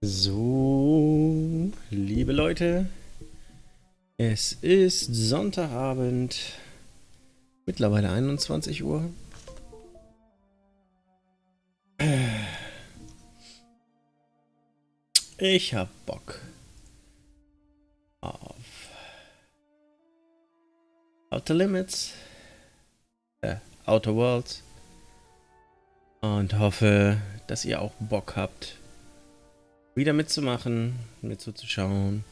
So, liebe Leute, es ist Sonntagabend, mittlerweile 21 Uhr. Ich hab Bock auf Outer Limits, Outer Worlds und hoffe, dass ihr auch Bock habt, wieder mitzumachen, mitzuschauen.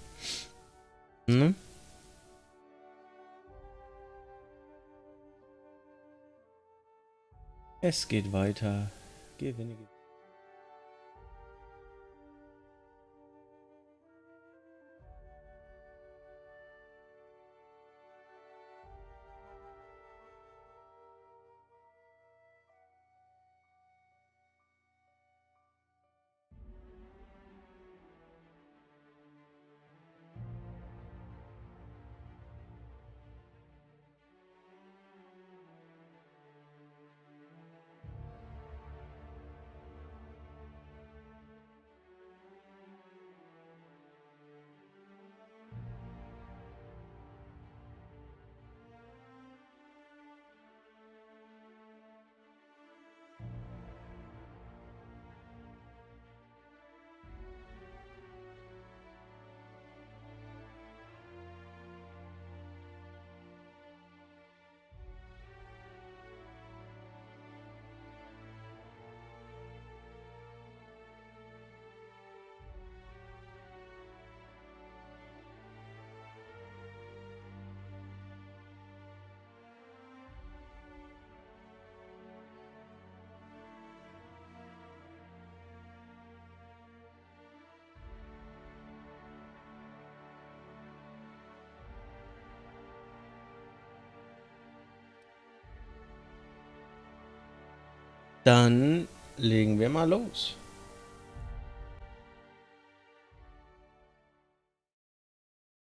Ne? Es geht weiter. Gewinne. Dann legen wir mal los.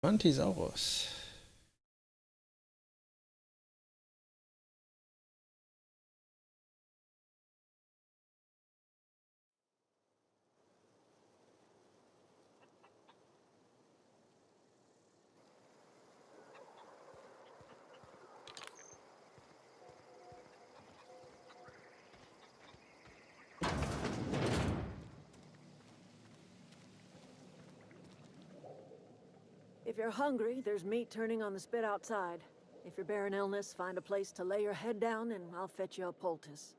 Mantisaurus. If you're hungry, there's meat turning on the spit outside. If you're bearing illness, find a place to lay your head down and I'll fetch you a poultice.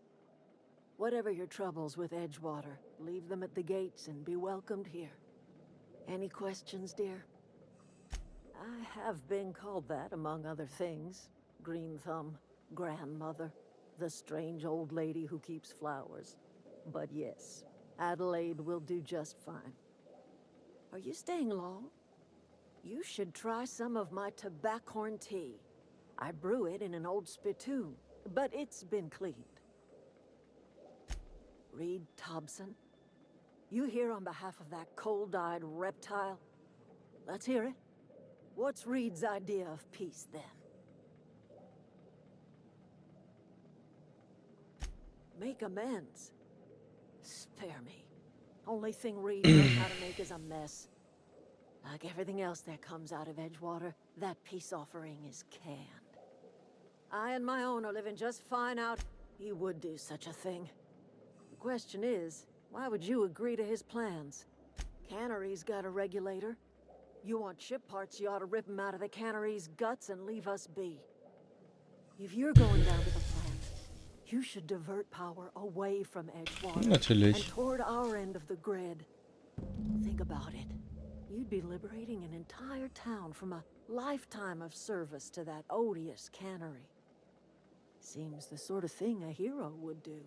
Whatever your troubles with Edgewater, leave them at the gates and be welcomed here. Any questions, dear? I have been called that, among other things. Green Thumb, grandmother, the strange old lady who keeps flowers. But yes, Adelaide will do just fine. Are you staying long? You should try some of my tobaccorn tea. I brew it in an old spittoon, but it's been cleaned. Reed Thompson? You here on behalf of that cold-eyed reptile? Let's hear it. What's Reed's idea of peace, then? Make amends. Spare me. Only thing Reed knows how to make is a mess. Like everything else that comes out of Edgewater, that peace offering is canned. I and my own are living just fine out. He would do such a thing. The question is, why would you agree to his plans? Cannery's got a regulator. You want ship parts, you ought to rip him out of the cannery's guts and leave us be. If you're going down to the plant, you should divert power away from Edgewater Natürlich. and toward our end of the grid. Think about it. You'd be liberating an entire town from a lifetime of service to that odious cannery. Seems the sort of thing a hero would do.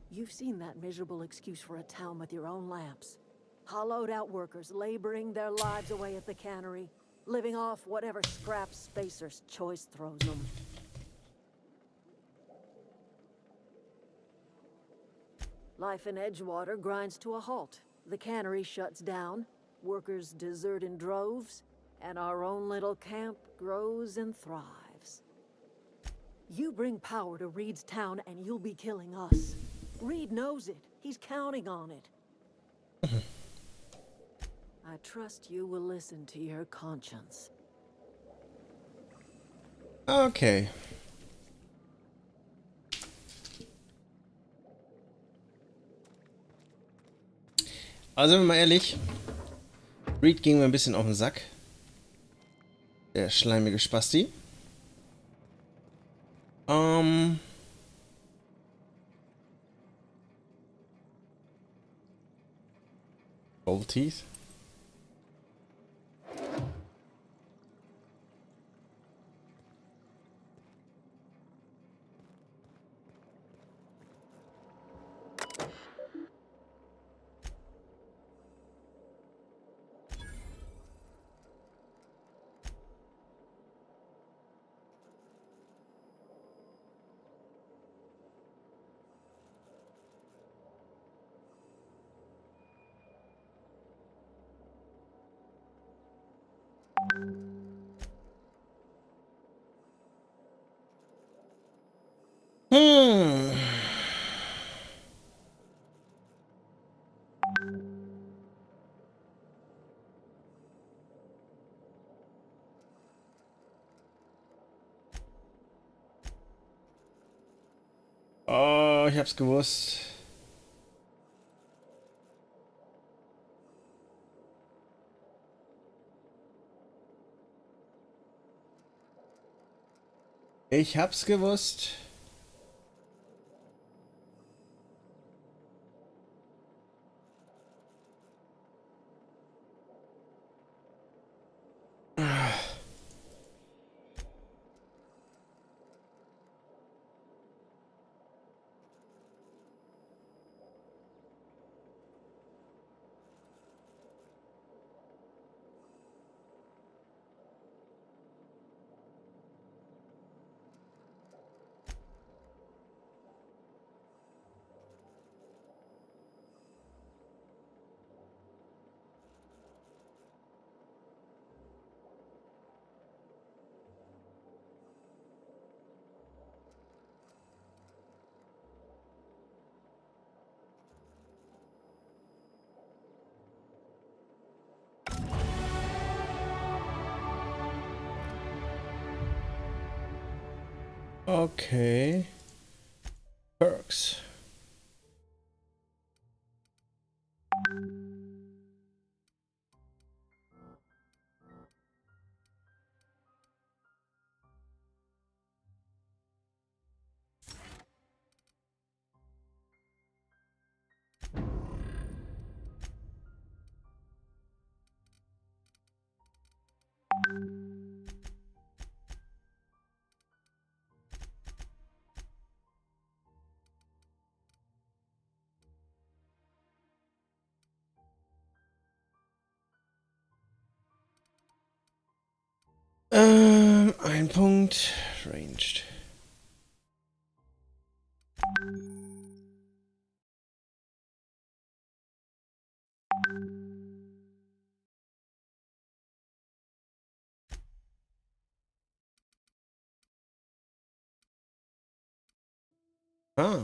You've seen that miserable excuse for a town with your own lamps. Hollowed out workers laboring their lives away at the cannery, living off whatever scraps Spacer's choice throws them. Life in Edgewater grinds to a halt. The cannery shuts down, workers desert in droves, and our own little camp grows and thrives. You bring power to Reed's town and you'll be killing us. Reed knows it. He's counting on it. I trust you will listen to your conscience. Okay. Also, sind wir mal ehrlich. Reed ging mir ein bisschen auf den Sack. Der schleimige Spasti. Gold Teeth. Oh, ich hab's gewusst. Ich hab's gewusst. Okay. Perks. Ein Punkt. Ranged. Ah.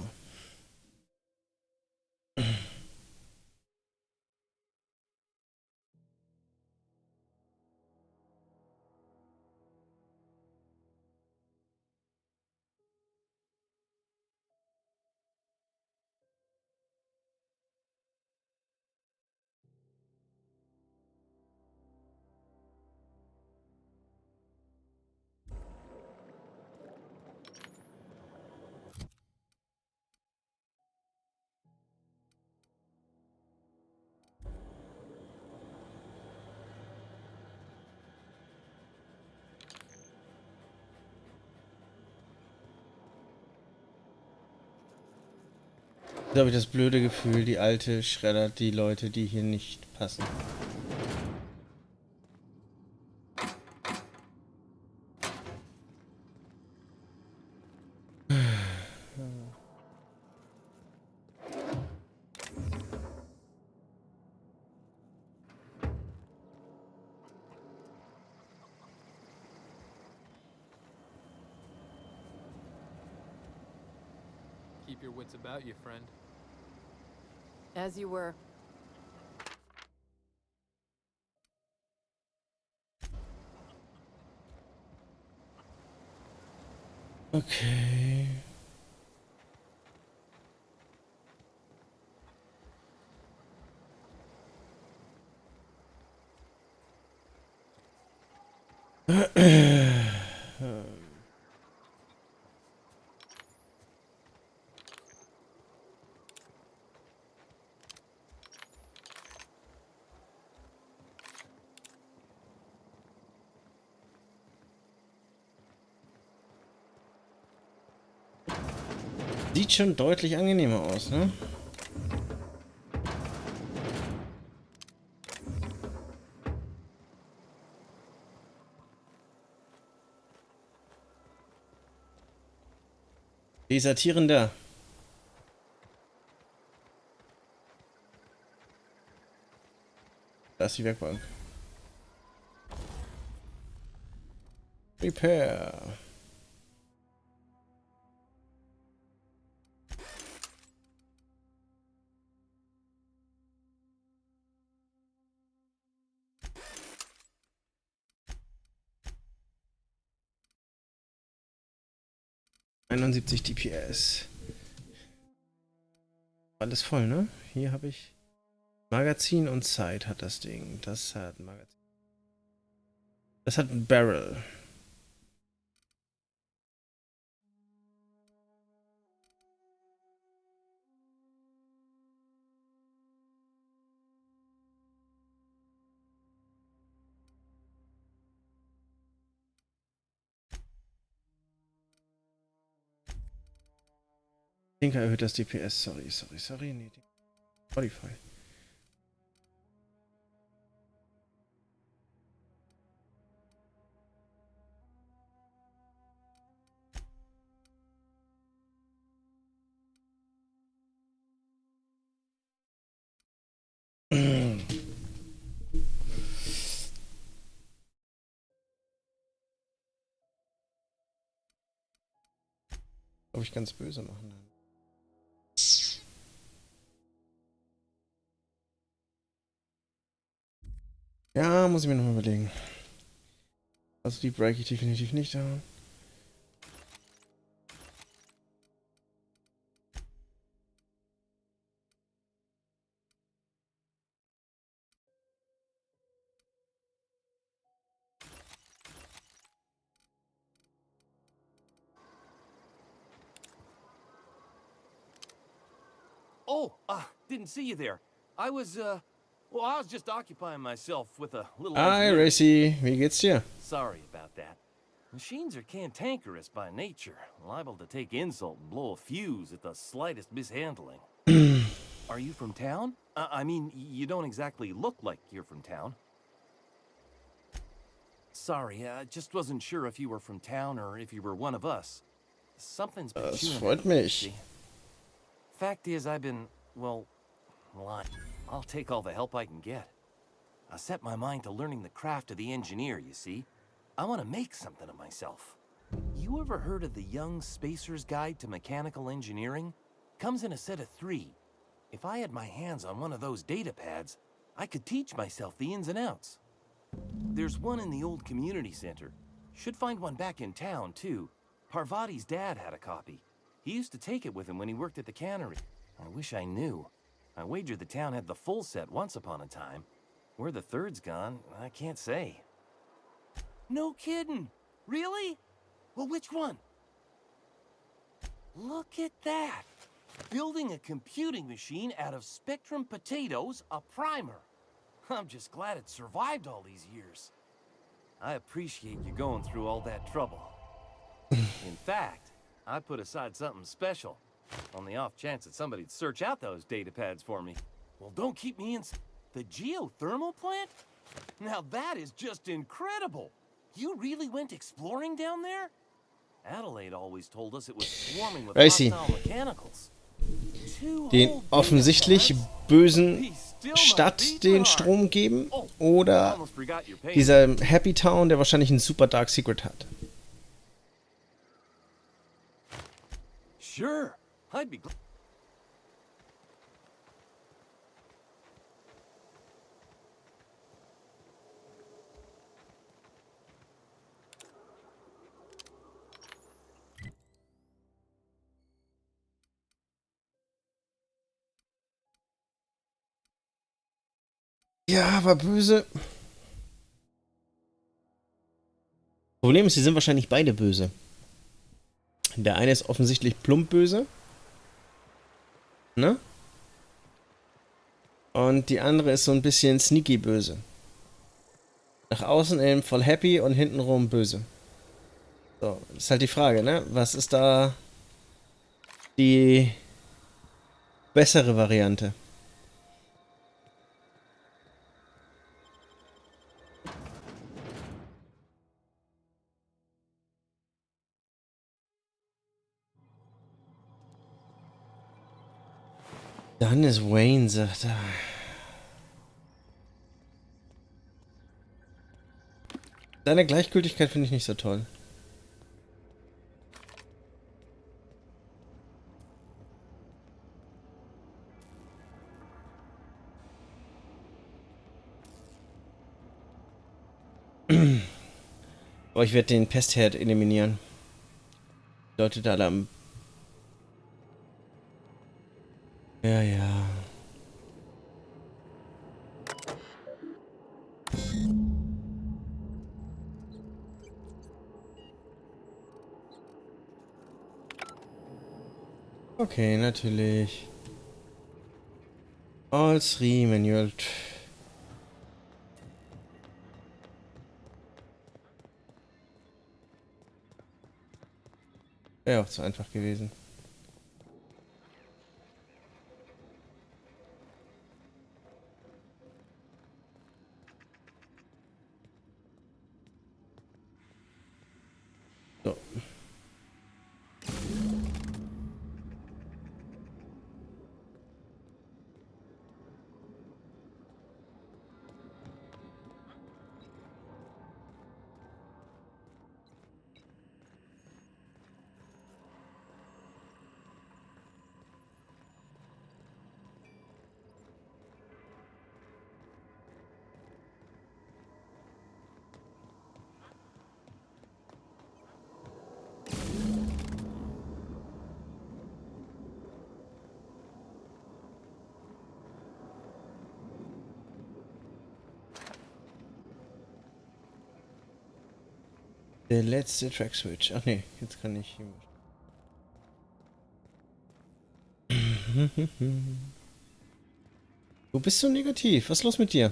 Da habe ich das blöde Gefühl, die alte schreddert die Leute, die hier nicht passen. Keep your wits about you, friend. As you were. Okay. Sieht schon deutlich angenehmer aus, ne? Desertierender. Da ist die Werkbank. Repair. DPS. Alles voll, ne? Hier habe ich Magazin und Zeit hat das Ding. Das hat ein Magazin. Das hat ein Barrel. Tinker erhöht das DPS. Sorry. Nee, Modify. Glaube ich ganz böse machen dann. Ja, muss ich mir noch mal überlegen. Also die break ich definitiv nicht an. Oh, didn't see you there. I was just occupying myself with a little... Hi, Racy. Wie geht's dir? Sorry about that. Machines are cantankerous by nature, liable to take insult and blow a fuse at the slightest mishandling. Are you from town? I mean, you don't exactly look like you're from town. Sorry, I just wasn't sure if you were from town or if you were one of us. Something's been Das chewing freut at me, mich. see? Fact is, I've been, well, lying. I'll take all the help I can get. I set my mind to learning the craft of the engineer, you see. I want to make something of myself. You ever heard of the Young Spacer's Guide to Mechanical Engineering? Comes in a set of 3. If I had my hands on one of those data pads, I could teach myself the ins and outs. There's one in the old community center. Should find one back in town, too. Parvati's dad had a copy. He used to take it with him when he worked at the cannery. I wish I knew. I wagered the town had the full set once upon a time. Where the third's gone, I can't say. No kidding. Really? Well, which one? Look at that. Building a computing machine out of Spectrum potatoes, a primer. I'm just glad it survived all these years. I appreciate you going through all that trouble. In fact, I put aside something special, on the off chance that somebody'd search out those data pads for me. Well, don't keep me in... The geothermal plant? Now that is just incredible! You really went exploring down there? Adelaide always told us it was swarming with hostile mechanicals. Den offensichtlich bösen Stadt den Strom geben oder dieser Happy Town, der wahrscheinlich ein super Dark Secret hat. Sure. I'd be glad. Ja, aber böse. Problem ist, sie sind wahrscheinlich beide böse. Der eine ist offensichtlich plump böse. Ne? Und die andere ist so ein bisschen sneaky böse. Nach außen eben voll happy und hintenrum böse. So, ist halt die Frage, ne? Was ist da die bessere Variante? Dann ist Wayne, sagt er. Seine Gleichgültigkeit finde ich nicht so toll. Aber ich werde den Pestherd eliminieren. Die Leute da alle am... Ja, ja. Okay, natürlich. All three manual. Wäre auch zu einfach gewesen. So. Der letzte Track Switch. Ach nee, jetzt kann ich. Du bist so negativ. Was ist los mit dir?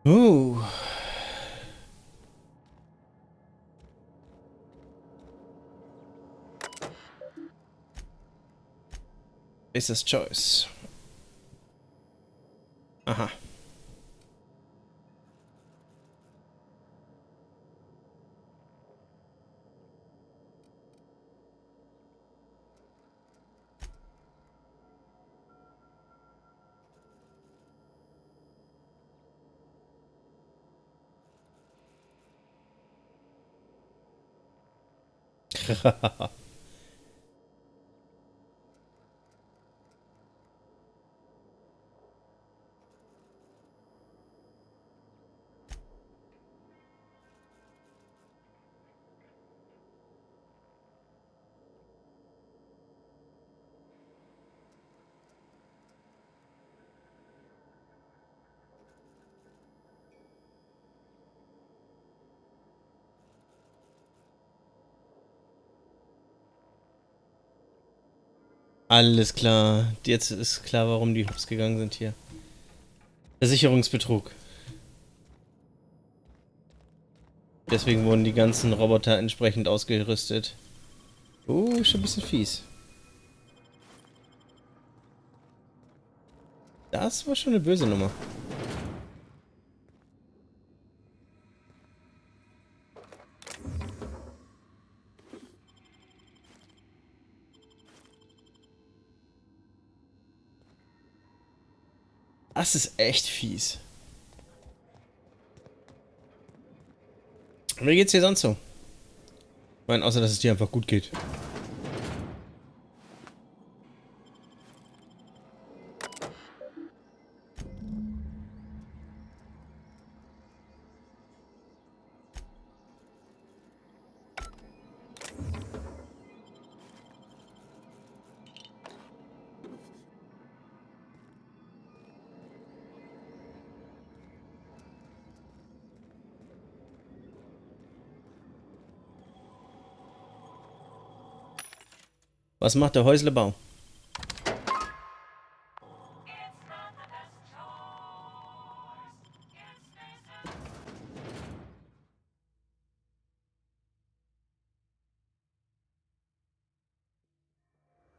Oh. Ist das Choice. Aha. Alles klar. Jetzt ist klar, warum die hops gegangen sind hier. Versicherungsbetrug. Deswegen wurden die ganzen Roboter entsprechend ausgerüstet. Schon ein bisschen fies. Das war schon eine böse Nummer. Das ist echt fies. Wie geht's dir sonst so? Ich meine, außer dass es dir einfach gut geht. Was macht der Häuslebau?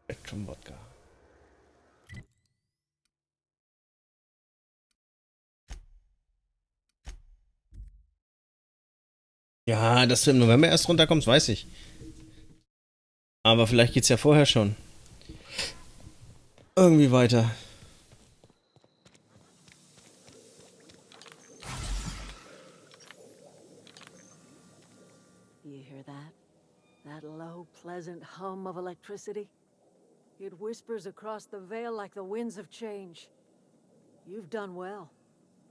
Spektrum Wodka. Ja, dass du im November erst runterkommst, weiß ich. Aber vielleicht geht's ja vorher schon. Irgendwie weiter. You hear that? That low, pleasant hum of electricity? It whispers across the veil like the winds of change. You've done well.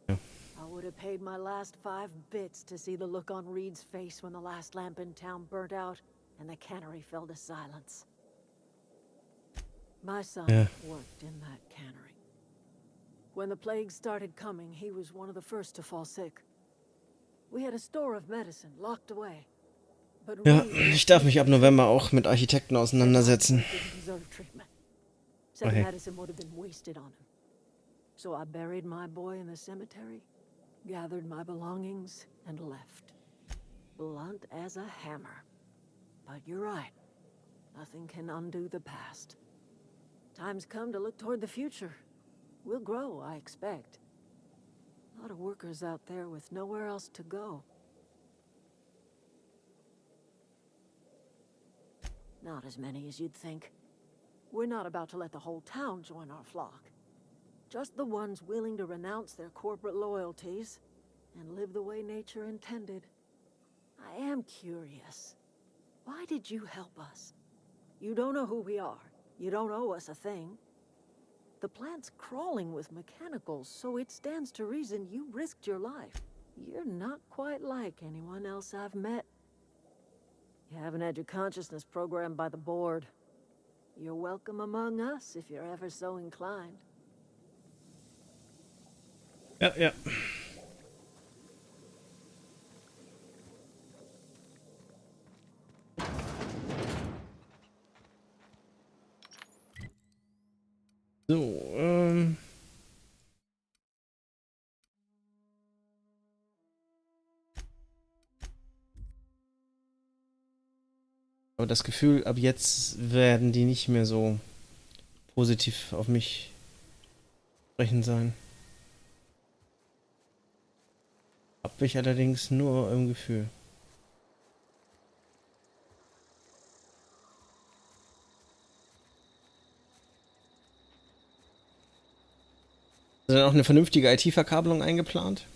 Ja. I would have paid my last 5 bits to see the look on Reed's face when the last lamp in town burnt out and the cannery fell to silence. My son Yeah. worked in that cannery. When the plague started coming, he was one of the first to fall sick. We had a store of medicine locked away. But Ja, Reed ich darf mich ab November auch mit Architekten auseinandersetzen. didn't deserve treatment. Said Okay. the medicine would have been wasted on him. So I buried my boy in the cemetery, gathered my belongings, and left. Blunt as a hammer. But you're right. Nothing can undo the past. Time's come to look toward the future. We'll grow, I expect. A lot of workers out there with nowhere else to go. Not as many as you'd think. We're not about to let the whole town join our flock. Just the ones willing to renounce their corporate loyalties and live the way nature intended. I am curious. Why did you help us? You don't know who we are. You don't owe us a thing. The plant's crawling with mechanicals, so it stands to reason you risked your life. You're not quite like anyone else I've met. You haven't had your consciousness programmed by the board. You're welcome among us if you're ever so inclined. Ja, ja. So, aber das Gefühl, ab jetzt werden die nicht mehr so positiv auf mich sprechen sein. Hab ich allerdings nur im Gefühl. Ist dann auch eine vernünftige IT-Verkabelung eingeplant?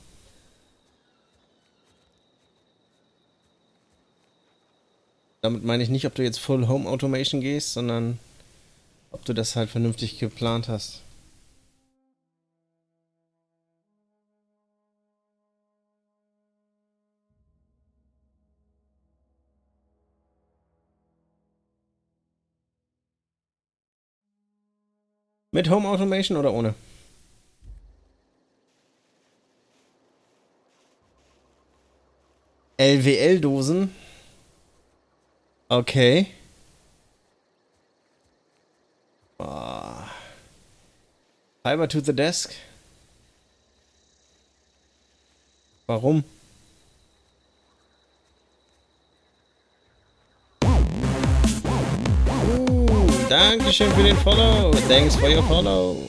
Damit meine ich nicht, ob du jetzt Full Home Automation gehst, sondern ob du das halt vernünftig geplant hast. Mit Home Automation oder ohne? LWL-Dosen? Okay. Oh. Fiber to the desk. Warum? Dankeschön für den Follow. Thanks for your follow.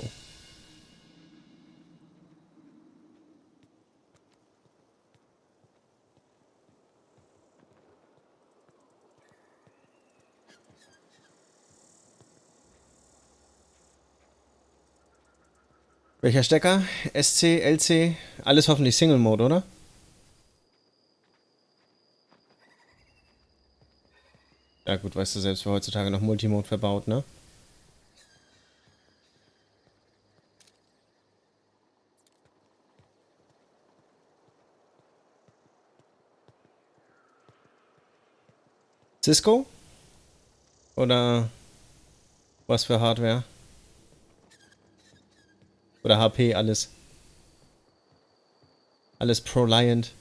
Welcher Stecker? SC, LC? Alles hoffentlich Single Mode, oder? Ja gut, weißt du selbst, wer heutzutage noch Multimode verbaut, ne? Cisco? Oder was für Hardware? Oder HP, alles. Alles Pro-Liant.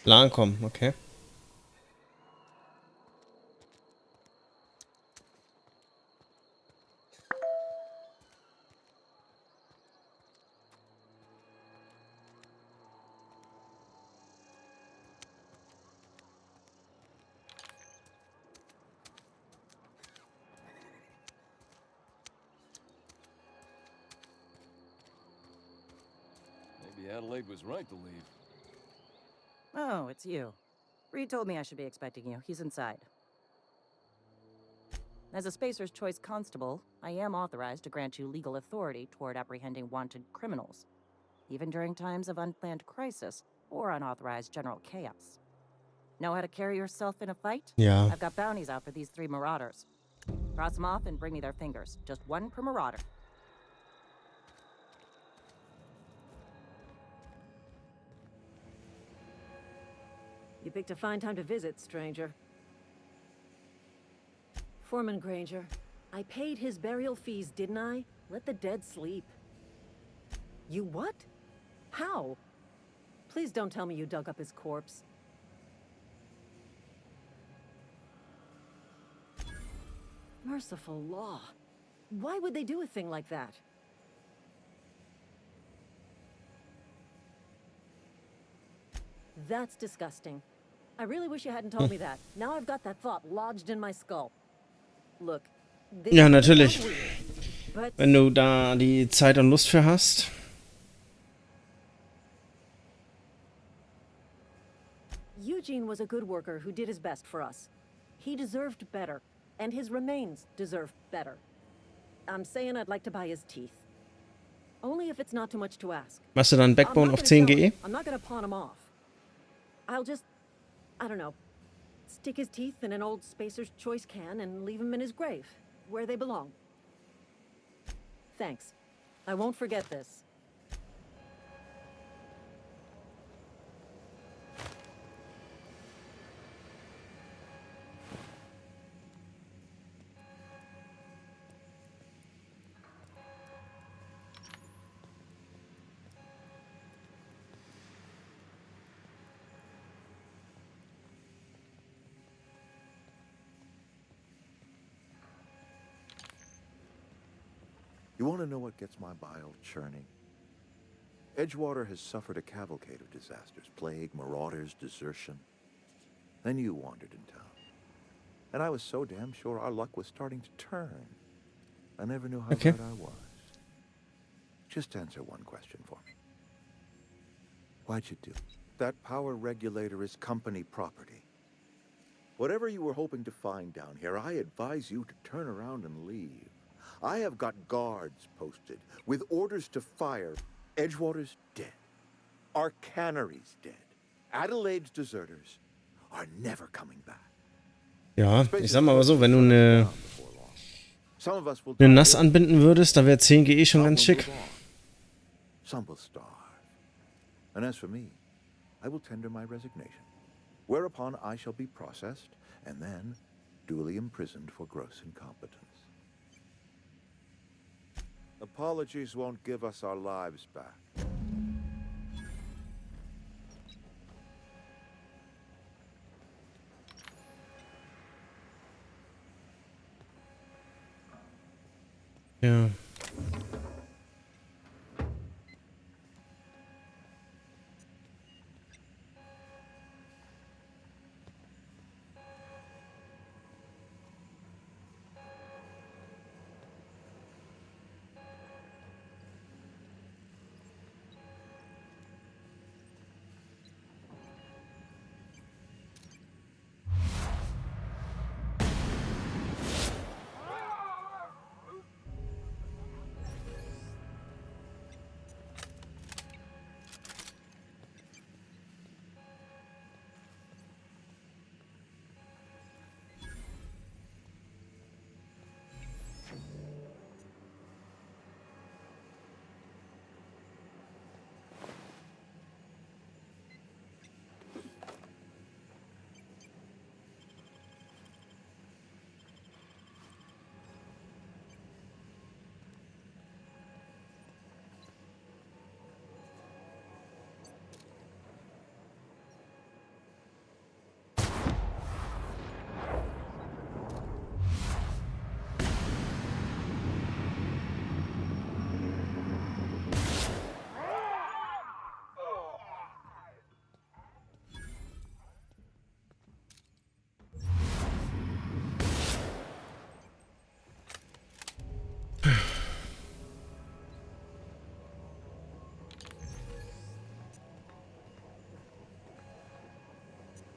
Ankommen, okay. Maybe Adelaide was right to leave. Oh, it's you. Reed told me I should be expecting you. He's inside. As a Spacer's Choice Constable, I am authorized to grant you legal authority toward apprehending wanted criminals, even during times of unplanned crisis or unauthorized general chaos. Know how to carry yourself in a fight? Ja. I've got bounties out for these 3 marauders. Cross them off and bring me their fingers. Just 1 per marauder. You picked a fine time to visit, stranger. Foreman Granger, I paid his burial fees, didn't I? Let the dead sleep. You what? How? Please don't tell me you dug up his corpse. Merciful law. Why would they do a thing like that? That's disgusting. I really wish you hadn't told me that. Now I've got that thought lodged in my skull. Look. Ja, natürlich. But Wenn du da die Zeit und Lust für hast. Eugene was a good worker who did his best for us. He deserved better, and his remains deserve better. I'm saying I'd like to buy his teeth. Only if it's not too much to ask. Machst du dann Backbone auf 10 GE? I'm not gonna pawn him off. I'll just, I don't know, stick his teeth in an old Spacer's Choice can and leave him in his grave, where they belong. Thanks. I won't forget this. You want to know what gets my bile churning? Edgewater has suffered a cavalcade of disasters. Plague, marauders, desertion. Then you wandered in town. And I was so damn sure our luck was starting to turn. I never knew how Okay. right I was. Just answer one question for me. Why'd you do it? That power regulator is company property. Whatever you were hoping to find down here, I advise you to turn around and leave. I have got guards posted with orders to fire. Edgewater's dead. Our cannery's dead. Adelaide's deserters are never coming back. Ja, ich sag mal so, wenn du eine Nass anbinden würdest, da wäre 10 GE schon ganz schick. Some will starve. And as for me, I will tender my resignation, whereupon I shall be processed and then duly imprisoned for gross incompetence. Apologies won't give us our lives back. Ja.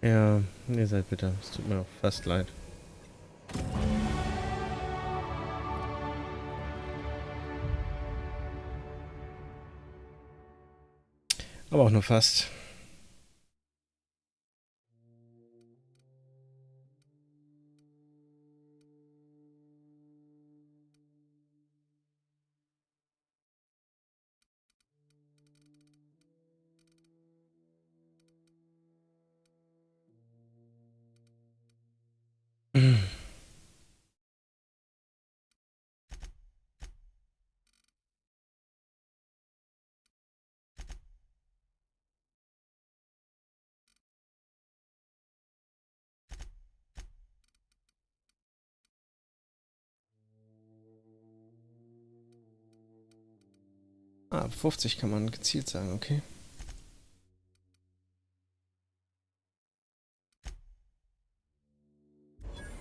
Ja, ihr seid bitter. Es tut mir auch fast leid. Aber auch nur fast. Ah, 50 kann man gezielt sagen, okay.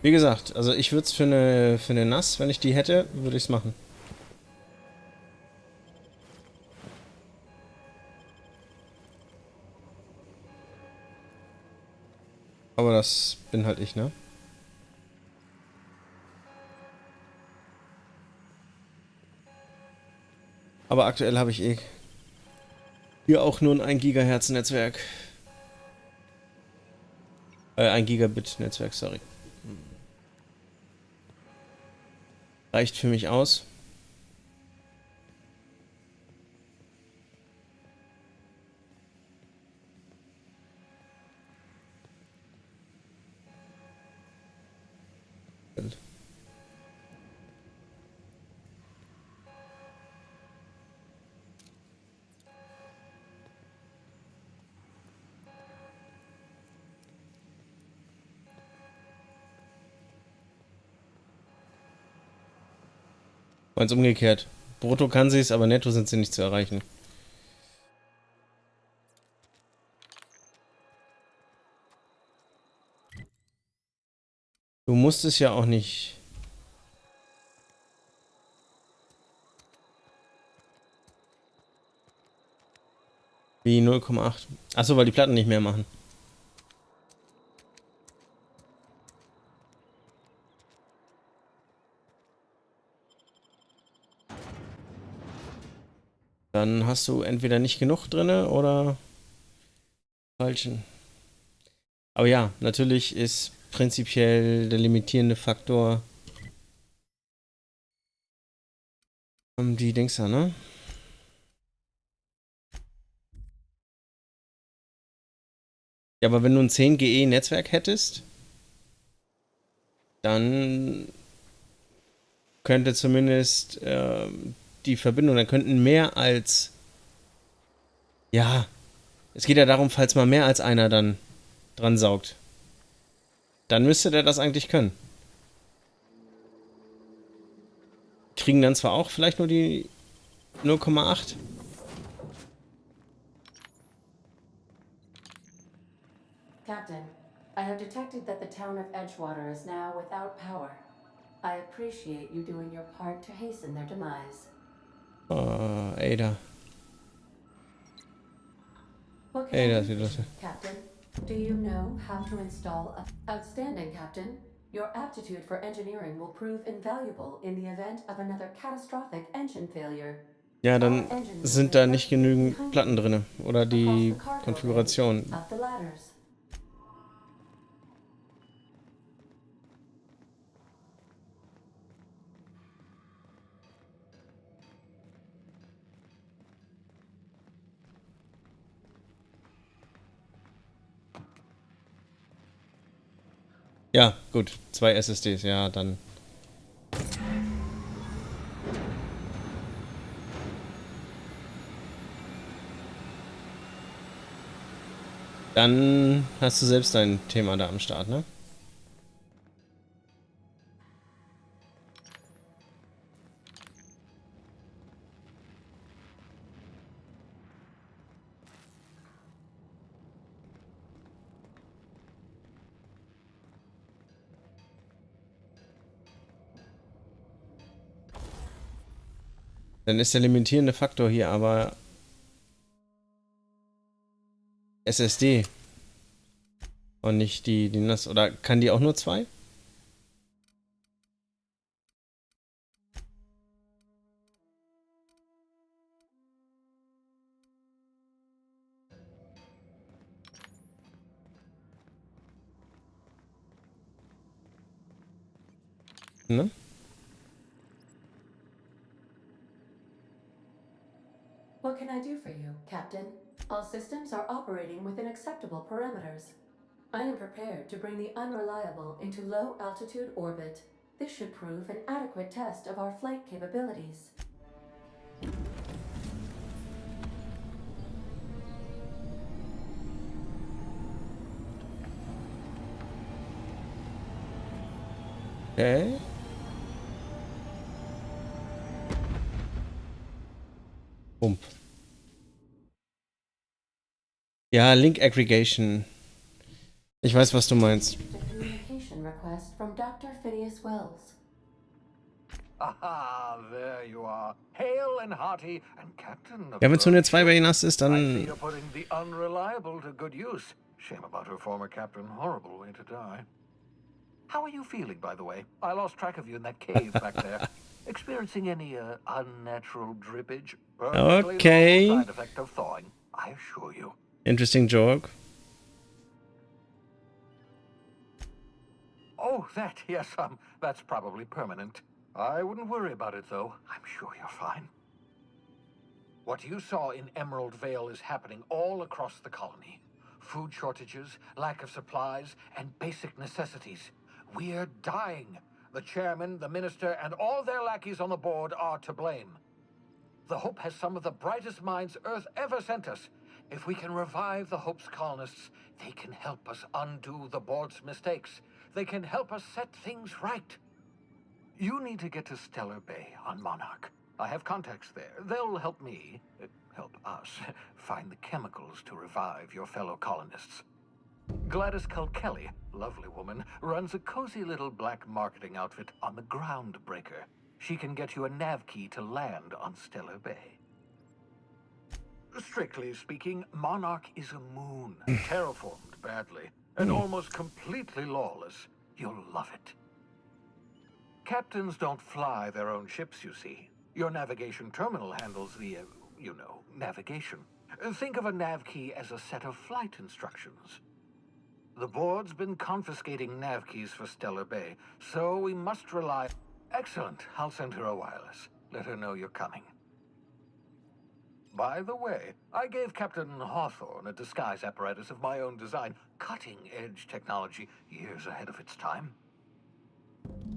Wie gesagt, also ich würde es für eine Nass, wenn ich die hätte, würde ich es machen. Aber das bin halt ich, ne? Aber aktuell habe ich hier auch nur ein 1 Gigahertz Netzwerk. 1 Gigabit Netzwerk, sorry. Reicht für mich aus. Ganz umgekehrt. Brutto kann sie es, aber netto sind sie nicht zu erreichen. Du musst es ja auch nicht. Wie 0,8. Achso, weil die Platten nicht mehr machen. Dann hast du entweder nicht genug drinne oder falschen. Aber ja, natürlich ist prinzipiell der limitierende Faktor die Dings da, ne? Ja, aber wenn du ein 10 GE Netzwerk hättest, dann könnte zumindest die Verbindung, dann könnten mehr als, ja, es geht ja darum, falls mal mehr als einer dann dran saugt, dann müsste der das eigentlich können. Kriegen dann zwar auch vielleicht nur die 0,8. Captain, I have detected that the town of Edgewater is now without power. I appreciate you doing your part to hasten their demise. Oh, Ada. What can Ada I ist do wieder for you, Captain? Do you know how to install a... Outstanding, Captain. Your aptitude for engineering will prove invaluable in the event of another catastrophic engine failure. Ja, Our dann engines will sind be da nicht directly genügend behind Platten you, drin. Oder across die the cargo bay, Konfiguration. up the ladders. Ja, gut. 2 SSDs, ja, dann. Dann hast du selbst dein Thema da am Start, ne? Dann ist der limitierende Faktor hier aber SSD. Und nicht die NAS. Oder kann die auch nur 2? Ne? What can I do for you, Captain? All systems are operating within acceptable parameters. I am prepared to bring the unreliable into low-altitude orbit. This should prove an adequate test of our flight capabilities. Okay. Bump. Ja, Link Aggregation. Ich weiß, was du meinst. A communication request from Dr. Phineas Wells. Aha, there you are. Hail and hearty and Captain of Ja, wenn es nur your eine 2 bei ship. NAS ist, I see dann. you're putting the unreliable to good use. Shame about her former captain. Horrible way to die. How are you feeling, by the way? I lost track of you in that cave back there. Experiencing any unnatural drippage? Perfectly Okay. normal side effect of thawing, I assure you. Interesting joke. Oh, that, yes, that's probably permanent. I wouldn't worry about it, though. I'm sure you're fine. What you saw in Emerald Vale is happening all across the colony. Food shortages, lack of supplies, and basic necessities. We're dying. The chairman, the minister, and all their lackeys on the board are to blame. The Hope has some of the brightest minds Earth ever sent us. If we can revive the Hope's colonists, they can help us undo the board's mistakes. They can help us set things right. You need to get to Stellar Bay on Monarch. I have contacts there. They'll help me, help us, find the chemicals to revive your fellow colonists. Gladys Kelly, lovely woman, runs a cozy little black marketing outfit on the Groundbreaker. She can get you a nav key to land on Stellar Bay. Strictly speaking, Monarch is a moon, terraformed badly, and almost completely lawless. You'll love it. Captains don't fly their own ships, you see. Your navigation terminal handles the, navigation. Think of a nav key as a set of flight instructions. The board's been confiscating nav keys for Stellar Bay, so we must rely... Excellent. I'll send her a wireless. Let her know you're coming. By the way, I gave Captain Hawthorne a disguise apparatus of my own design, cutting-edge technology years ahead of its time.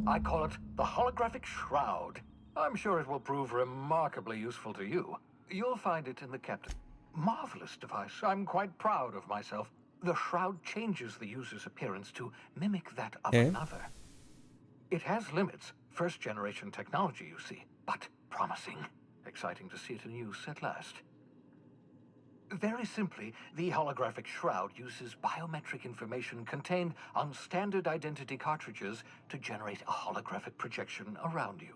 I call it the holographic shroud. I'm sure it will prove remarkably useful to you. You'll find it in the captain. Marvelous device. I'm quite proud of myself. The shroud changes the user's appearance to mimic that of Okay. another. It has limits. First-generation technology, you see, but promising. Exciting to see it in use at last. Very simply, the holographic shroud uses biometric information contained on standard identity cartridges to generate a holographic projection around you.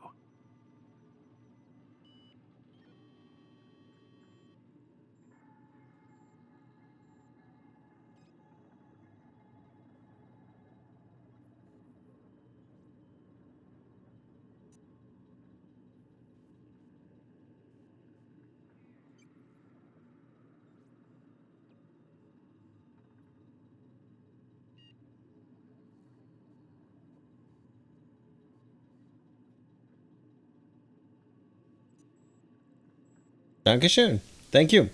Dankeschön. Thank you.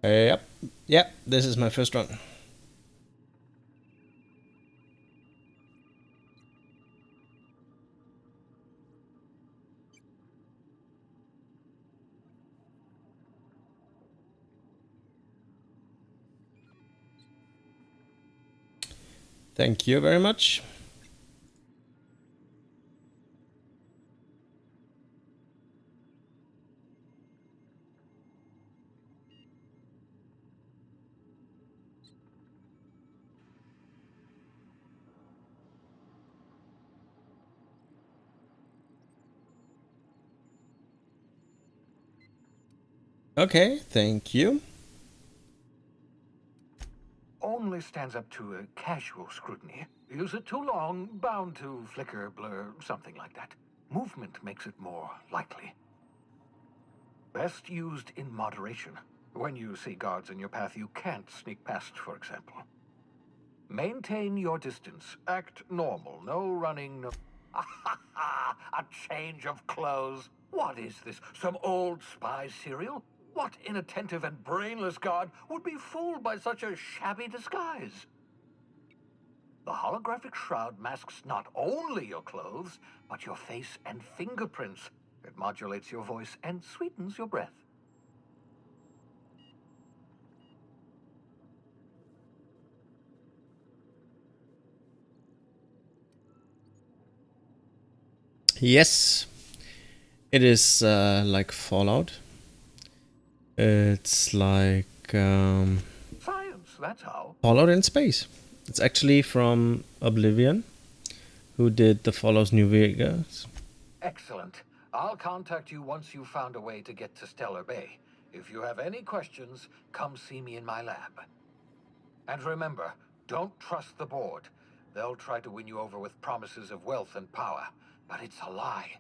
Yep. Yep, this is my first run. Thank you very much. Okay, thank you. Only stands up to a casual scrutiny. Use it too long, bound to flicker, blur, something like that. Movement makes it more likely. Best used in moderation. When you see guards in your path you can't sneak past, for example. Maintain your distance. Act normal. No running, no... A change of clothes. What is this? Some old spy serial? What inattentive and brainless guard would be fooled by such a shabby disguise? The holographic shroud masks not only your clothes, but your face and fingerprints. It modulates your voice and sweetens your breath. Yes, it is like Fallout. It's like Science, that's how. Fallout in space. It's actually from Oblivion, who did the Fallout New Vegas. Excellent. I'll contact you once you've found a way to get to Stellar Bay. If you have any questions, come see me in my lab. And remember, don't trust the board. They'll try to win you over with promises of wealth and power, but it's a lie.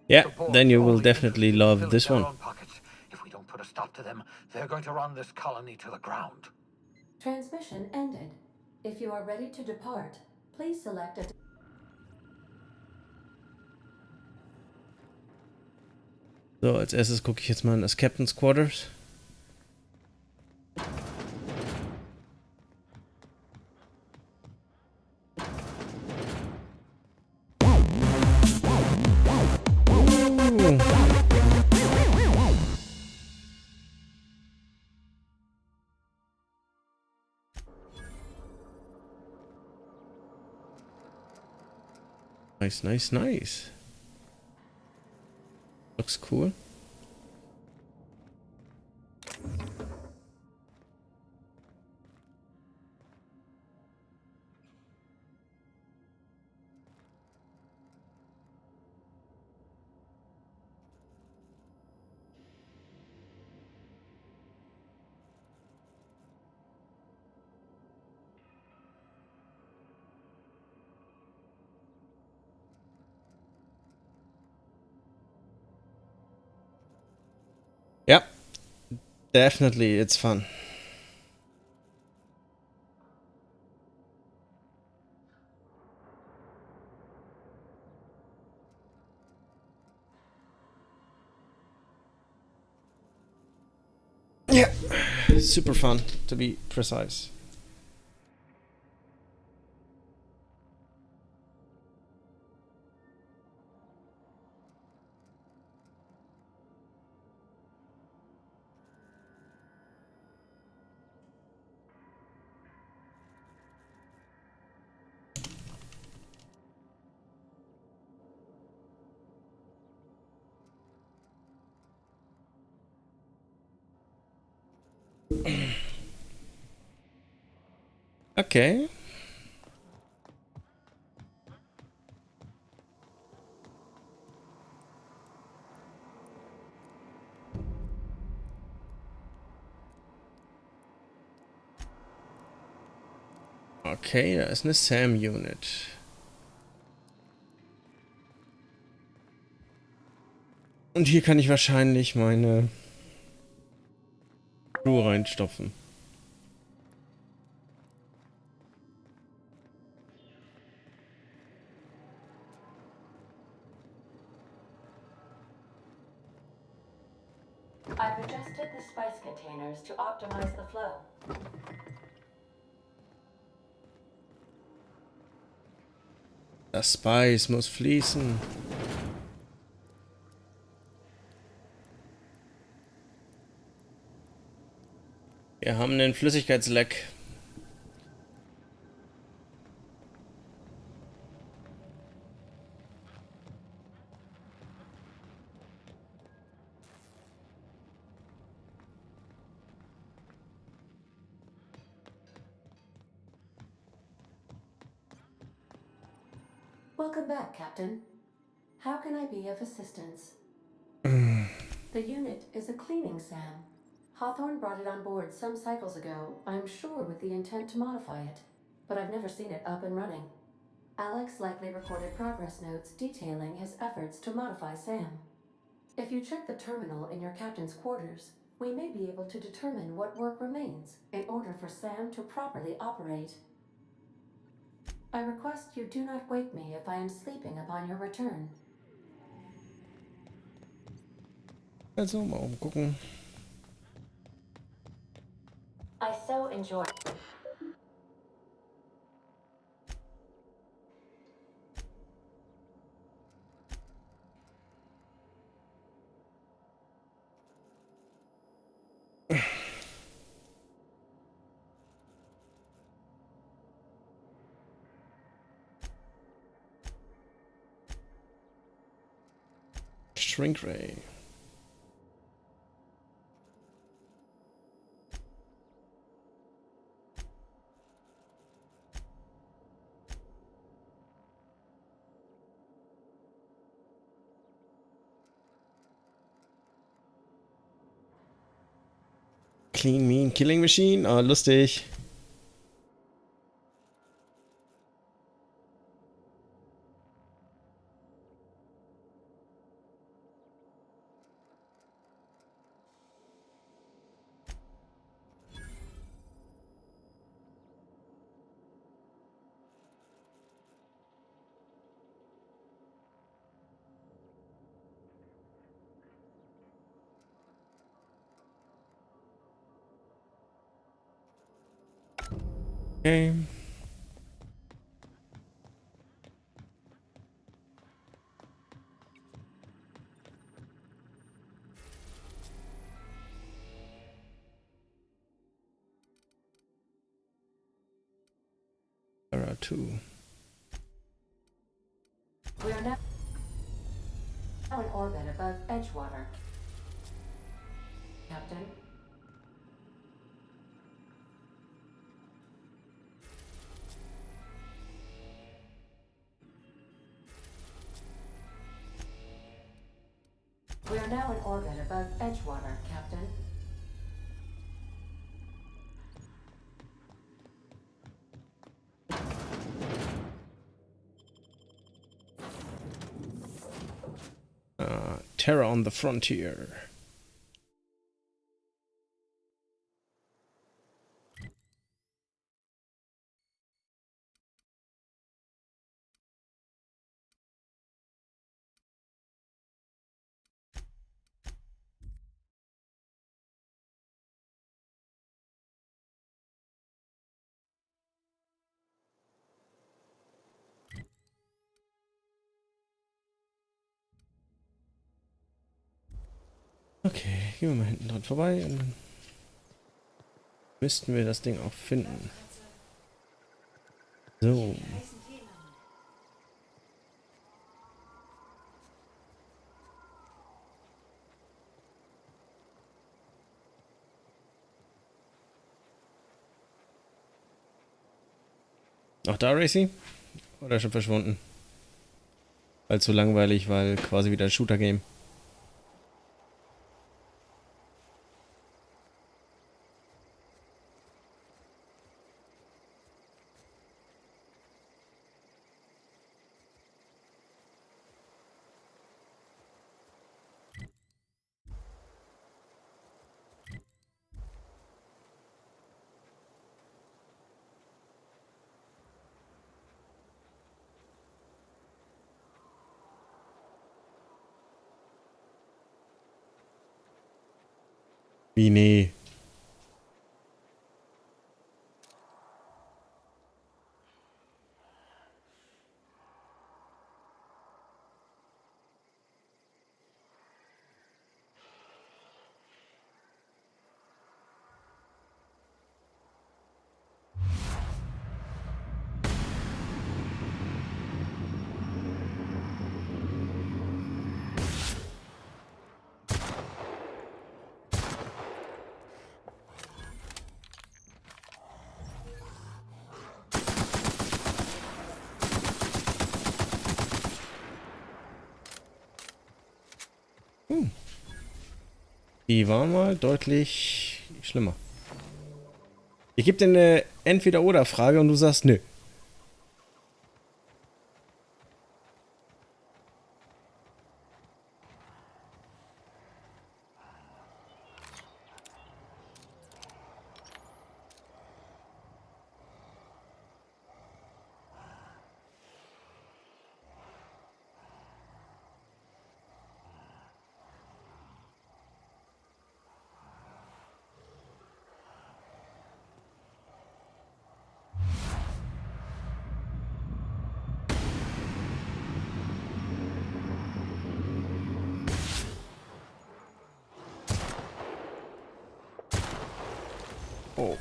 Yeah, The board's then you will only definitely interested in love filling this their one. own pockets. If we don't put a stop to them, they're going to run this colony to the ground. Transmission ended. If you are ready to depart, please select a... So, als erstes gucke ich jetzt mal in das Captain's Quarters. Nice, nice, nice. Looks cool. Yeah, definitely, it's fun. Yeah, super fun, to be precise. Okay. Okay, da ist eine SAM-Unit. Und hier kann ich wahrscheinlich meine Crew reinstopfen. I've adjusted the spice containers to optimize the flow. Das Spice muss fließen. Wir haben einen Flüssigkeitsleck. Welcome back, Captain. How can I be of assistance? The unit is a cleaning SAM. Hawthorne brought it on board some cycles ago, I'm sure with the intent to modify it, but I've never seen it up and running. Alex likely recorded progress notes detailing his efforts to modify SAM. If you check the terminal in your captain's quarters, we may be able to determine what work remains in order for SAM to properly operate. I request you do not wake me if I am sleeping upon your return. Also mal umgucken. I so enjoy. Shrink Ray. Clean Mean Killing Machine. Oh, lustig. Okay. There are two. We are now in orbit above Edgewater. Captain. We are now in orbit above Edgewater, Captain. Terror on the Frontier. Okay, gehen wir mal hinten dran vorbei und dann müssten wir das Ding auch finden. So. Auch da, Racy? Oder schon verschwunden? Weil zu langweilig, weil quasi wieder ein Shooter-Game. Wie nee. Die war mal deutlich schlimmer. Ich gebe dir eine Entweder-Oder-Frage und du sagst nö. Oh.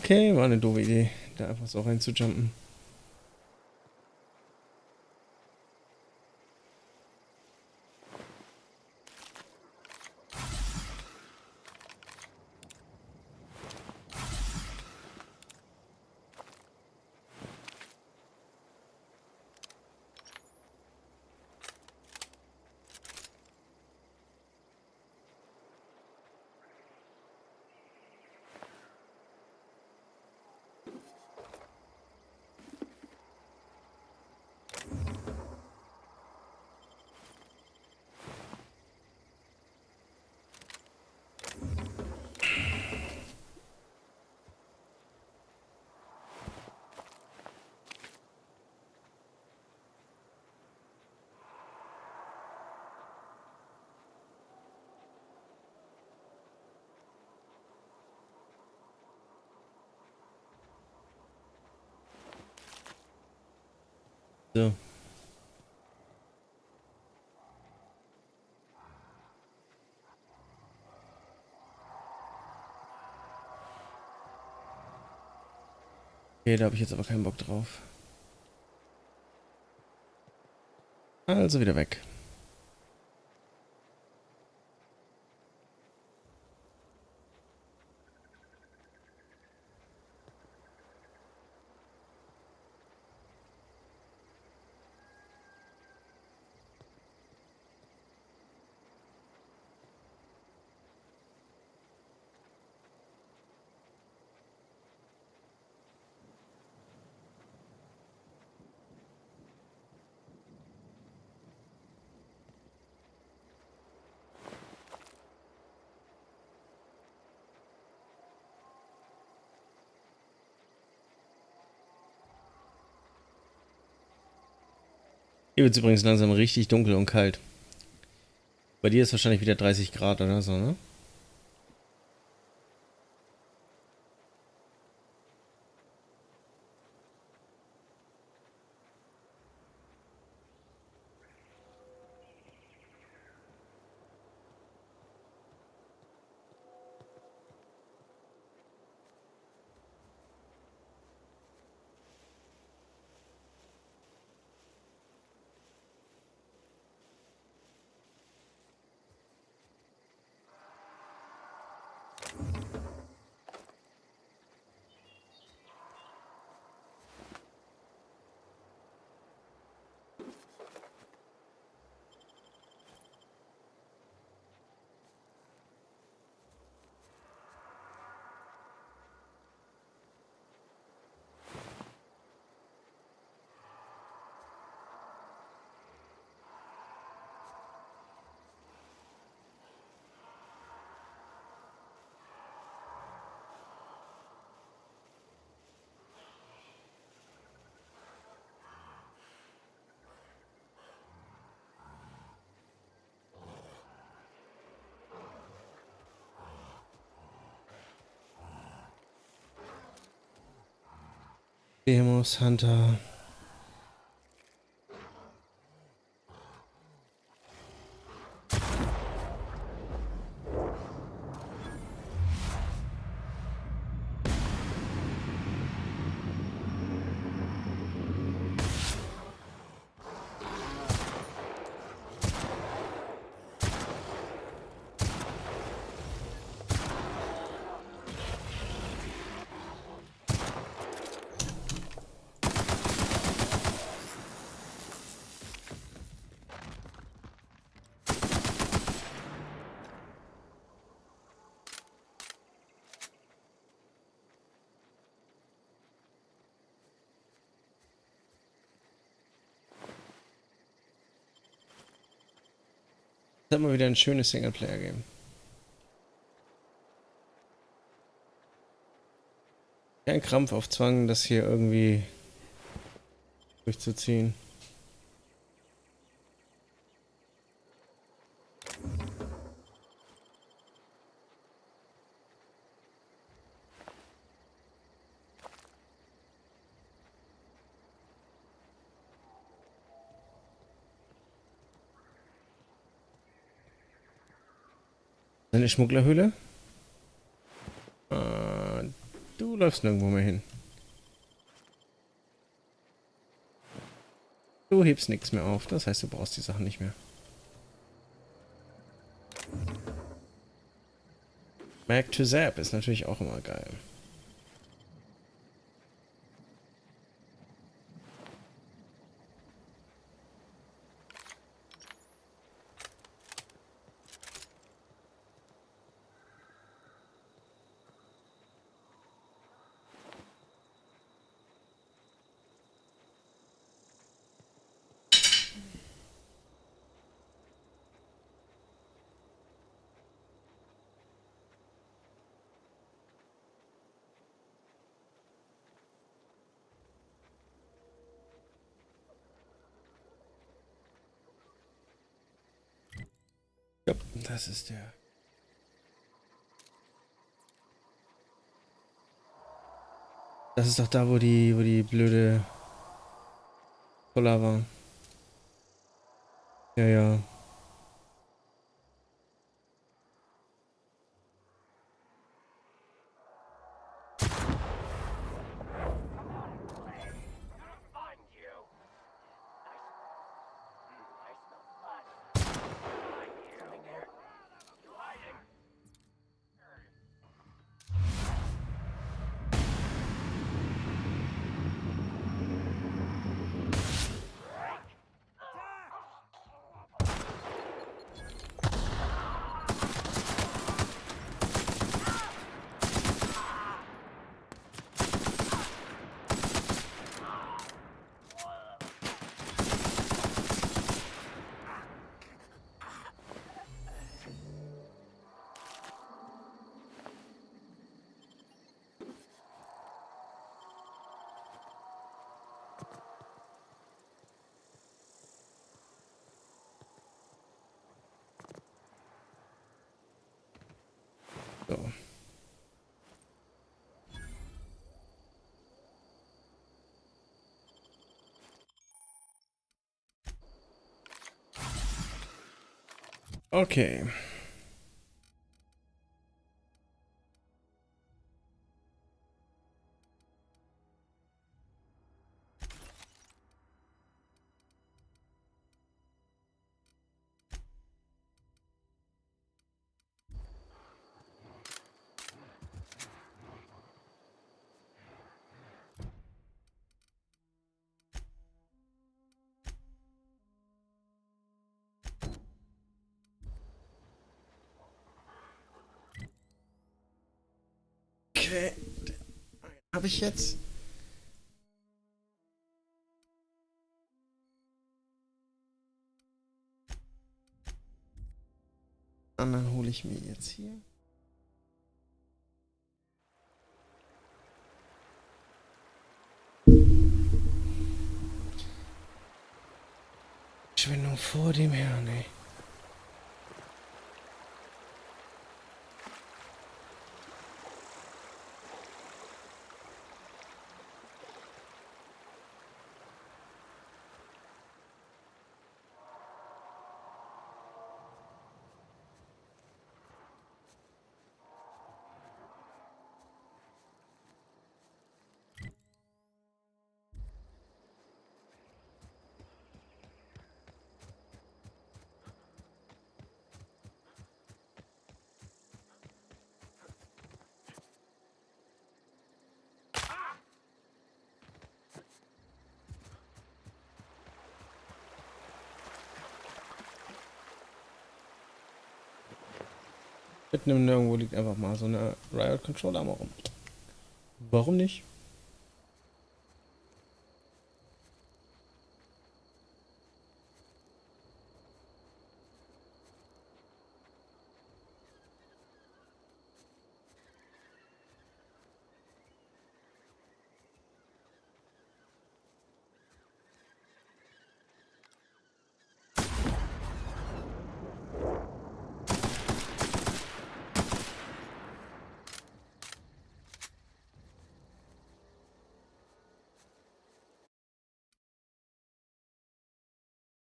Okay, war eine doofe Idee, da einfach so reinzujumpen. So. Okay, da habe ich jetzt aber keinen Bock drauf. Also wieder weg. Hier wird es übrigens langsam richtig dunkel und kalt. Bei dir ist wahrscheinlich wieder 30 Grad oder so, ne? Demos, Hunter. Das hat mal wieder ein schönes Singleplayer-Game. Kein Krampf auf Zwang, das hier irgendwie durchzuziehen. Eine Schmugglerhöhle? Du läufst nirgendwo mehr hin. Du hebst nichts mehr auf, das heißt, du brauchst die Sachen nicht mehr. Back to Zap ist natürlich auch immer geil. Ja, das ist der. Das ist doch da, wo die blöde Cola war. Ja, ja. So. Okay. Okay. Habe ich jetzt? Und dann hole ich mir jetzt hier. Verschwendung vor dem Herrn, ey. Mitten im Nirgendwo liegt einfach mal so eine Riot Controller mal rum. Warum nicht?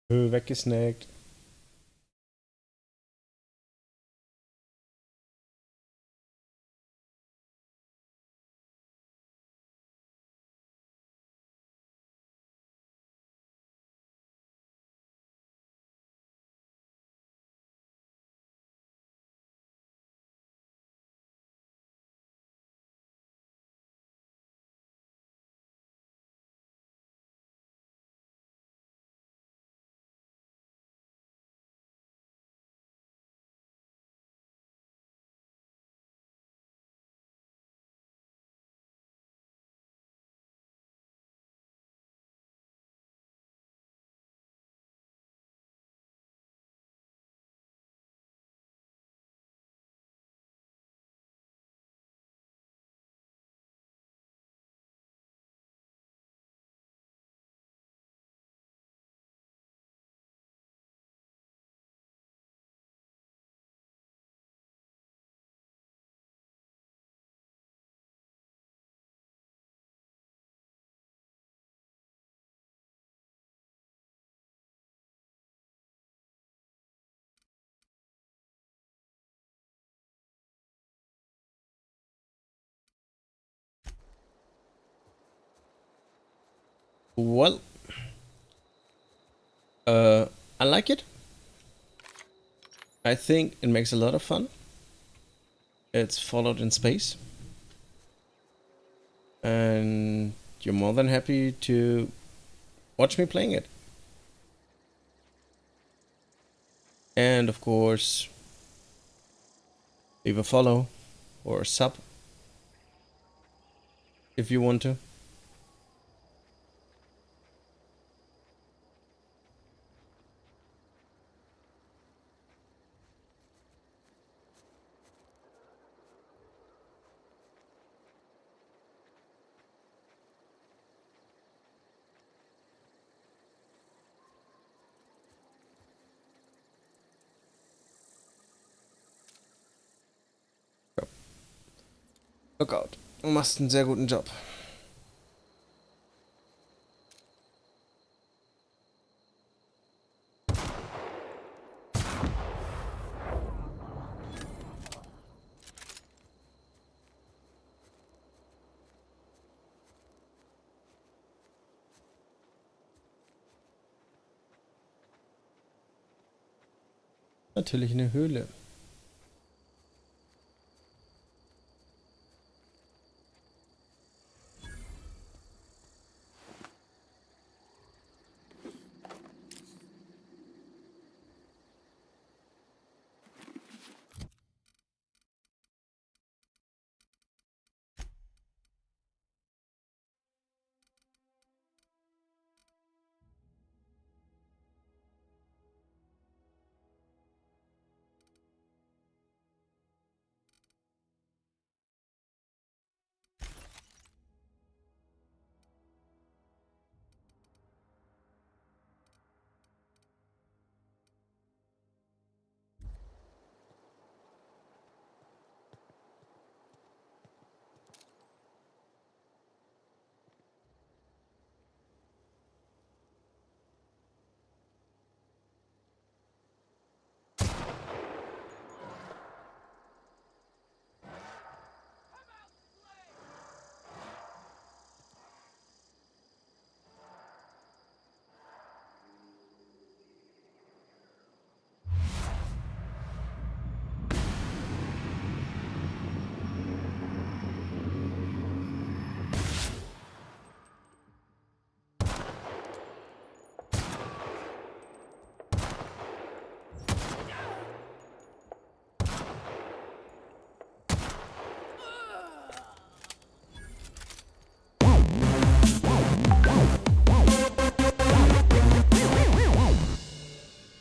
Weggesnackt. Well, I like it. I think it makes a lot of fun. It's followed in space. And you're more than happy to watch me playing it. And of course, leave a follow or a sub if you want to. Lockout. Du machst einen sehr guten Job. Natürlich eine Höhle.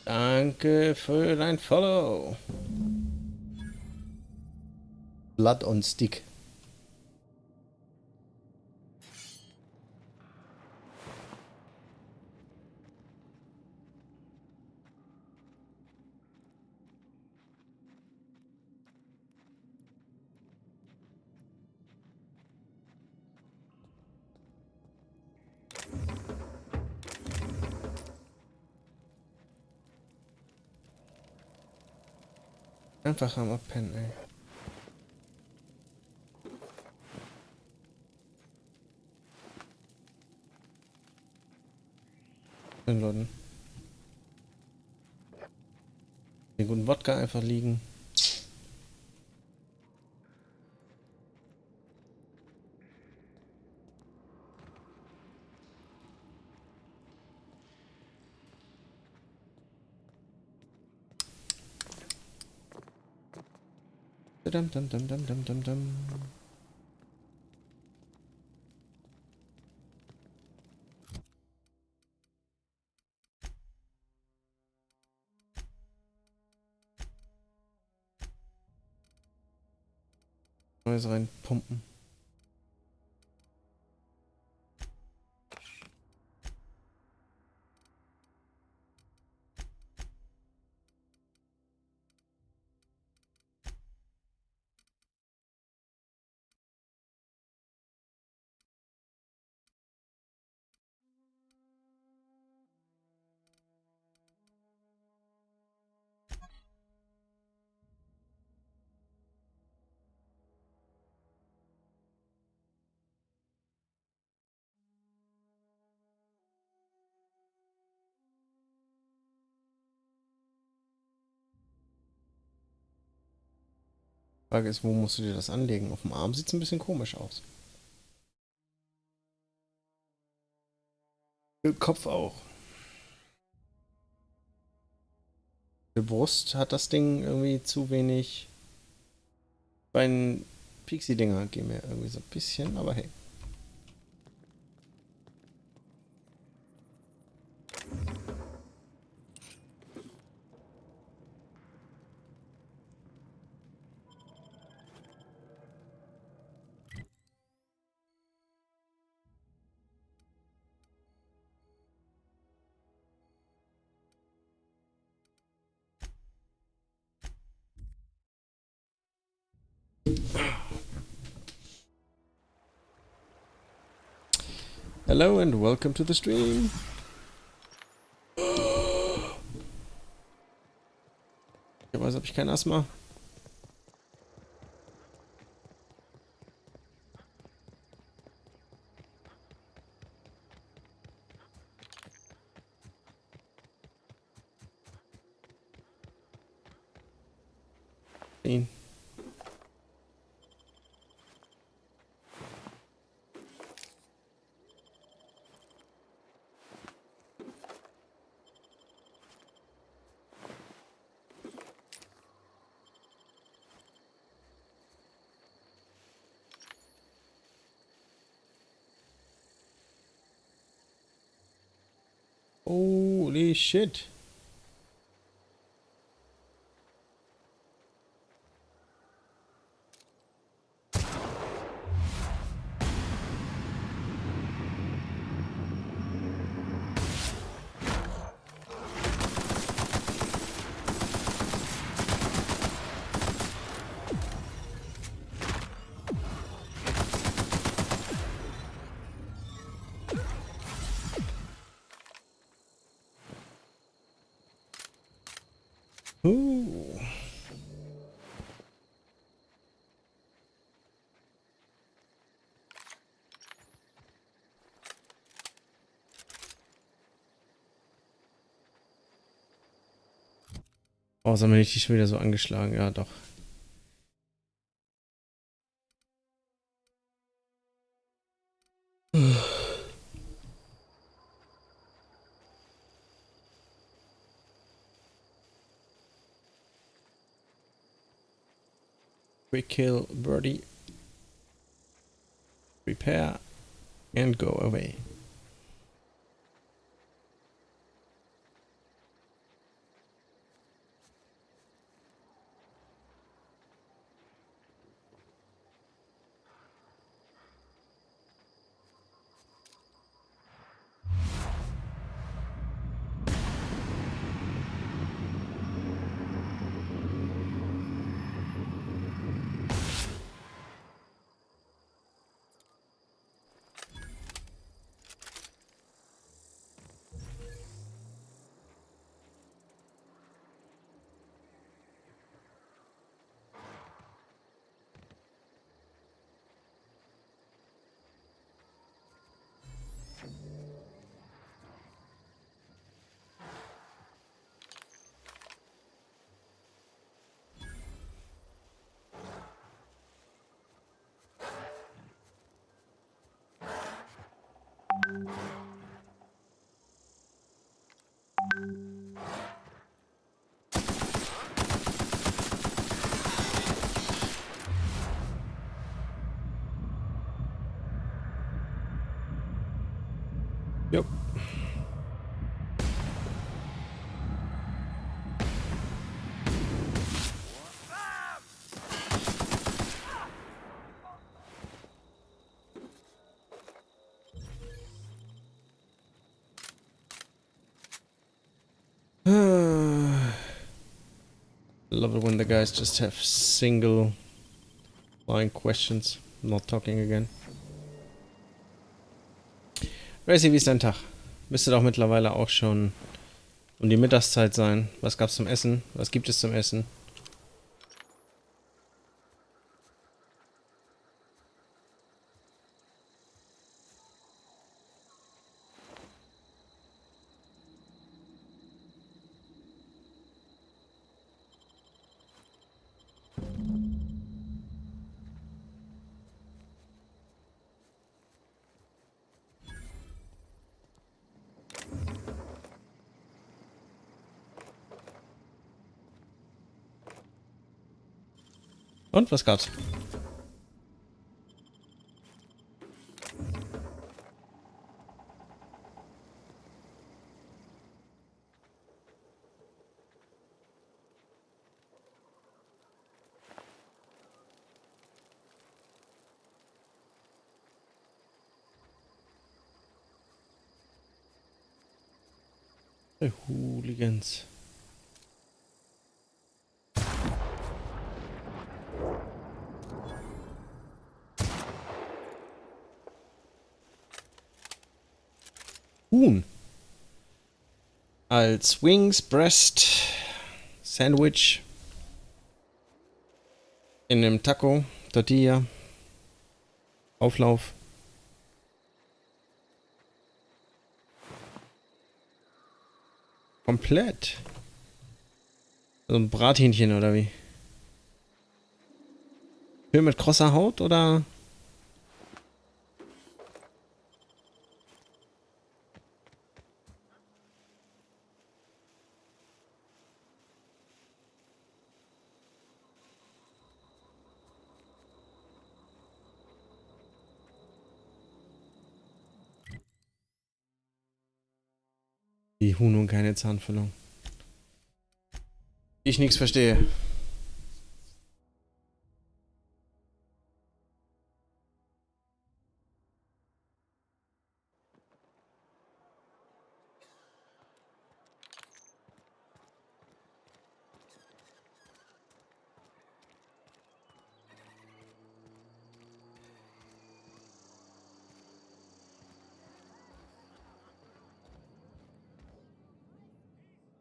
Danke für dein Follow. Blood on Stick. Einfach am Abpennen, ey. Den Leuten. Den guten Wodka einfach liegen. Dum, dum, dum, dum, dum, dum, dum. Neues reinpumpen. Frage ist, wo musst du dir das anlegen? Auf dem Arm sieht es ein bisschen komisch aus. Kopf auch. Die Brust hat das Ding irgendwie zu wenig. Bei den Pixie-Dinger gehen mir irgendwie so ein bisschen, aber hey. Hello and welcome to the stream. Ich weiß, habe ich kein Asthma. Ihn. Holy shit. Ooh. Oh, sind wir nicht schon wieder so angeschlagen? Ja, doch. Quick kill, birdie. Prepare and go away. Yep. Love it when the guys just have single line questions. Not talking again. Racy, wie ist dein Tag? Müsste doch mittlerweile auch schon um die Mittagszeit sein. Was gab's zum Essen? Was gibt es zum Essen? Und was gab's? Hey, Hooligans. Huhn. Als Wings, Breast, Sandwich. In einem Taco, Tortilla. Auflauf. Komplett. So ein Brathähnchen oder wie? Schön mit krosser Haut oder? Die Huhn und keine Zahnfüllung. Ich nichts verstehe.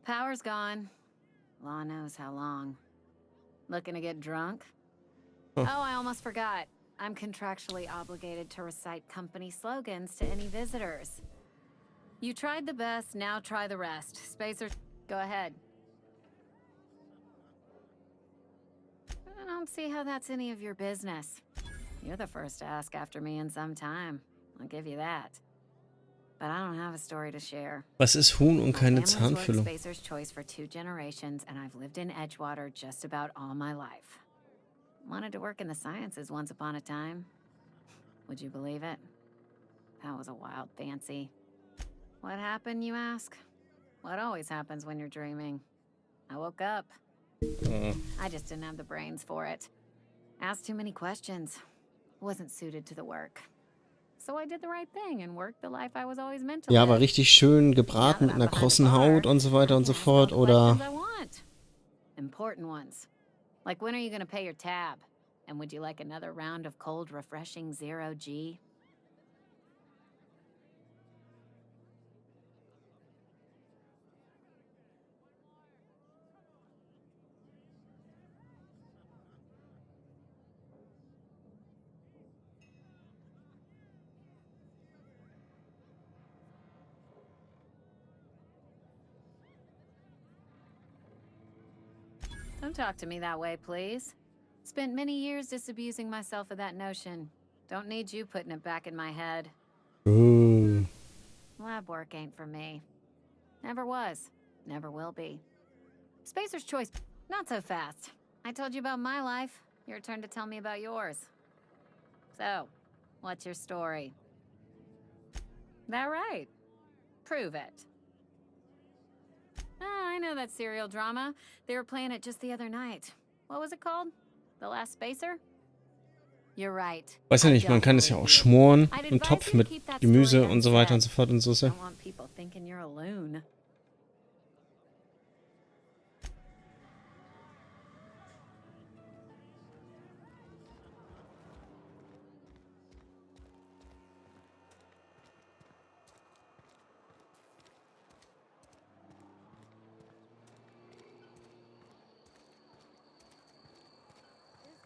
Power's gone. Law knows how long. Looking to get drunk? Oh. Oh, I almost forgot. I'm contractually obligated to recite company slogans to any visitors. You tried the best, now try the rest. Spacer, go ahead. I don't see how that's any of your business. You're the first to ask after me in some time. I'll give you that. But I don't have a story to share. Was ist Huhn und keine My family's Zahnfüllung? worked Spacer's Choice for 2 generations, and I've lived in Edgewater just about all my life. Wanted to work in the sciences once upon a time. Would you believe it? That was a wild fancy. What happened, you ask? What always happens when you're dreaming? I woke up. I just didn't have the brains for it. Asked too many questions. Wasn't suited to the work. So I did the right thing and worked the life I was always meant to Ja, live. aber richtig schön gebraten mit einer krossen Haut und so weiter und so fort, oder? Important ones. Like, when are you gonna pay your tab? And would you like another round of cold, refreshing 0G? Don't talk to me that way, please. Spent many years disabusing myself of that notion. Don't need you putting it back in my head. Ooh. Lab work ain't for me. Never was. Never will be. Spacer's Choice, not so fast. I told you about my life. Your turn to tell me about yours. So, what's your story? That right? Prove it. Ah, I know that serial drama. They were playing it just the other night. What was it called? The Last Spacer? You're right. Weiß ja nicht, man kann es ja auch schmoren im Topf mit Gemüse und so weiter und so fort und Soße. I don't want people thinking you're a loon.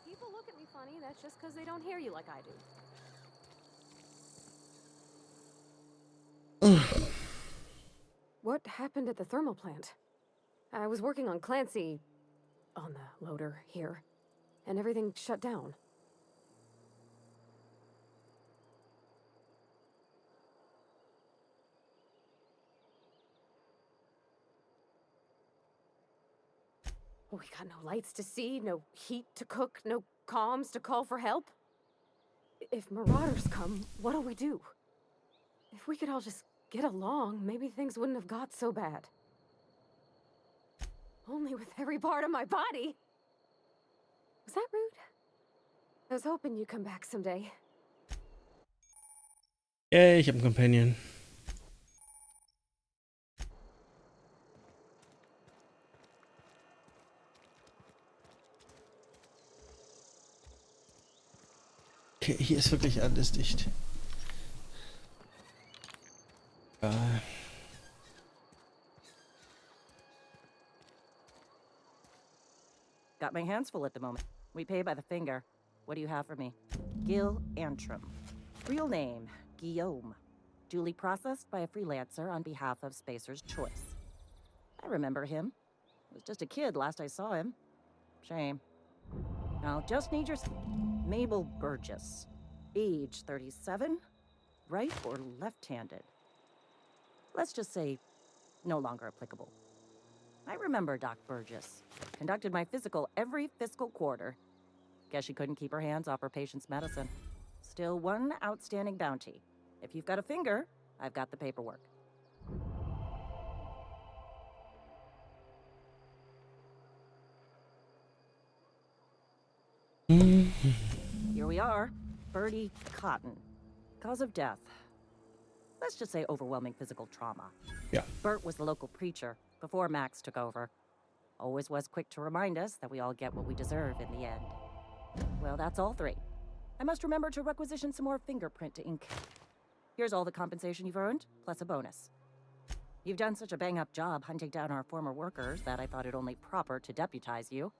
People look at me funny, that's just because they don't hear you like I do. What happened at the thermal plant? I was working on Clancy, on the loader here, and everything shut down. We got no lights to see, no heat to cook, no comms to call for help. If marauders come, what'll we do? If we could all just get along, maybe things wouldn't have got so bad. Only with every part of my body. Was that rude? I was hoping you'd come back someday. Yay, ich habe einen Companion. Okay, hier ist wirklich alles dicht. Egal. Got my hands full at the moment. We pay by the finger. What do you have for me? Gil Antrim. Real name, Guillaume. Duly processed by a freelancer on behalf of Spacer's Choice. I remember him. Was just a kid last I saw him. Shame. I'll just need your... Mabel Burgess. Age 37. Right or left-handed? Let's just say no longer applicable. I remember Doc Burgess. Conducted my physical every fiscal quarter. Guess she couldn't keep her hands off her patient's medicine. Still one outstanding bounty. If you've got a finger, I've got the paperwork. Here we are. Bertie Cotton. Cause of death. Let's just say overwhelming physical trauma. Yeah. Bert was the local preacher before Max took over. Always was quick to remind us that we all get what we deserve in the end. Well, that's all three. I must remember to requisition some more fingerprint to ink. Here's all the compensation you've earned, plus a bonus. You've done such a bang-up job hunting down our former workers that I thought it only proper to deputize you.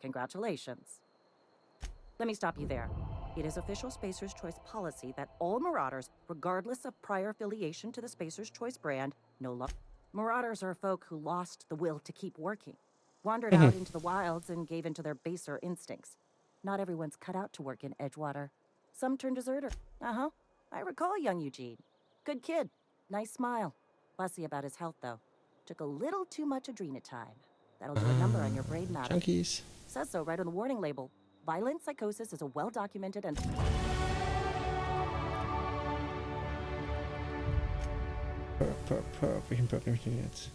Congratulations. Let me stop you there. It is official Spacer's Choice policy that all Marauders, regardless of prior affiliation to the Spacer's Choice brand, no longer... Marauders are folk who lost the will to keep working, wandered out into the wilds and gave into their baser instincts. Not everyone's cut out to work in Edgewater. Some turn deserter. Uh-huh. I recall young Eugene. Good kid. Nice smile. Fussy about his health, though. Took a little too much adrenatime. That'll do a number on your brain matter. Junkies. Says so right on the warning label. Violent psychosis is a well-documented and... Welchen Perk nehme ich denn jetzt?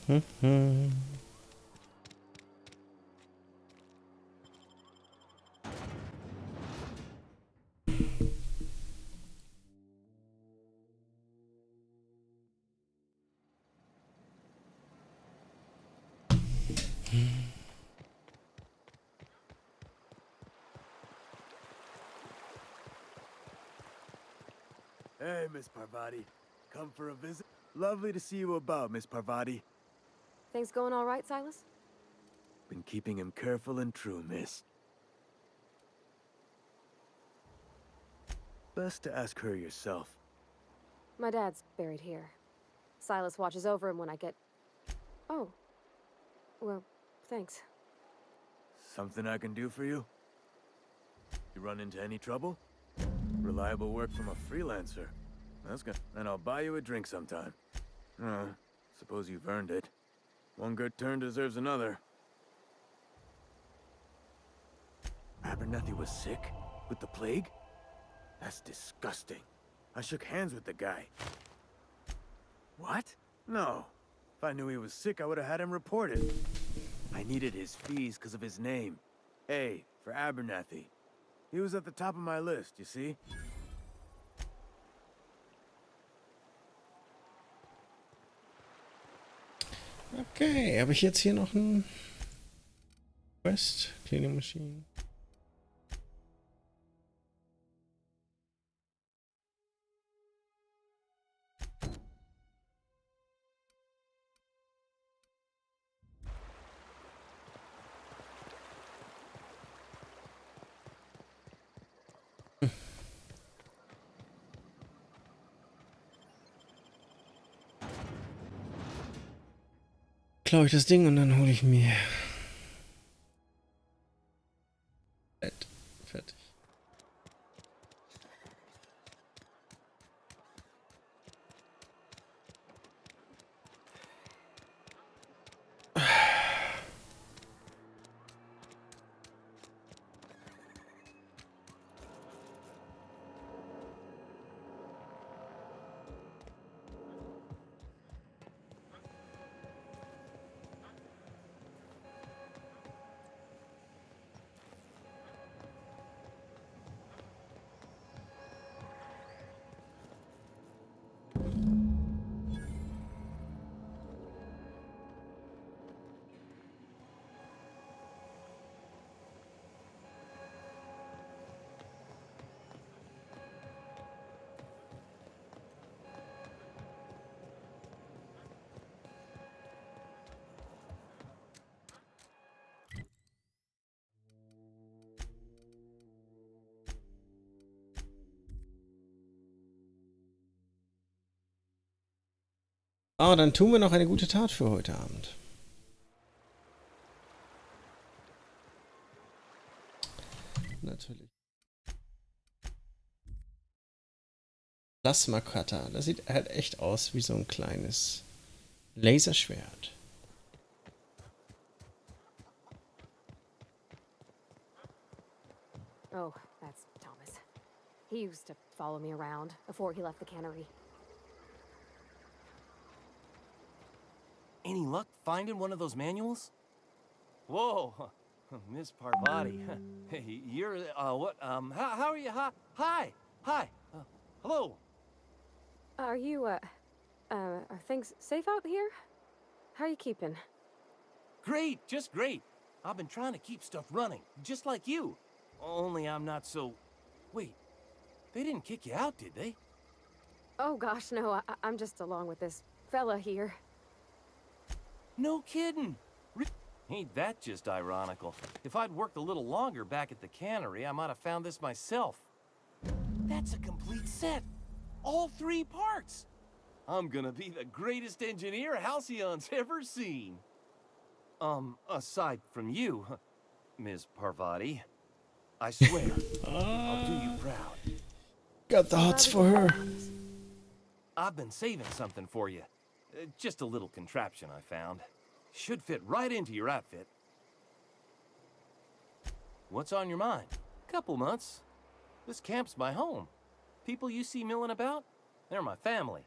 Hey, Miss Parvati. Come for a visit? Lovely to see you about, Miss Parvati. Things going all right, Silas? Been keeping him careful and true, miss. Best to ask her yourself. My dad's buried here. Silas watches over him when I get... Oh. Well, thanks. Something I can do for you? You run into any trouble? Reliable work from a freelancer. That's good. Then I'll buy you a drink sometime. Suppose you've earned it. One good turn deserves another. Abernathy was sick? With the plague? That's disgusting. I shook hands with the guy. What? No. If I knew he was sick, I would have had him reported. I needed his fees because of his name. A, for Abernathy. He was at the top of my list, you see? Okay, habe ich jetzt hier noch ein Quest? Cleaning Machine. Klaue ich das Ding und dann hole ich mir Bett. Fertig. Ah, dann tun wir noch eine gute Tat für heute Abend. Natürlich. Plasma-Cutter. Das sieht halt echt aus wie so ein kleines Laserschwert. Oh, that's Thomas. He used to follow me around before he left the cannery. Any luck finding one of those manuals? Whoa, Miss Parvati. Hey, you're, what, how are you? Hi, hello. Are you, are things safe out here? How are you keeping? Great, just great. I've been trying to keep stuff running, just like you. Only I'm not so... Wait, they didn't kick you out, did they? Oh gosh, no, I'm just along with this fella here. No kidding. Ain't that just ironical? If I'd worked a little longer back at the cannery, I might have found this myself. That's a complete set. All 3 parts. I'm gonna be the greatest engineer Halcyon's ever seen. Aside from you, Ms. Parvati, I swear, I'll do you proud. Got the hots for her. I've been saving something for you. Just a little contraption I found. Should fit right into your outfit. What's on your mind? Couple months. This camp's my home. People you see milling about, they're my family.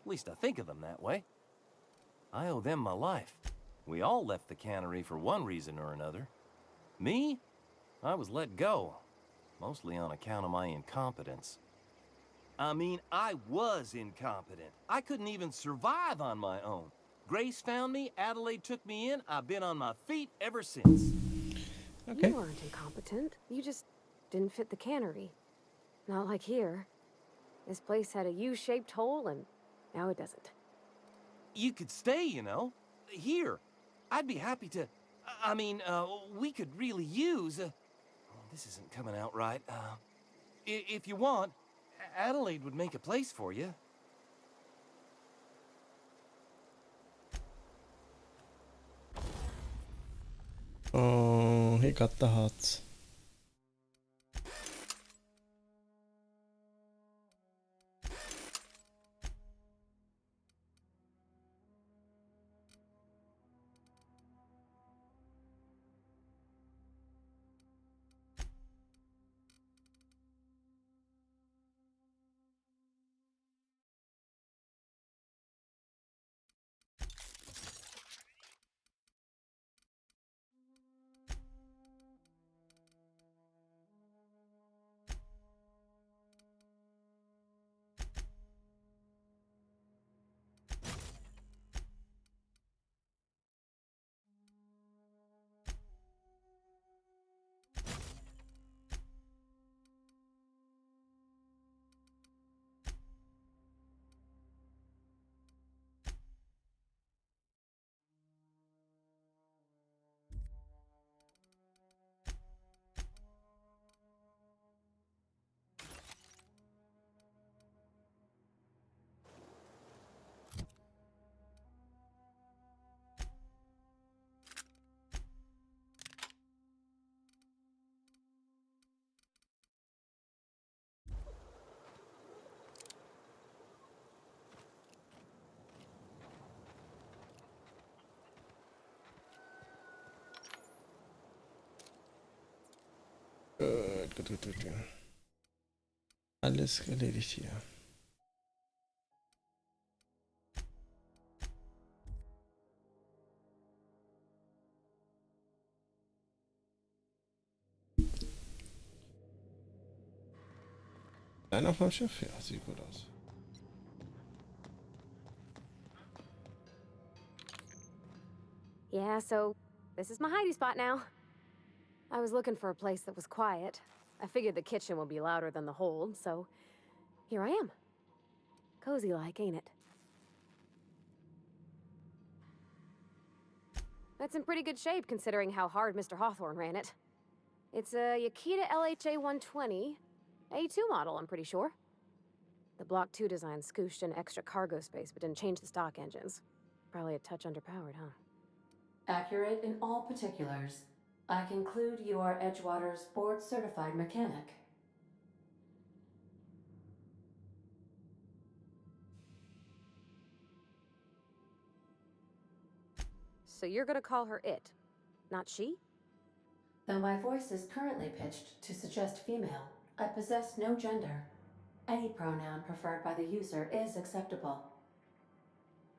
At least I think of them that way. I owe them my life. We all left the cannery for one reason or another. Me? I was let go, mostly on account of my incompetence. I mean, I was incompetent. I couldn't even survive on my own. Grace found me, Adelaide took me in, I've been on my feet ever since. Okay. You weren't incompetent. You just didn't fit the cannery. Not like here. This place had a U-shaped hole, and now it doesn't. You could stay, you know. Here. I'd be happy to... I mean, we could really use... oh, this isn't coming out right. If you want, Adelaide would make a place for you. Oh, he got the hearts. Gut. Alles erledigt hier. Einer vom Schiff? Ja, sieht gut aus. Yeah, so this is my hidey spot now. I was looking for a place that was quiet. I figured the kitchen would be louder than the hold, so here I am. Cozy like, ain't it? That's in pretty good shape considering how hard Mr. Hawthorne ran it. It's a Yakita LHA 120, A2 model, I'm pretty sure. The Block 2 design scooshed in extra cargo space but didn't change the stock engines. Probably a touch underpowered, huh? Accurate in all particulars. I conclude you are Edgewater's board-certified mechanic. So you're gonna call her it, not she? Though my voice is currently pitched to suggest female, I possess no gender. Any pronoun preferred by the user is acceptable.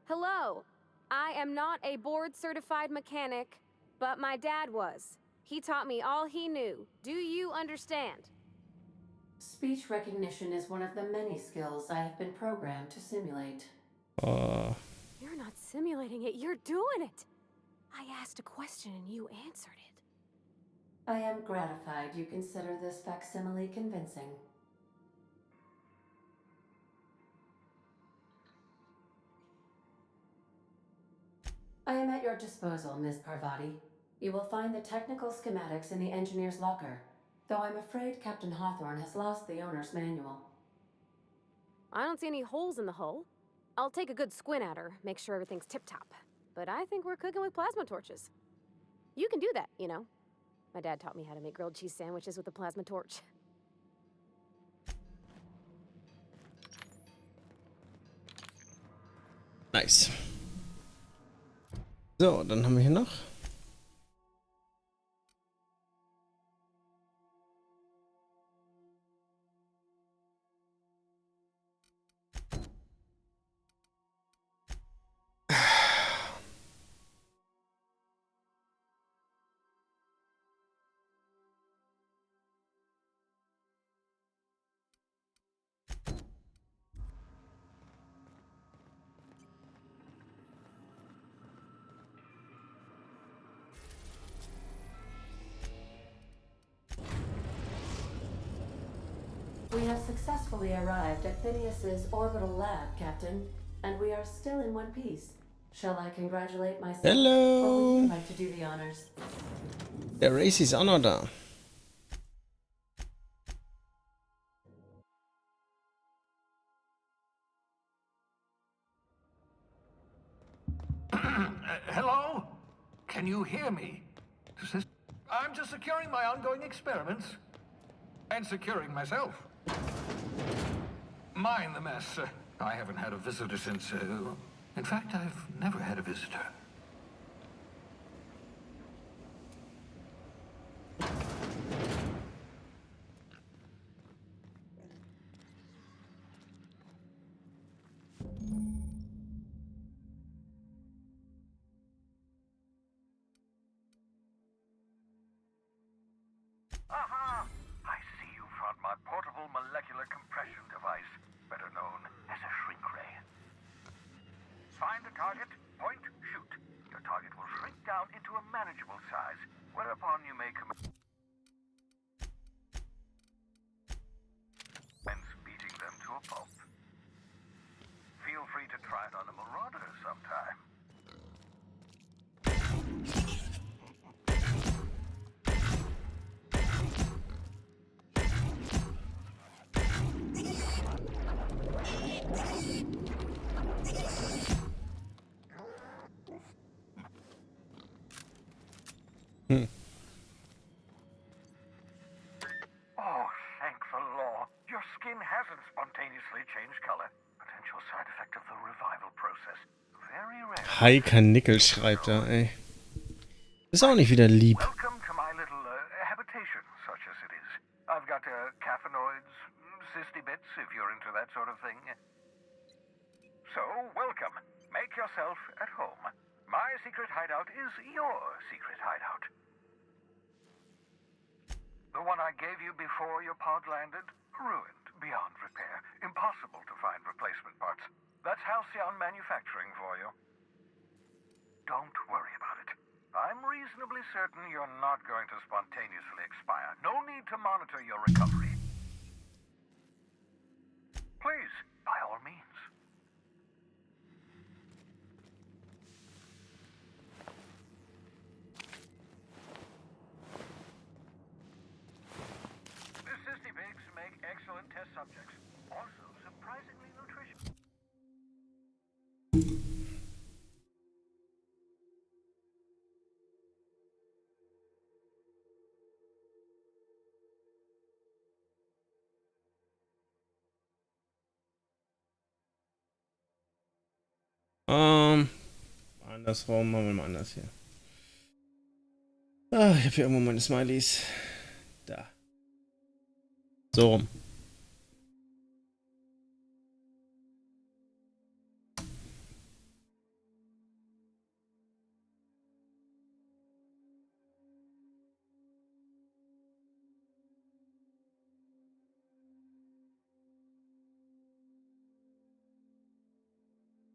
Hello! I am not a board-certified mechanic, but my dad was. He taught me all he knew. Do you understand? Speech recognition is one of the many skills I have been programmed to simulate. You're not simulating it, you're doing it! I asked a question and you answered it. I am gratified you consider this facsimile convincing. I am at your disposal, Ms. Parvati. You will find the technical schematics in the engineer's locker, though I'm afraid Captain Hawthorne has lost the owner's manual. I don't see any holes in the hull. I'll take a good squint at her, make sure everything's tip-top. But I think we're cooking with plasma torches. You can do that, you know. My dad taught me how to make grilled cheese sandwiches with a plasma torch. Nice. So, dann haben wir hier noch. We have successfully arrived at Phineas's orbital lab, Captain, and we are still in one piece. Shall I congratulate myself? Or would Hello! you like to do the honors? Der Racy ist auch noch da. Hello? Can you hear me? I'm just securing my ongoing experiments. And securing myself. Mind the mess. I haven't had a visitor since... in fact, I've never had a visitor. Aha! I see you found my portable molecular compression device, better known as a shrink ray. Find the target, point, shoot. Your target will shrink down into a manageable size, whereupon you may commence beating them to a pulp. Feel free to try it on a marauder sometime. Oh, thank the law. Your skin hasn't spontaneously changed color. Potential side effect of the revival process. Very rare. Heika Nickel schreibt da, ey. Ist auch nicht wieder lieb. Welcome to my little habitation, such as it is. I've got caffeinoids, cysty bits, if you're into that sort of thing. So, welcome. Make yourself at home. My secret hideout is your secret hideout. The one I gave you before your pod landed? Ruined, beyond repair. Impossible to find replacement parts. That's Halcyon Manufacturing for you. Don't worry about it. I'm reasonably certain you're not going to spontaneously expire. No need to monitor your recovery. Please, by all means. The cysty pigs make excellent test subjects. Also surprisingly nutritious. Andersrum, machen wir mal anders hier. Ah, ich habe hier irgendwo meine Smileys. Da. So rum.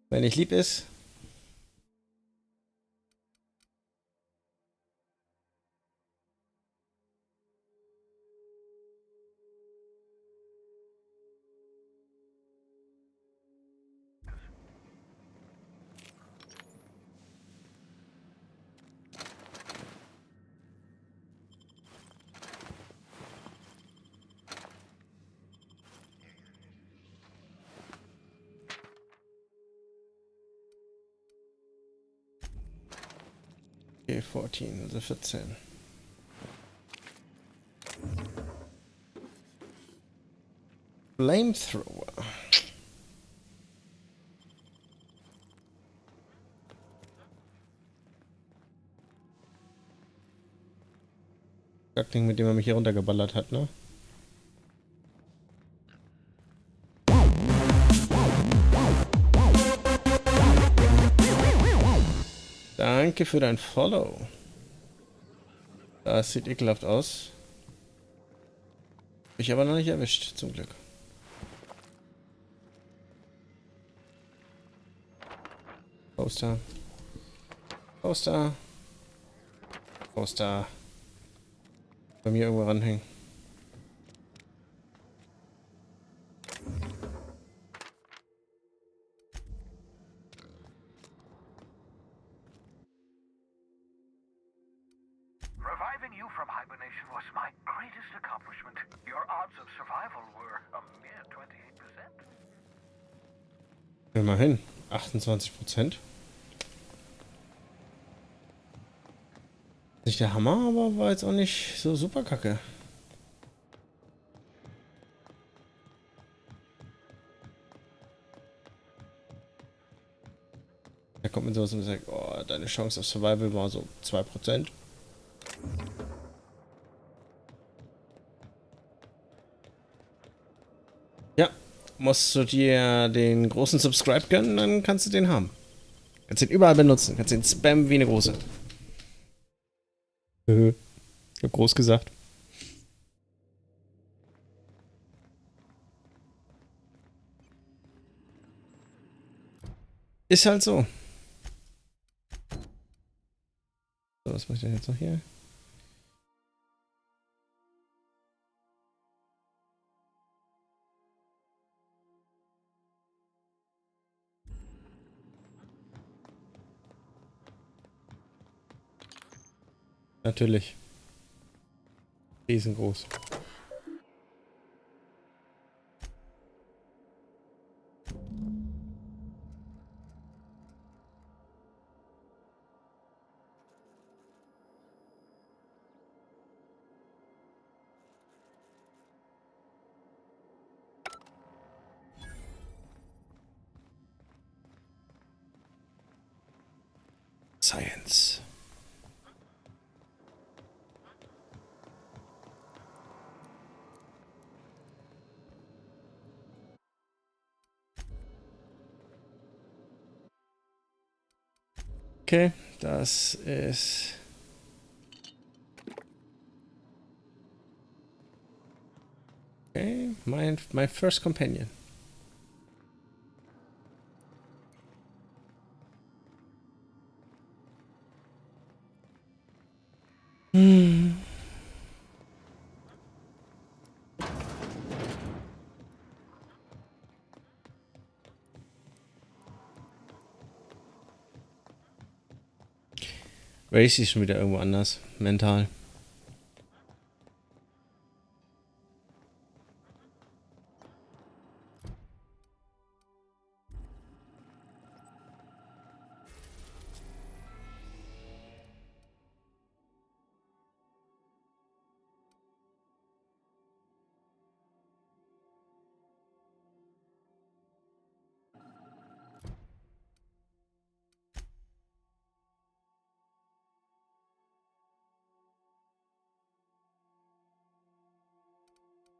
Wenn nicht lieb ist. Okay, 14, also 14. Flamethrower. Das Ding, mit dem er mich hier runtergeballert hat, ne? Danke für dein Follow. Das sieht ekelhaft aus. Ich aber noch nicht erwischt, zum Glück. Poster. Poster. Poster. Bei mir irgendwo ranhängen. Your odds of survival were a mere 28%. Immerhin. 28%. Nicht der Hammer, aber war jetzt auch nicht so super kacke. Da kommt mir sowas und sagt, oh, deine Chance auf Survival war so 2%. Ja, musst du dir den großen Subscribe gönnen, dann kannst du den haben. Kannst den überall benutzen, kannst den spammen wie eine große. Ich hab groß gesagt. Ist halt so. So, was mache ich denn jetzt noch hier? Natürlich. Riesengroß. Science. Okay, das ist... Okay, my first companion. Race ist schon wieder irgendwo anders. Mental.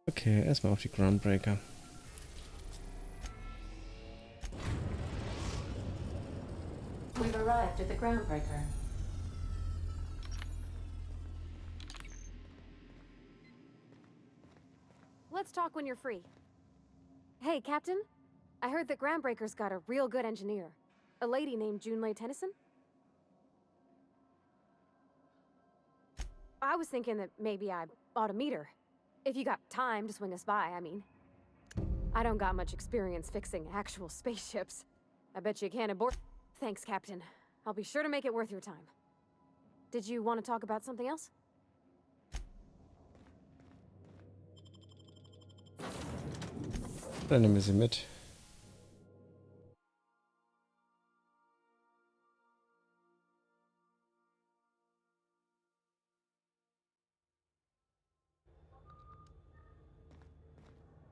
Okay, erstmal auf die Groundbreaker. We've arrived at the groundbreaker. Let's talk when you're free. Hey, Captain. I heard that Groundbreaker's got a real good engineer. A lady named Junlei Tennyson. I was thinking that maybe I ought to meet her. If you got time to swing us by, I mean. I don't got much experience fixing actual spaceships. I bet you can't abort. Thanks, Captain. I'll be sure to make it worth your time. Did you want to talk about something else? Dann nehmen wir sie mit.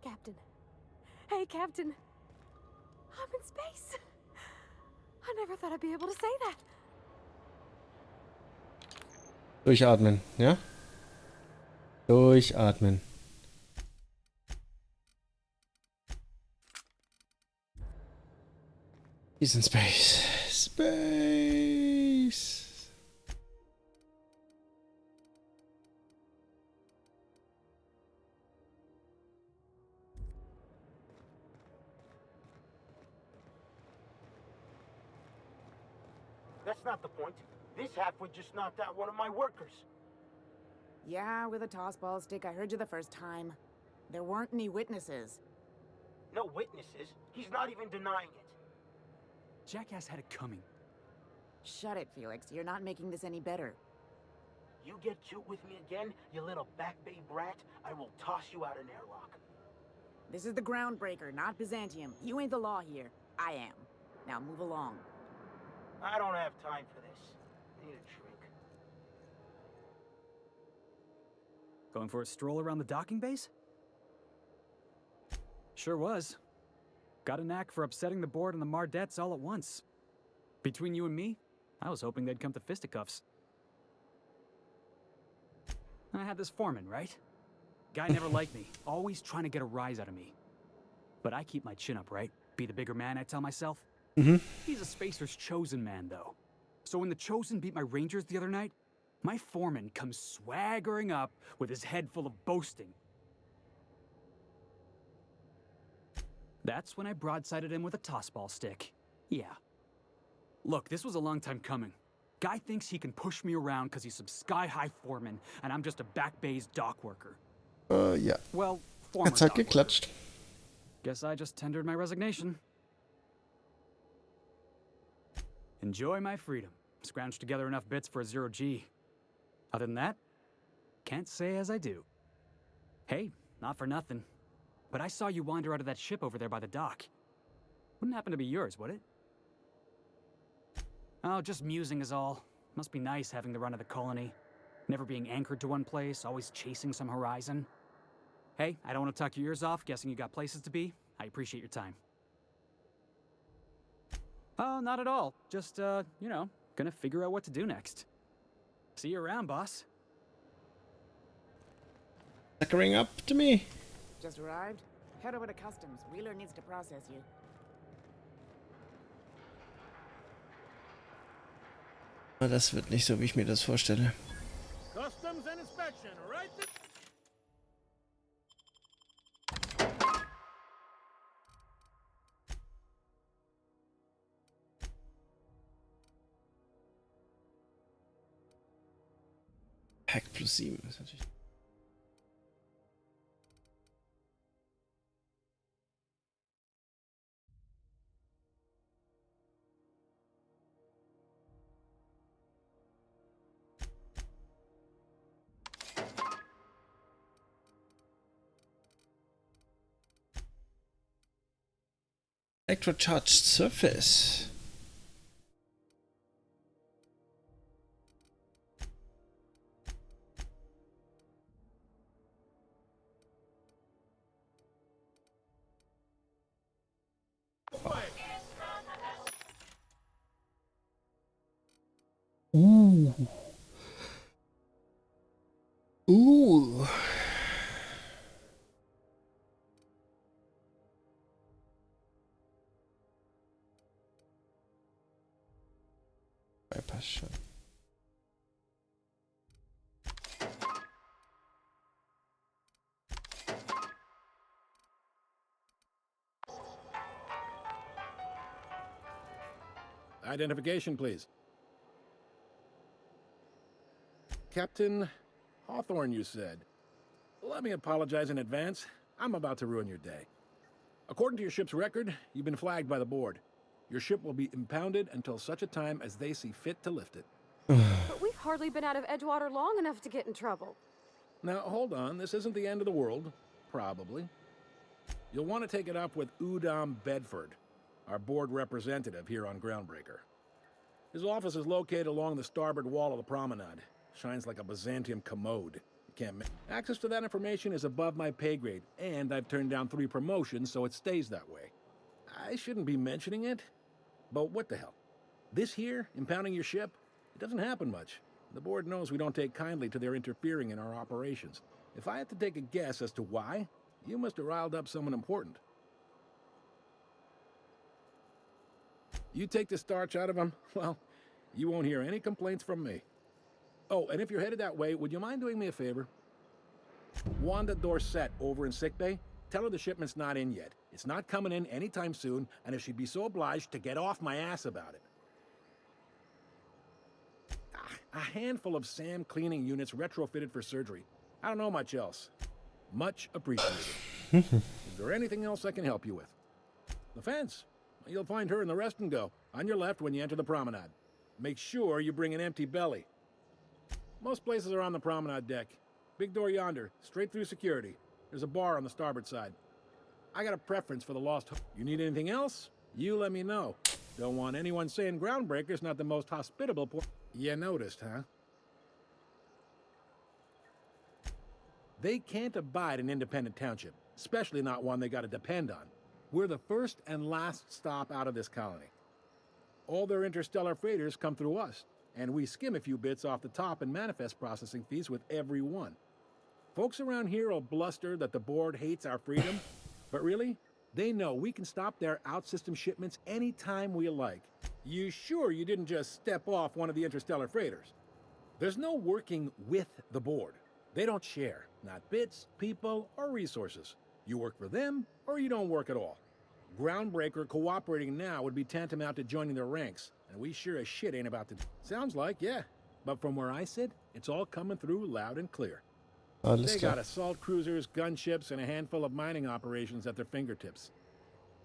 Captain. Hey, Captain. I'm in space. I never thought I'd be able to say that. Durchatmen, ja? Durchatmen. He's in space. Space. That's not the point. This halfwit just knocked out one of my workers. Yeah, with a tossball stick. I heard you the first time. There weren't any witnesses. No witnesses. He's not even denying it. Jackass had it coming. Shut it, Felix. You're not making this any better. You get cute with me again, you little back bay brat, I will toss you out an airlock. This is the groundbreaker, not Byzantium. You ain't the law here. I am. Now move along. I don't have time for this. I need a drink. Going for a stroll around the docking base? Sure was. Got a knack for upsetting the board and the Mardettes all at once. Between you and me, I was hoping they'd come to fisticuffs. I had this foreman, right? Guy never liked me, always trying to get a rise out of me. But I keep my chin up, right? Be the bigger man, I tell myself. He's a Spacer's chosen man, though. So when the Chosen beat my Rangers the other night, my foreman comes swaggering up with his head full of boasting. That's when I broadsided him with a tossball stick. Yeah. Look, this was a long time coming. Guy thinks he can push me around because he's some sky-high foreman, and I'm just a back bay's dock worker. Ja. Well, former Jetzt hat dock worker. geklatscht. Guess I just tendered my resignation. Enjoy my freedom. Scrounged together enough bits for a 0G. Other than that, can't say as I do. Hey, not for nothing, but I saw you wander out of that ship over there by the dock. Wouldn't happen to be yours, would it? Oh, just musing is all. Must be nice having the run of the colony. Never being anchored to one place, always chasing some horizon. Hey, I don't want to talk your ears off, guessing you got places to be. I appreciate your time. Oh, not at all. Just, you know, gonna figure out what to do next. See you around, boss. Suckering up to me. Just arrived? Head over to customs. Wheeler needs to process you. Das wird nicht so, wie ich mir das vorstelle. Customs and inspection, right there. Hack plus 7 ist natürlich. Electrocharged surface. Ooh. Ja, passt schon. Identification, please. Captain Hawthorne, you said. Let me apologize in advance. I'm about to ruin your day. According to your ship's record, you've been flagged by the board. Your ship will be impounded until such a time as they see fit to lift it. But we've hardly been out of Edgewater long enough to get in trouble. Now, hold on. This isn't the end of the world. Probably. You'll want to take it up with Udom Bedford, our board representative here on Groundbreaker. His office is located along the starboard wall of the promenade. Shines like a Byzantium commode. You can't miss. Access to that information is above my pay grade, and I've turned down 3 promotions, so it stays that way. I shouldn't be mentioning it, but what the hell? This here, impounding your ship, it doesn't happen much. The board knows we don't take kindly to their interfering in our operations. If I had to take a guess as to why, you must have riled up someone important. You take the starch out of them, well, you won't hear any complaints from me. Oh, and if you're headed that way, would you mind doing me a favor? Wanda Dorset over in sickbay, tell her the shipment's not in yet. It's not coming in anytime soon, and if she'd be so obliged to get off my ass about it. A handful of SAM cleaning units retrofitted for surgery. I don't know much else. Much appreciated. Is there anything else I can help you with? The fence. You'll find her in the rest and go, on your left when you enter the promenade. Make sure you bring an empty belly. Most places are on the promenade deck. Big door yonder, straight through security. There's a bar on the starboard side. I got a preference for the Lost. You need anything else? You let me know. Don't want anyone saying Groundbreaker's not the most hospitable port. You noticed, huh? They can't abide an independent township, especially not one they gotta depend on. We're the first and last stop out of this colony. All their interstellar freighters come through us, and we skim a few bits off the top in manifest processing fees with every one. Folks around here will bluster that the board hates our freedom, but really, they know we can stop their out-system shipments anytime we like. You sure you didn't just step off one of the interstellar freighters? There's no working with the board. They don't share, not bits, people, or resources. You work for them, or you don't work at all. Groundbreaker cooperating now would be tantamount to joining their ranks, and we sure as shit ain't about to. Sounds like, yeah. But from where I sit, it's all coming through loud and clear. They got assault cruisers, gunships, and a handful of mining operations at their fingertips.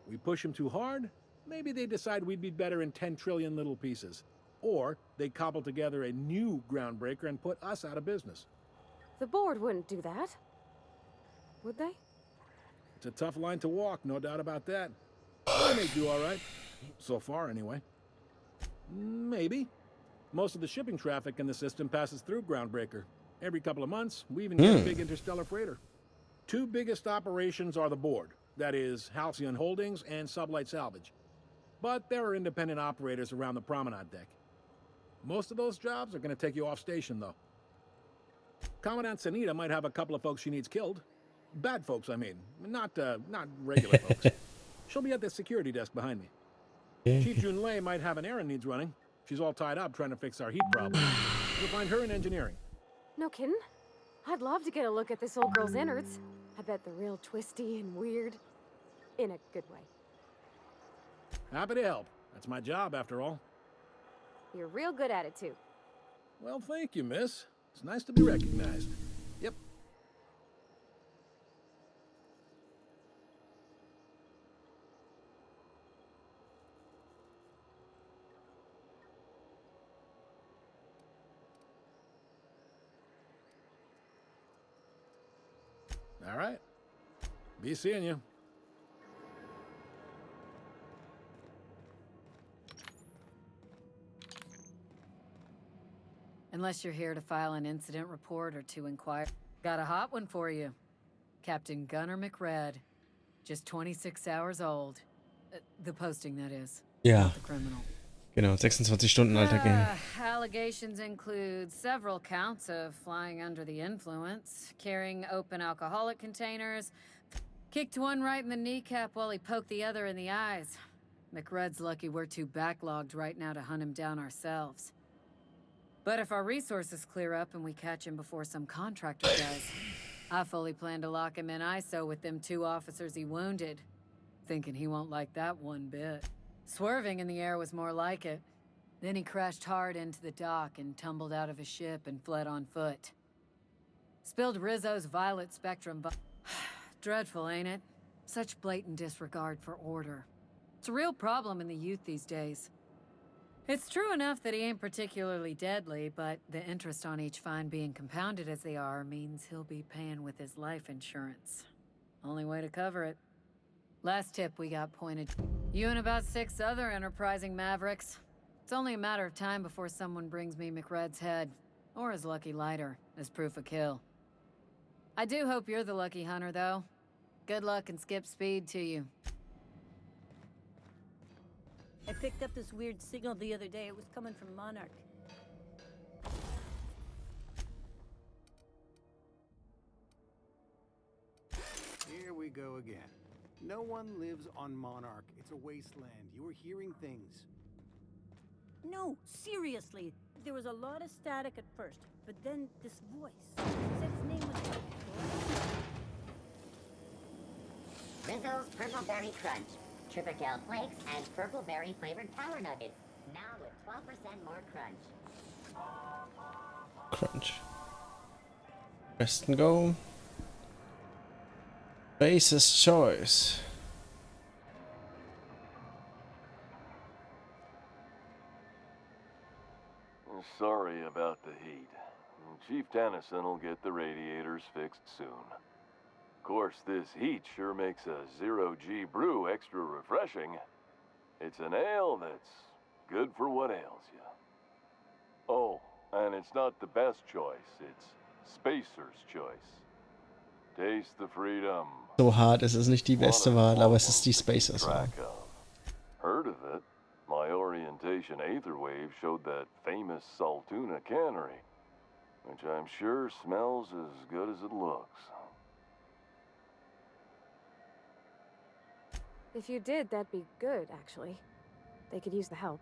We push them too hard, maybe they decide we'd be better in 10 trillion little pieces. Or they cobble together a new Groundbreaker and put us out of business. The board wouldn't do that. Would they? It's a tough line to walk, no doubt about that. They may do all right. So far, anyway. Maybe. Most of the shipping traffic in the system passes through Groundbreaker. Every couple of months, we even get a big interstellar freighter. Two biggest operations are the board. That is, Halcyon Holdings and Sublight Salvage. But there are independent operators around the promenade deck. Most of those jobs are going to take you off station, though. Commandant Sanita might have a couple of folks she needs killed. Bad folks, I mean. Not regular folks. She'll be at the security desk behind me. Chief Junlei might have an errand needs running. She's all tied up trying to fix our heat problem. You'll find her in engineering. No kidding? I'd love to get a look at this old girl's innards. I bet they're real twisty and weird. In a good way. Happy to help. That's my job, after all. You're real good at it, too. Well, thank you, miss. It's nice to be recognized. Yep. All right. Be seeing you. Unless you're here to file an incident report or to inquire. Got a hot one for you. Captain Gunnar McRed. Just 26 hours old. The posting, that is. Ja. Not the criminal. Genau, 26 Stunden alter Game. Allegations include several counts of flying under the influence, carrying open alcoholic containers, kicked one right in the kneecap while he poked the other in the eyes. McRed's lucky we're too backlogged right now to hunt him down ourselves. But if our resources clear up and we catch him before some contractor does, I fully plan to lock him in ISO with them 2 officers he wounded, thinking he won't like that one bit. Swerving in the air was more like it. Then he crashed hard into the dock and tumbled out of his ship and fled on foot. Spilled Rizzo's violet spectrum. Dreadful, ain't it? Such blatant disregard for order. It's a real problem in the youth these days. It's true enough that he ain't particularly deadly, but the interest on each fine being compounded as they are means he'll be paying with his life insurance. Only way to cover it. Last tip we got pointed. You and about 6 other enterprising mavericks. It's only a matter of time before someone brings me McRed's head, or his lucky lighter, as proof of kill. I do hope you're the lucky hunter, though. Good luck and skip speed to you. I picked up this weird signal the other day. It was coming from Monarch. Here we go again. No one lives on Monarch. It's a wasteland. You were hearing things. No, seriously. There was a lot of static at first, but then this voice said his name was... Rizzo's Purple Berry Crunch, Triple Flakes, and Purple Berry flavored Power Nuggets. Now with 12% more crunch. Crunch. Rest and go. Base's choice. Sorry about the heat. Chief Tennyson will get the radiators fixed soon. Of course, this heat sure makes a zero-G brew extra refreshing. It's an ale that's good for what ails you. Oh, and it's not the best choice, it's Spacer's choice. Taste the freedom. So hart, es ist nicht die beste Wahl, aber es ist die Spacers Wahl. Heard of it? My orientation aether wave showed that famous Saltuna cannery, which I'm sure smells as good as it looks. If you did, that'd be good, actually. They could use the help.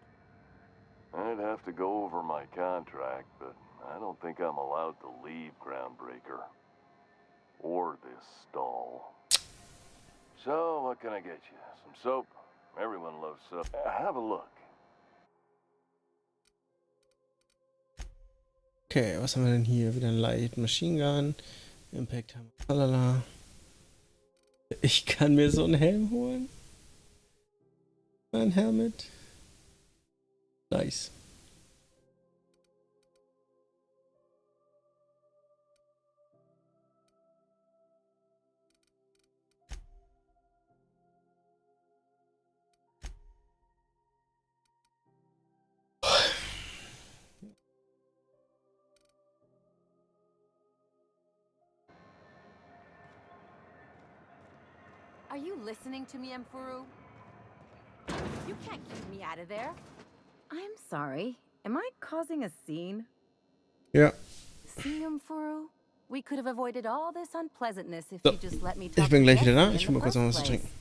I'd have to go over my contract, but I don't think I'm allowed to leave Groundbreaker. Or this stall. So, what can I get you? Some soap? Everyone loves soap. Have a look. Okay, was haben wir denn hier? Wieder ein Light Machine Gun. Impact Hammer. Lalala. Ich kann mir so einen Helm holen. Ein Helmet. Nice. Are you listening to me, Mfuru? You can't keep me out of there. I'm sorry. Am I causing a scene? Ja. See, Mfuru? We could have avoided all this unpleasantness if So, you just let me ich talk bin to gleich wieder Jesse da. in Ich the will mal kurz noch was first zu place. trinken.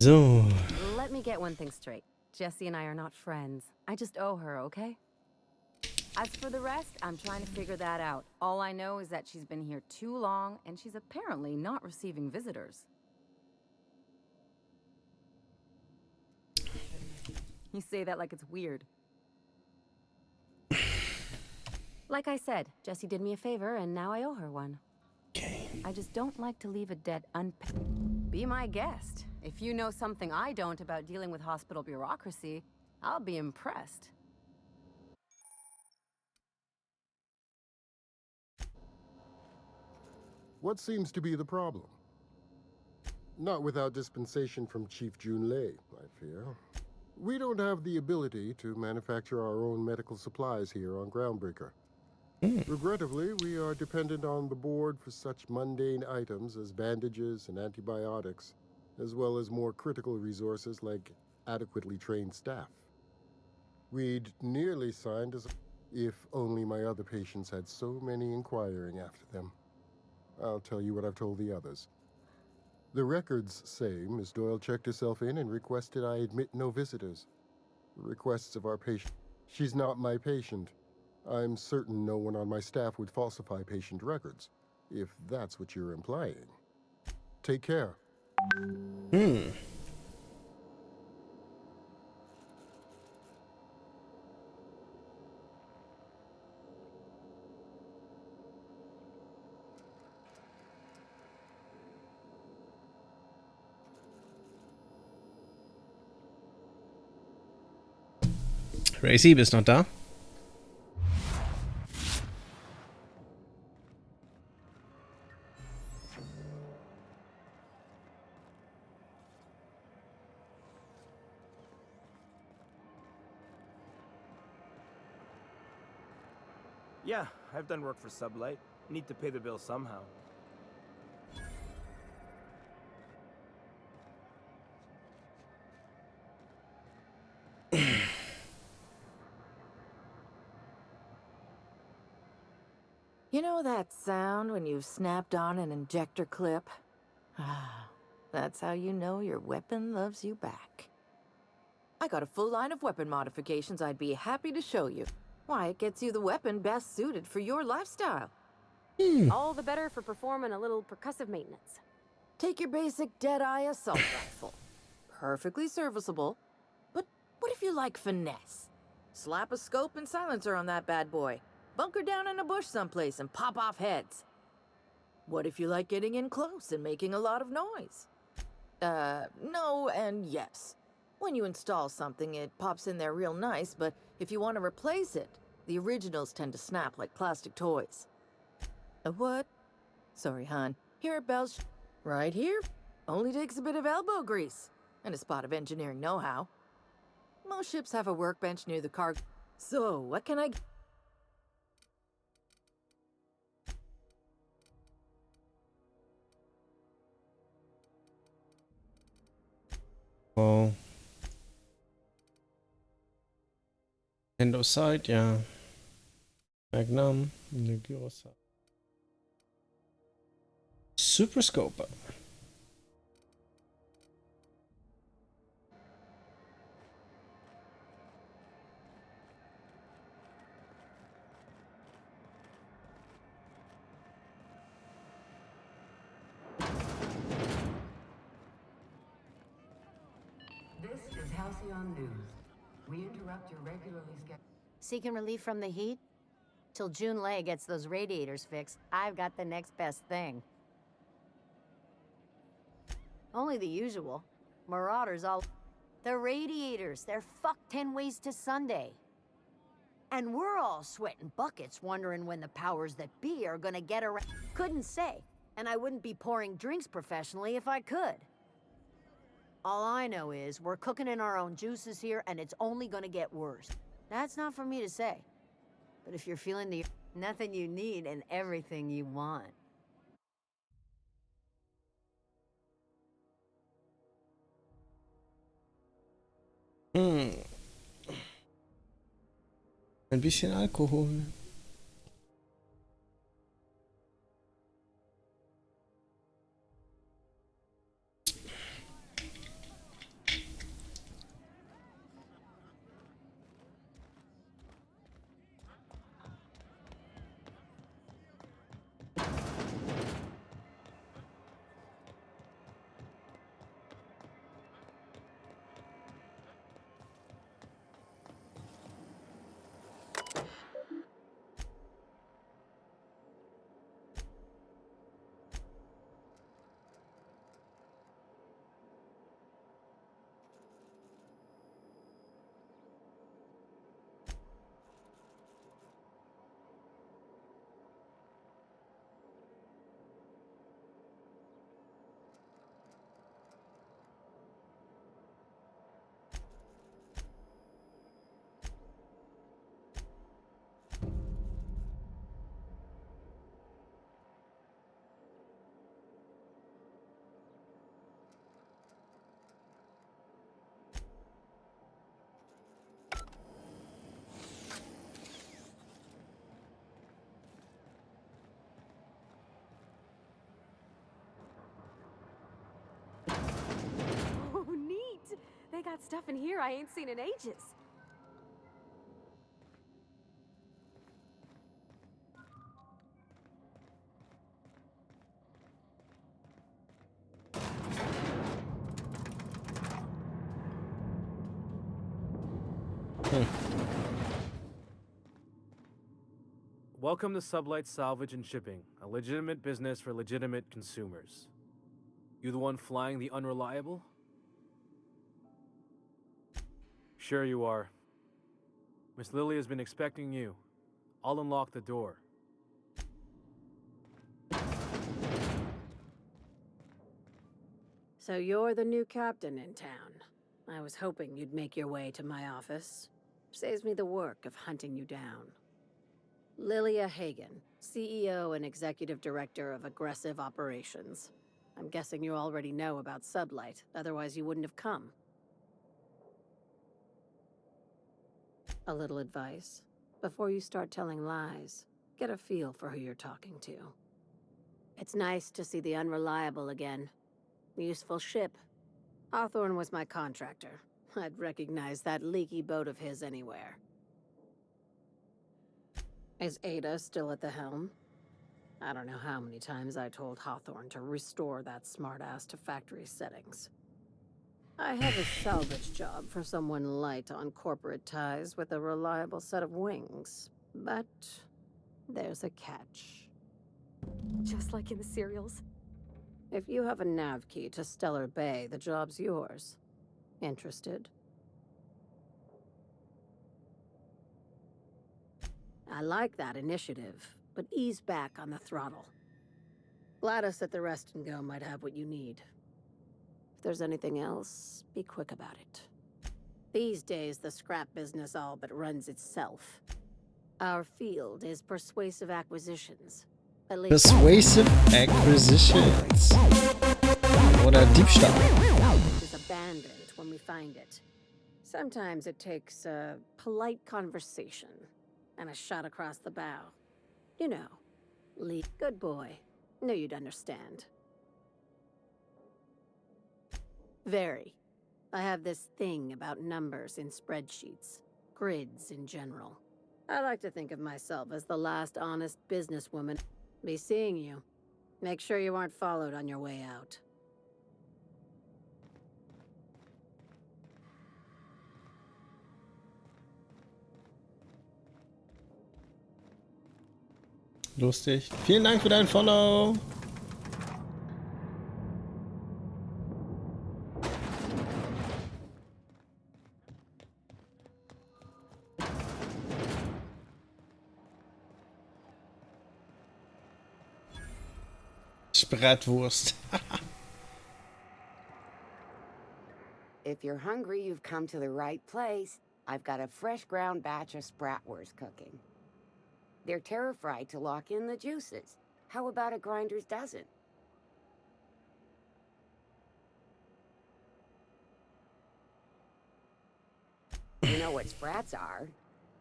So. Let me get one thing straight. Jessie and I are not friends. I just owe her, okay? As for the rest, I'm trying to figure that out. All I know is that she's been here too long, and she's apparently not receiving visitors. You say that like it's weird. Like I said, Jessie did me a favor, and now I owe her one. Okay. I just don't like to leave a debt unpaid. Be my guest. If you know something I don't about dealing with hospital bureaucracy, I'll be impressed. What seems to be the problem? Not without dispensation from Chief Junlei, I fear. We don't have the ability to manufacture our own medical supplies here on Groundbreaker. Regrettably, we are dependent on the board for such mundane items as bandages and antibiotics, as well as more critical resources like adequately trained staff. We'd nearly signed as if only my other patients had so many inquiring after them. I'll tell you what I've told the others. The records say Miss Doyle checked herself in and requested I admit no visitors. The requests of our patient. She's not my patient. I'm certain no one on my staff would falsify patient records, if that's what you're implying. Take care. Racy, bist noch da? Yeah, I've done work for Sublight. Need to pay the bill somehow. You know that sound when you've snapped on an injector clip? Ah, that's how you know your weapon loves you back. I got a full line of weapon modifications I'd be happy to show you. Why, it gets you the weapon best suited for your lifestyle. All the better for performing a little percussive maintenance. Take your basic Deadeye assault rifle. Perfectly serviceable. But what if you like finesse? Slap a scope and silencer on that bad boy. Bunker down in a bush someplace and pop off heads. What if you like getting in close and making a lot of noise? No and yes. When you install something, it pops in there real nice, but if you want to replace it, the originals tend to snap like plastic toys. A what? Sorry, hon. Here at Bell's, right here, only takes a bit of elbow grease and a spot of engineering know-how. Most ships have a workbench near the cargo. So, what can I... Oh. Nintendo Side, ja. Magnum, eine Gyroside. Super Scoper. This is Halcyon News. We interrupt your regularly scheduled... Seeking relief from the heat? Till June Lay gets those radiators fixed, I've got the next best thing. Only the usual. Marauders all... The radiators, they're fucked 10 ways to Sunday. And we're all sweating buckets wondering when the powers that be are gonna get around. Couldn't say, and I wouldn't be pouring drinks professionally if I could. All I know is we're cooking in our own juices here, and it's only gonna get worse. That's not for me to say. But if you're feeling the... Nothing you need and everything you want. Ein bisschen Alkohol. Oh, neat! They got stuff in here I ain't seen in ages. Welcome to Sublight Salvage and Shipping, a legitimate business for legitimate consumers. You the one flying the unreliable? Sure you are. Miss Lily has been expecting you. I'll unlock the door. So you're the new captain in town. I was hoping you'd make your way to my office. Saves me the work of hunting you down. Lilia Hagen, CEO and Executive Director of Aggressive Operations. I'm guessing you already know about Sublight, otherwise you wouldn't have come. A little advice. Before you start telling lies, get a feel for who you're talking to. It's nice to see the Unreliable again. Useful ship. Hawthorne was my contractor. I'd recognize that leaky boat of his anywhere. Is Ada still at the helm? I don't know how many times I told Hawthorne to restore that smartass to factory settings. I have a salvage job for someone light on corporate ties with a reliable set of wings, but there's a catch. Just like in the serials? If you have a nav key to Stellar Bay, the job's yours. Interested? I like that initiative, but ease back on the throttle. Gladys at the Rest and Go might have what you need. If there's anything else, be quick about it. These days, the scrap business all but runs itself. Our field is persuasive acquisitions. Persuasive acquisitions. Oder Diebstahl. Is abandoned when we find it. Sometimes it takes a polite conversation and a shot across the bow. You know, Lee, good boy. Knew you'd understand. Very. I have this thing about numbers in spreadsheets, grids in general. I like to think of myself as the last honest businesswoman. Be seeing you. Make sure you aren't followed on your way out. Lustig. Vielen Dank für dein Follow. Bratwurst. If you're hungry, you've come to the right place. I've got a fresh ground batch of spratwurst cooking. They're terra-fried to lock in the juices. How about a grinder's dozen? You know what sprats are?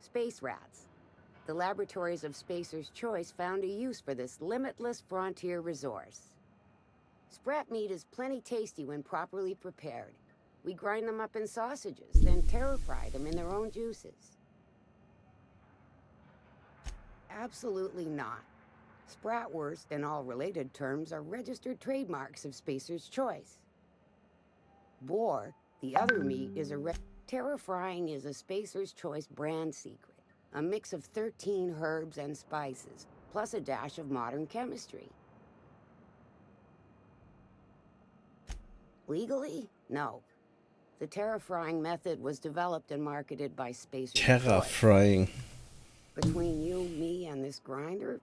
Space rats. The laboratories of Spacer's Choice found a use for this limitless frontier resource. Sprat meat is plenty tasty when properly prepared. We grind them up in sausages, then terra-fry them in their own juices. Absolutely not. Spratwurst and all related terms are registered trademarks of Spacer's Choice. Boar, the other meat, is a terra-frying is a Spacer's Choice brand secret. A mix of 13 herbs and spices, plus a dash of modern chemistry. Legally? No. The terra-frying method was developed and marketed by Spacer's Choice. Terra-frying. Between you, me, and this grinder,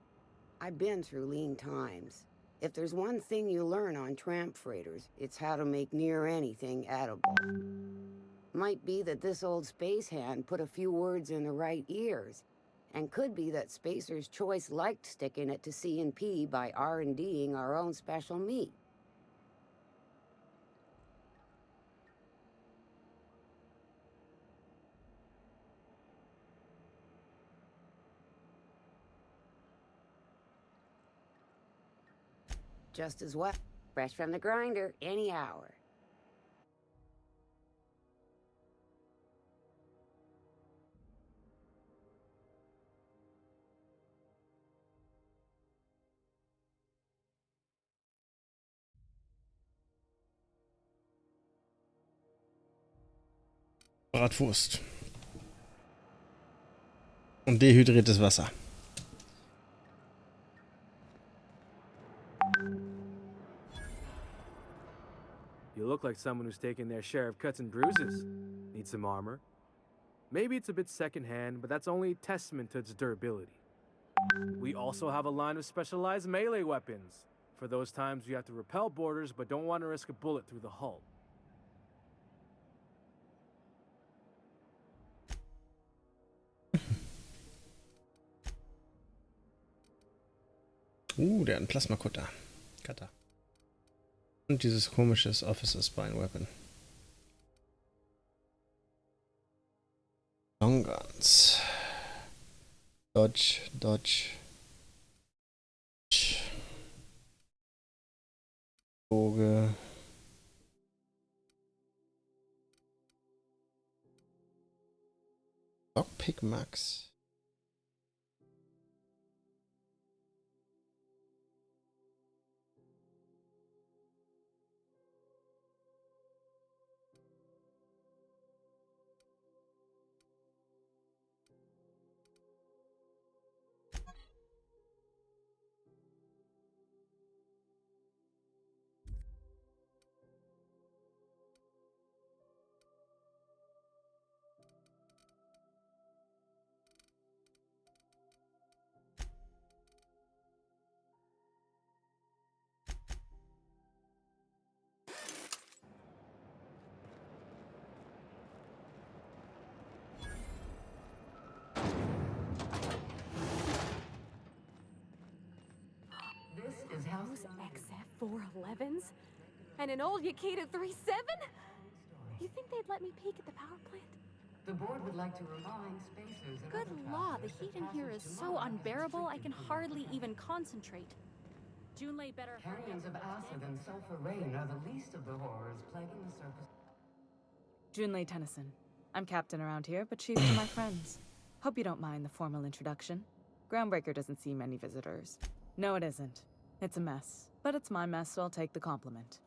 I've been through lean times. If there's one thing you learn on tramp freighters, it's how to make near anything edible. Might be that this old space hand put a few words in the right ears, and could be that Spacer's Choice liked sticking it to C&P by R&Ding our own special meat. Just as well. Fresh from the grinder, any hour. Bratwurst. Und dehydriertes Wasser. You look like someone who's taken their share of cuts and bruises. Need some armor? Maybe it's a bit secondhand, but that's only a testament to its durability. We also have a line of specialized melee weapons, for those times you have to repel boarders but don't want to risk a bullet through the hull. Der hat einen Plasmakutter. Cutter. Und dieses komisches Officer Spine Weapon. Long Guns. Dodge, Dodge. Boge. Lockpick Max. Those XF411s? And an old Yakita 37? You think they'd let me peek at the power plant? The board would like to remind spacers and Good other law, the travelers heat that in here is passage to so Monarch unbearable I can restricted hardly from even concentrate. Junlei better hurry Carrions up of with acid and sulfur rain are the least of the horrors plaguing the surface. Junlei Tennyson. I'm captain around here, but chief to my friends. Hope you don't mind the formal introduction. Groundbreaker doesn't see many visitors. No, it isn't. It's a mess. But it's my mess, so I'll take the compliment.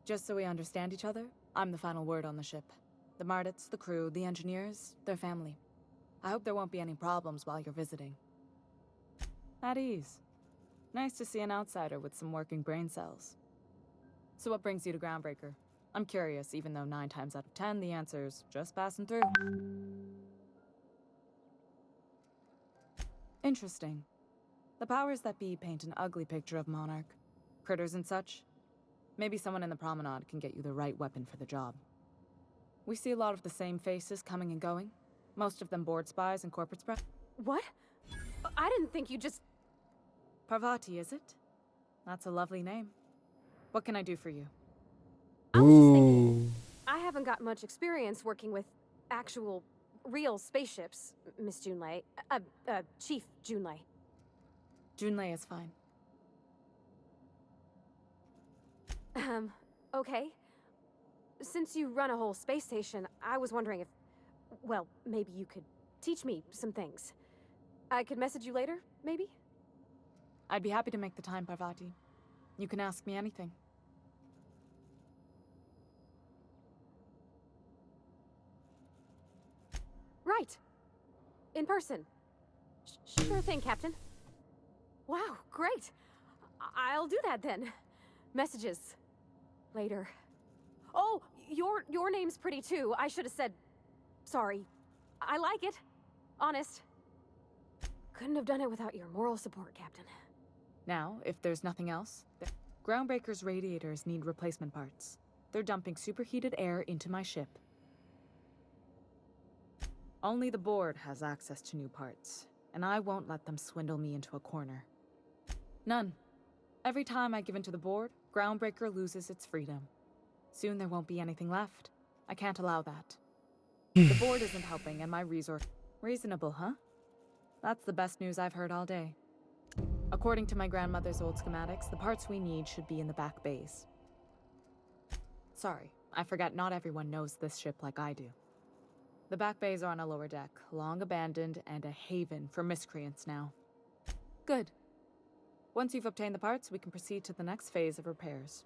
Just so we understand each other, I'm the final word on the ship. The Mardits, the crew, the engineers, their family. I hope there won't be any problems while you're visiting. At ease. Nice to see an outsider with some working brain cells. So what brings you to Groundbreaker? I'm curious, even though 9 times out of 10, the answer's just passing through. Interesting. The powers that be paint an ugly picture of Monarch. Critters and such. Maybe someone in the promenade can get you the right weapon for the job. We see a lot of the same faces coming and going. Most of them board spies and corporate spread. What? I didn't think you just... Parvati, is it? That's a lovely name. What can I do for you? I was just thinking, I haven't got much experience working with actual, real spaceships, Miss Junlei. Chief Junlei. Junlei is fine. Okay. Since you run a whole space station, I was wondering if, well, maybe you could teach me some things. I could message you later, maybe? I'd be happy to make the time, Parvati. You can ask me anything. Right. In person. Sure thing, Captain. Wow, great. I'll do that then. Messages. Later. Oh, your name's pretty too. I should have said... Sorry. I like it. Honest. Couldn't have done it without your moral support, Captain. Now, if there's nothing else, Groundbreaker's radiators need replacement parts. They're dumping superheated air into my ship. Only the board has access to new parts, and I won't let them swindle me into a corner. None. Every time I give in to the board, Groundbreaker loses its freedom. Soon there won't be anything left. I can't allow that. The board isn't helping, and my resource... Reasonable, huh? That's the best news I've heard all day. According to my grandmother's old schematics, the parts we need should be in the back bays. Sorry, I forgot not everyone knows this ship like I do. The back bays are on a lower deck, long abandoned and a haven for miscreants now. Good. Once you've obtained the parts, we can proceed to the next phase of repairs.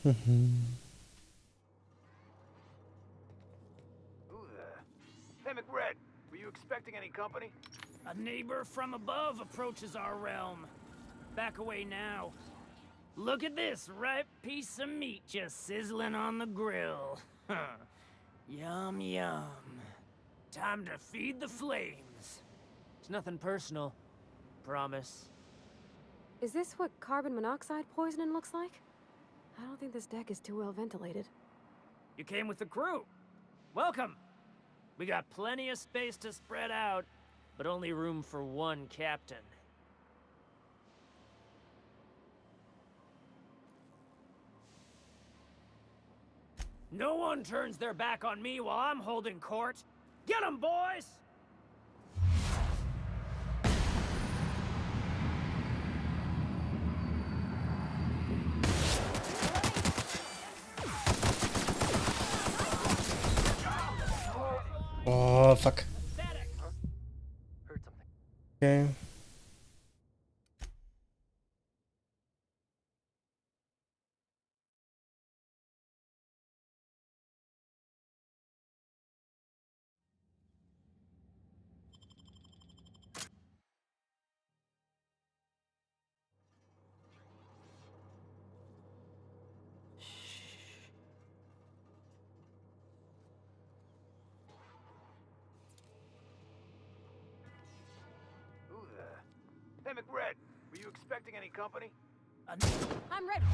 there? Hey, McRed, were you expecting any company? A neighbor from above approaches our realm. Back away now. Look at this ripe piece of meat just sizzling on the grill. Yum, yum. Time to feed the flames. It's nothing personal. Promise. Is this what carbon monoxide poisoning looks like? I don't think this deck is too well ventilated. You came with the crew. Welcome. We got plenty of space to spread out, but only room for one captain. No one turns their back on me while I'm holding court. Get 'em, boys! Oh, fuck. Okay. Who there? Hey, McRed, were you expecting any company? I'm ready.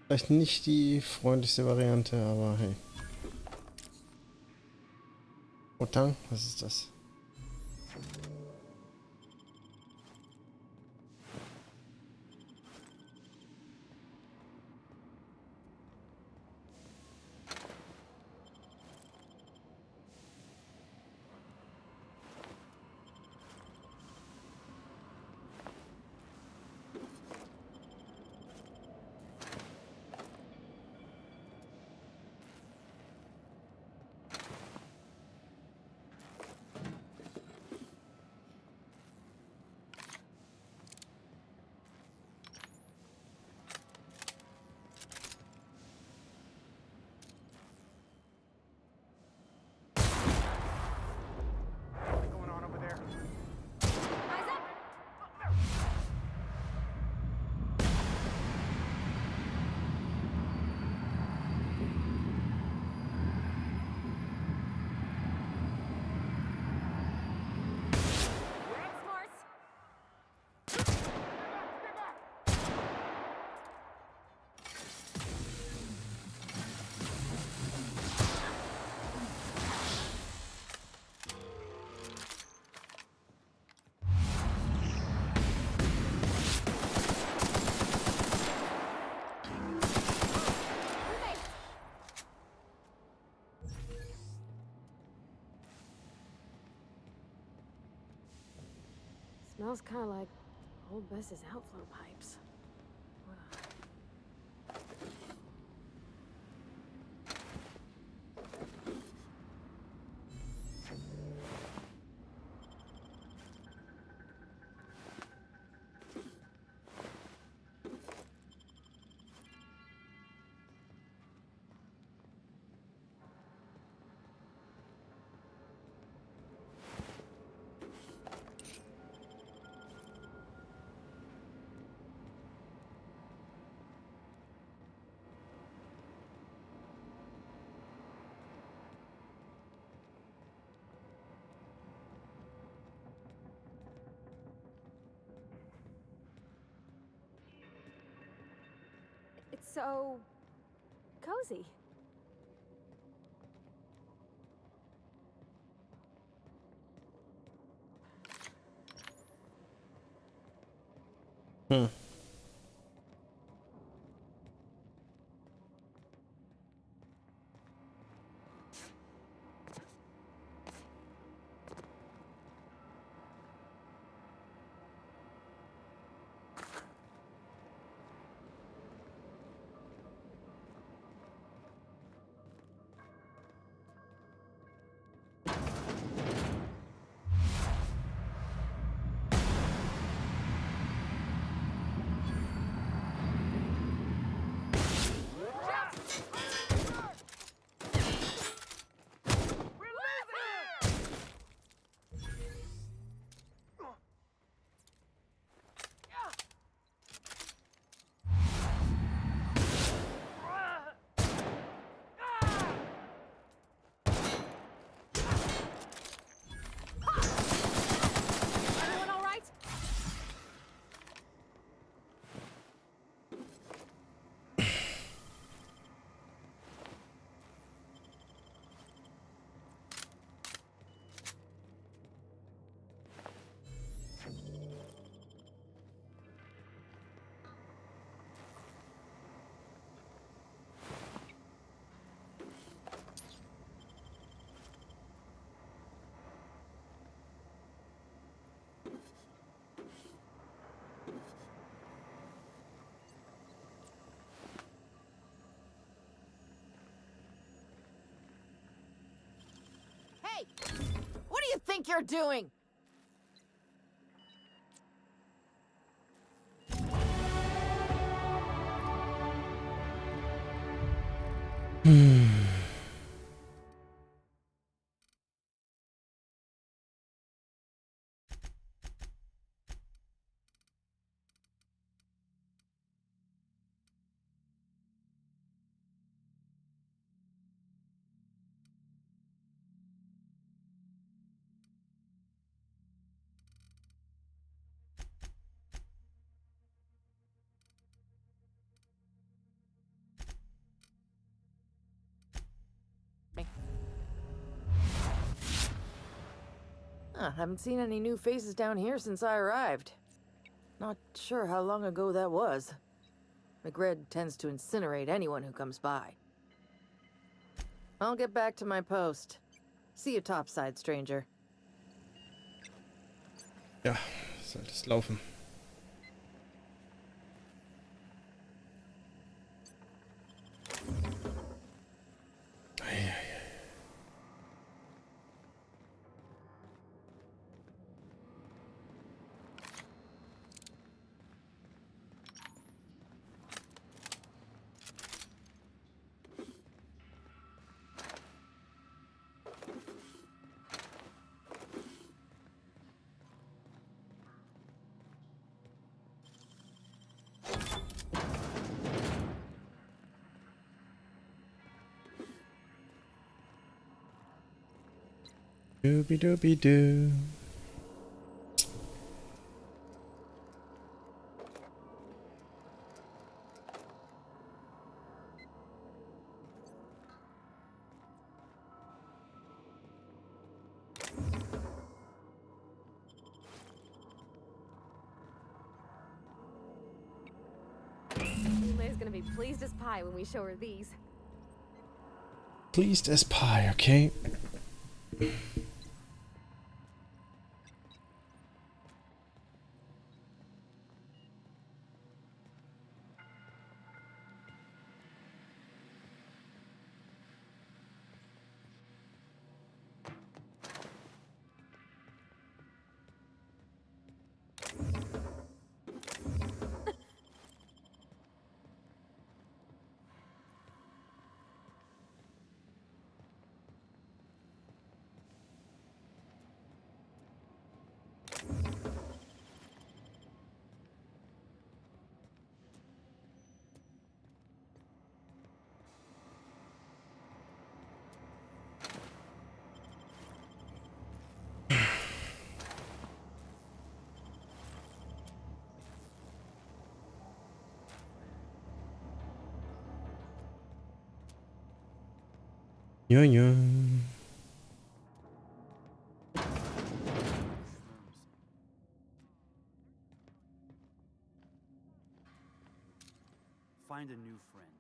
Vielleicht nicht die freundlichste Variante, aber hey. Otang, was ist das? Smells kind of like old Bess's outflow pipes. It's so cozy. Hey! What do you think you're doing? Haven't seen any new faces down here since I arrived. Not sure how long ago that was. Gerade tends to incinerate anyone who comes by. I'll get back to my post. See you topside, stranger. Ja, sollte es laufen. Doobie doobie doo. Jule's gonna be pleased as pie when we show her these. Pleased as pie, okay? Ja, ja. Find a new friend.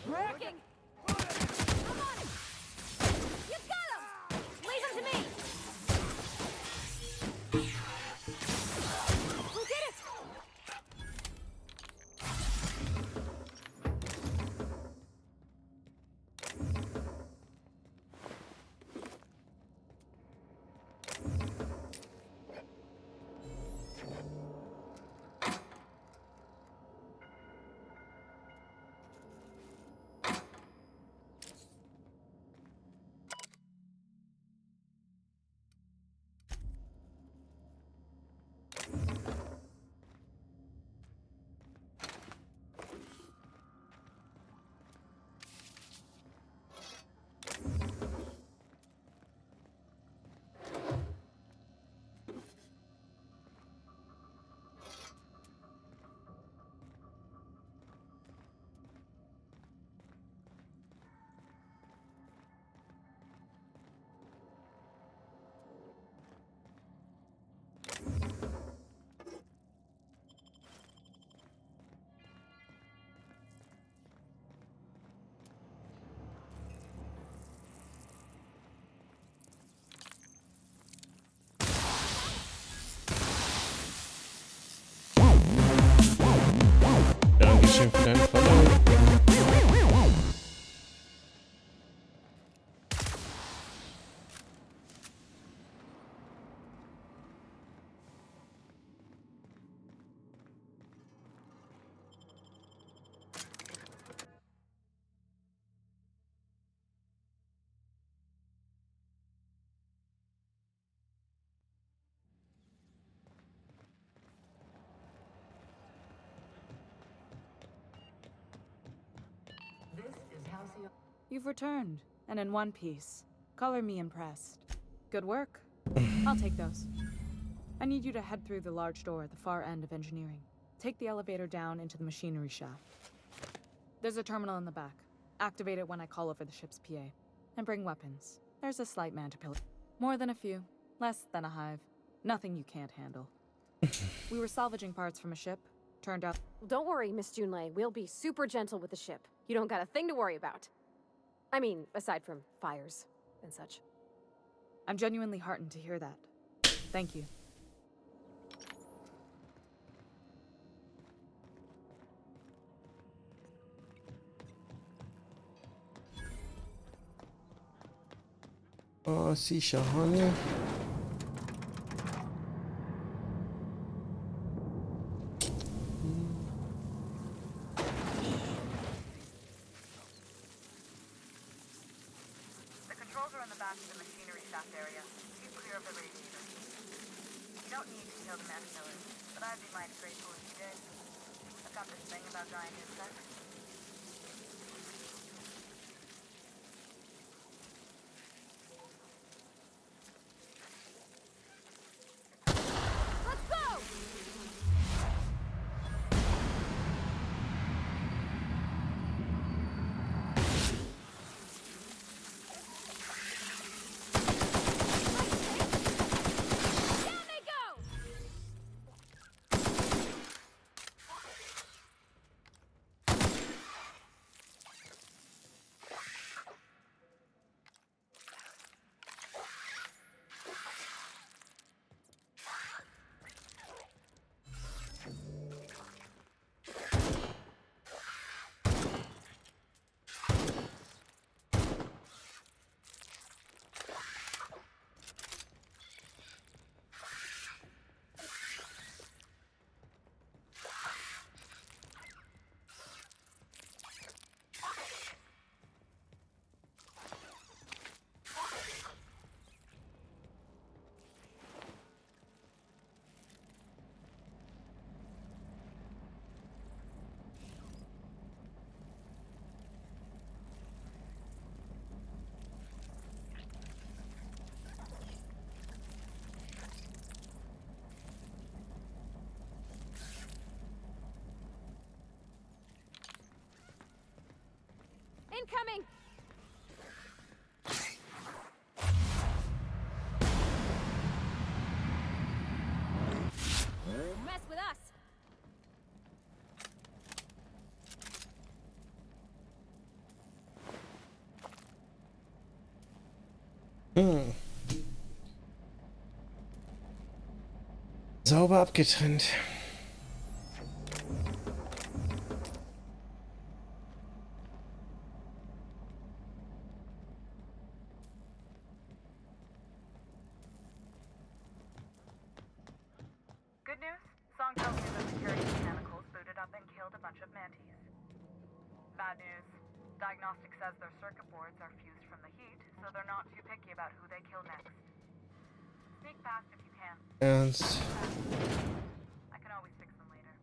Working! I'm on it! You got him! Leave him to me! We did it! You've returned, and in one piece. Color me impressed. Good work. I'll take those. I need you to head through the large door at the far end of engineering. Take the elevator down into the machinery shaft. There's a terminal in the back. Activate it when I call over the ship's PA. And bring weapons. There's a slight mantipill. More than a few. Less than a hive. Nothing you can't handle. We were salvaging parts from a ship. Turned out... Don't worry, Miss Junlei. We'll be super gentle with the ship. You don't got a thing to worry about. I mean, aside from fires and such. I'm genuinely heartened to hear that. Thank you. Oh, sicher, honey. The controls are in the back of the machinery shaft area. Keep clear of the radiator. You don't need to kill the man killers, but I'd be mighty grateful if you did. I've got this thing about giant insects. Incoming! Mess with us! Sauber abgetrennt. Good news? Song tells me the security mechanicals booted up and killed a bunch of mantis. Bad news. Diagnostic says their circuit boards are fused from the heat, so they're not too picky about who they kill next. Sneak past if you can. Ernst. I can always fix them later.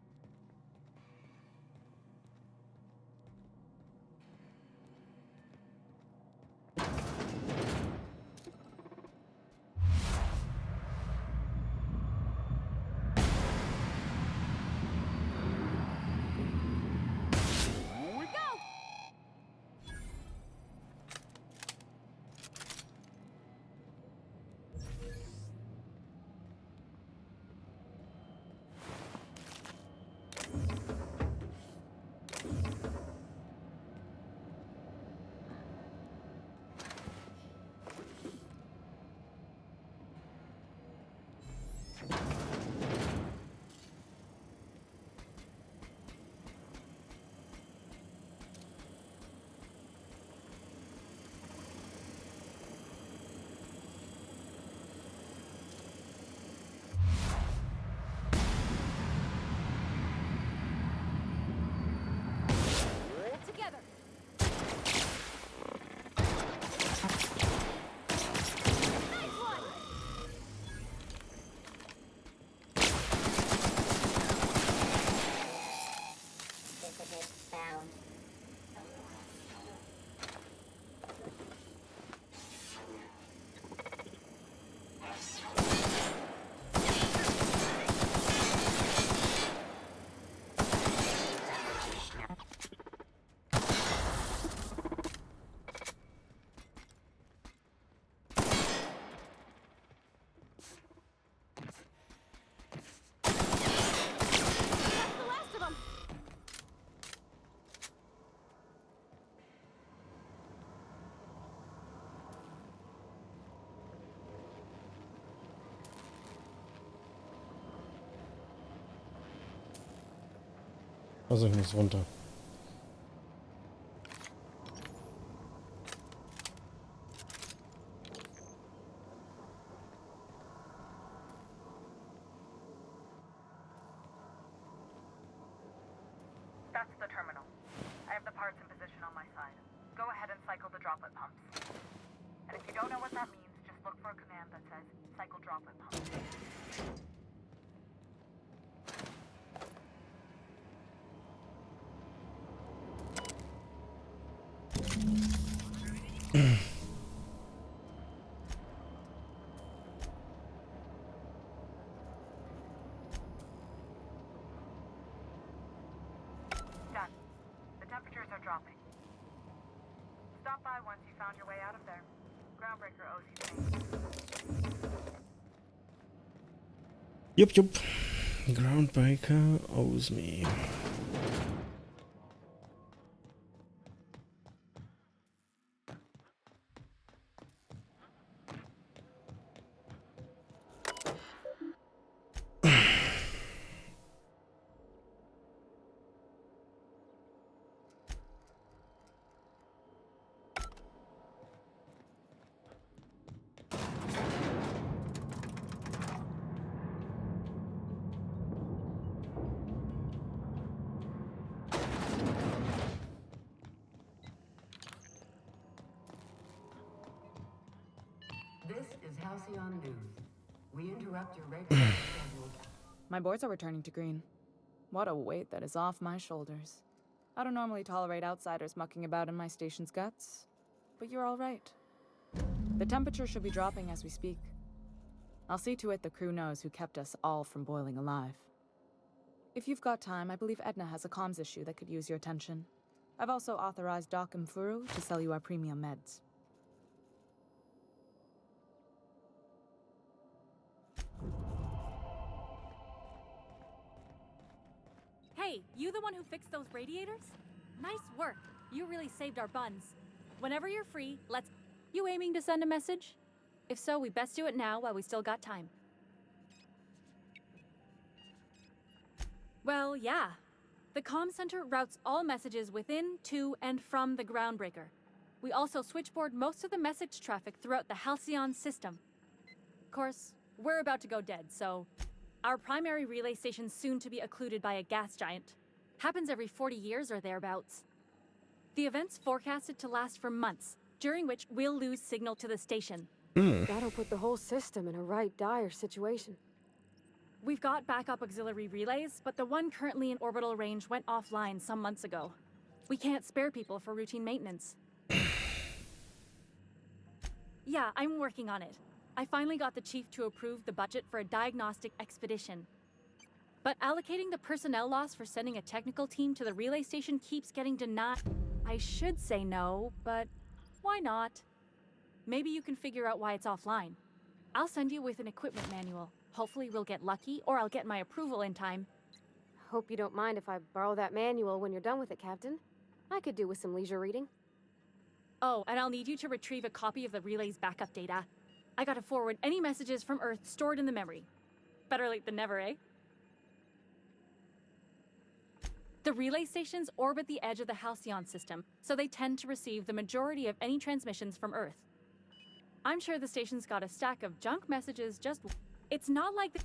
Also ich muss runter. That's the terminal. I have the parts in position on my side. Go ahead and cycle the droplet pumps. And if you don't know what that means, just look for a command that says cycle droplet pumps. Done. The temperatures are dropping. Stop by once you found your way out of there. Groundbreaker owes you thanks. Yup, yup. Groundbreaker owes me. This is Halcyon News. We interrupt your regular schedule. My boards are returning to green. What a weight that is off my shoulders. I don't normally tolerate outsiders mucking about in my station's guts, but you're all right. The temperature should be dropping as we speak. I'll see to it the crew knows who kept us all from boiling alive. If you've got time, I believe Edna has a comms issue that could use your attention. I've also authorized Doc and Furu to sell you our premium meds. Hey, you the one who fixed those radiators? Nice work. You really saved our buns. Whenever you're free, let's... You aiming to send a message? If so, we best do it now while we still got time. Well, yeah. The comm center routes all messages within, to, and from the groundbreaker. We also switchboard most of the message traffic throughout the Halcyon system. Of course, we're about to go dead, so... Our primary relay station's soon to be occluded by a gas giant. Happens every 40 years or thereabouts. The event's forecasted to last for months, during which we'll lose signal to the station. That'll put the whole system in a right dire situation. We've got backup auxiliary relays, but the one currently in orbital range went offline some months ago. We can't spare people for routine maintenance. Yeah, I'm working on it. I finally got the chief to approve the budget for a diagnostic expedition. But allocating the personnel loss for sending a technical team to the relay station keeps getting denied. I should say no, but why not? Maybe you can figure out why it's offline. I'll send you with an equipment manual. Hopefully we'll get lucky, or I'll get my approval in time. Hope you don't mind if I borrow that manual when you're done with it, Captain. I could do with some leisure reading. Oh, and I'll need you to retrieve a copy of the relay's backup data. I gotta forward any messages from Earth stored in the memory. Better late than never, eh? The relay stations orbit the edge of the Halcyon system, so they tend to receive the majority of any transmissions from Earth. I'm sure the station's got a stack of junk messages just... It's not like the...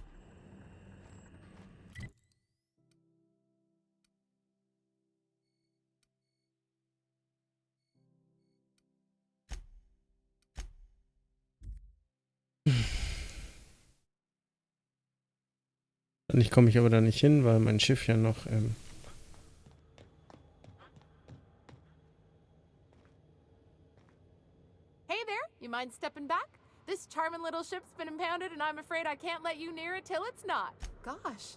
Eigentlich komme ich aber da nicht hin, weil mein Schiff ja noch... Hey there, you mind stepping back? This charming little ship's been impounded and I'm afraid I can't let you near it till it's not. Gosh,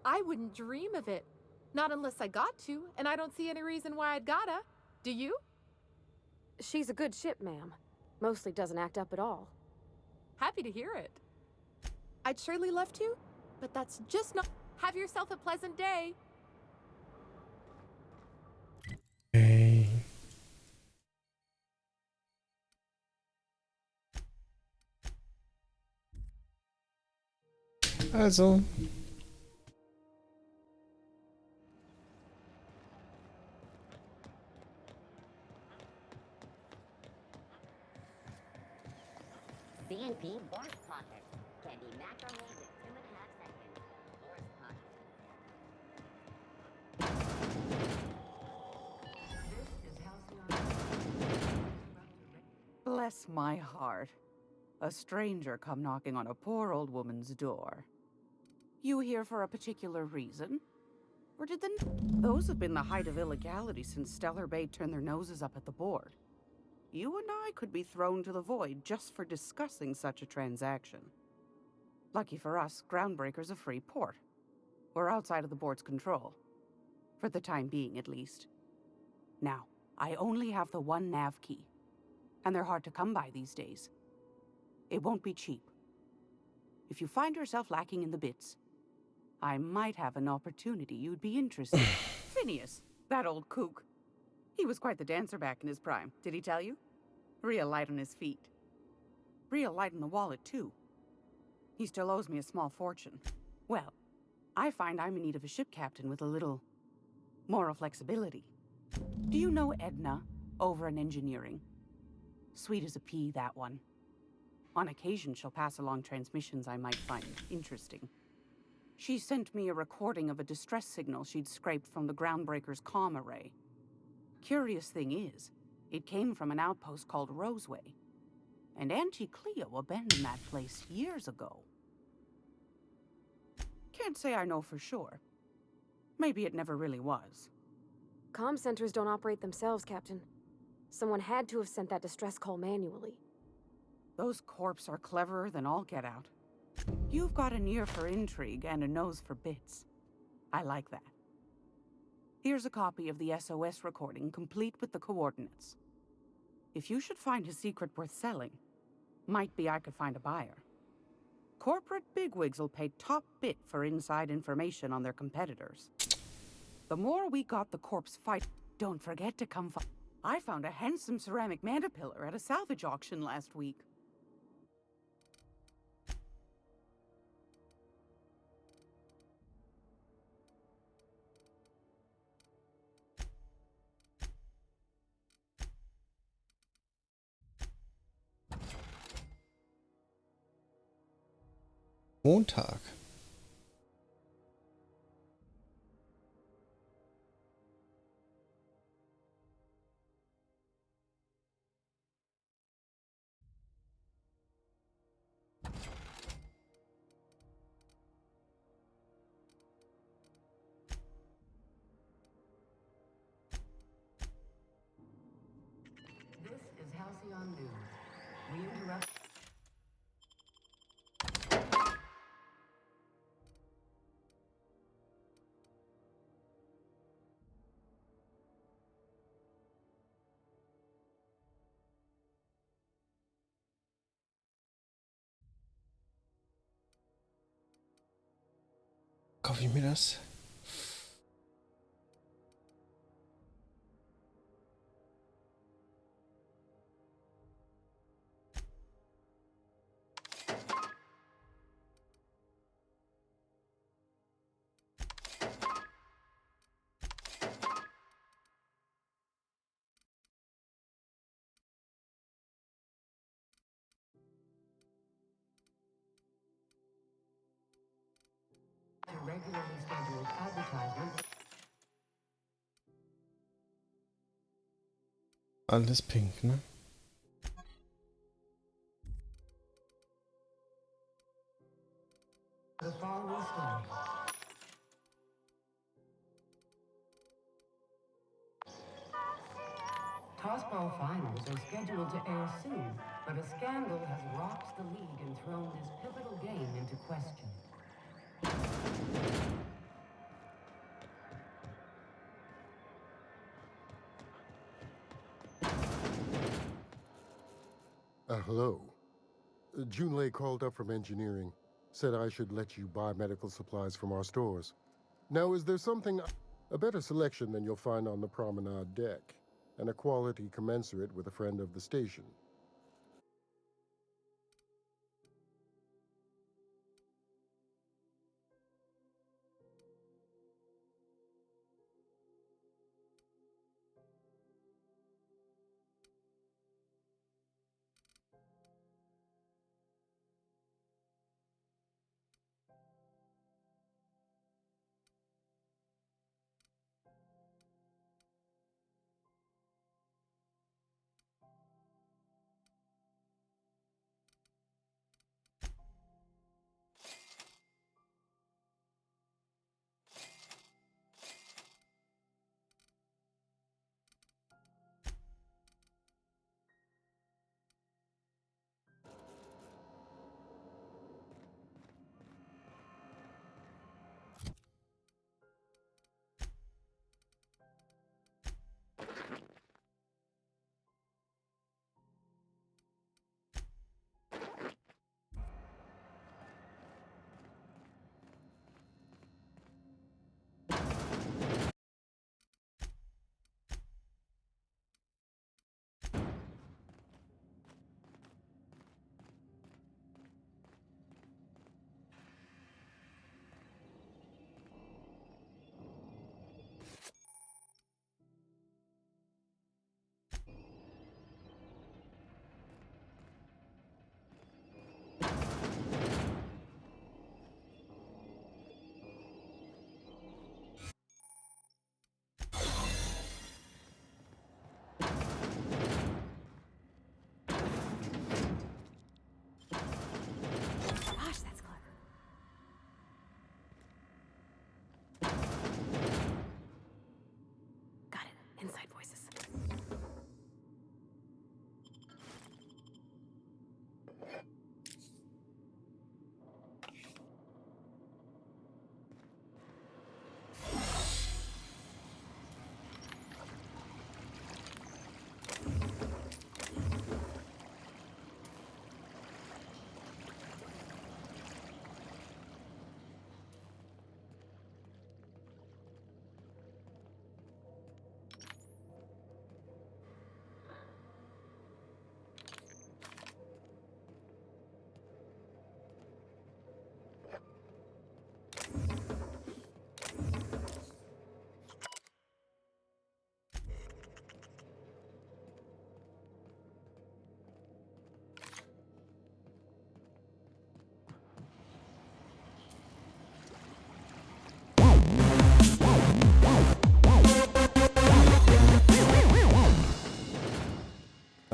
I wouldn't dream of it. Not unless I got to, and I don't see any reason why I'd gotta. Do you? She's a good ship, ma'am. Mostly doesn't act up at all. Happy to hear it. I'd surely love to, but that's just not... Have yourself a pleasant day. Okay. Also. CNP Boris Pocket can be macromed in 2.5 seconds. Boris Pocket. Bless my heart. A stranger come knocking on a poor old woman's door. You here for a particular reason? Or did those have been the height of illegality since Stellar Bay turned their noses up at the board. You and I could be thrown to the void just for discussing such a transaction. Lucky for us, Groundbreaker's a free port. We're outside of the board's control. For the time being, at least. Now, I only have the one nav key. And they're hard to come by these days. It won't be cheap. If you find yourself lacking in the bits, I might have an opportunity you'd be interested in. Phineas, that old kook. He was quite the dancer back in his prime, did he tell you? Real light on his feet. Real light in the wallet, too. He still owes me a small fortune. Well, I find I'm in need of a ship captain with a little moral flexibility. Do you know Edna, over in engineering? Sweet as a pea, that one. On occasion, she'll pass along transmissions I might find interesting. She sent me a recording of a distress signal she'd scraped from the Groundbreaker's comm array. Curious thing is, it came from an outpost called Roseway. And Auntie Cleo abandoned that place years ago. Can't say I know for sure. Maybe it never really was. Comm centers don't operate themselves, Captain. Someone had to have sent that distress call manually. Those corps are cleverer than all get out. You've got an ear for intrigue and a nose for bits. I like that. Here's a copy of the SOS recording, complete with the coordinates. If you should find a secret worth selling, might be I could find a buyer. Corporate bigwigs will pay top bit for inside information on their competitors. The more we got the corpse fight, don't forget to come find. I found a handsome ceramic mandapillar at a salvage auction last week. Montag. This is Halcyon News. We interrupt. Kaufe ich mir das? To regularly scheduled advertisements. Alles pink, ne? The following story. Tossball finals are scheduled to air soon, but a scandal has rocked the league and thrown this pivotal game into question. Hello. Junlei called up from engineering. Said I should let you buy medical supplies from our stores. Now, is there something... a better selection than you'll find on the promenade deck, and a quality commensurate with a friend of the station?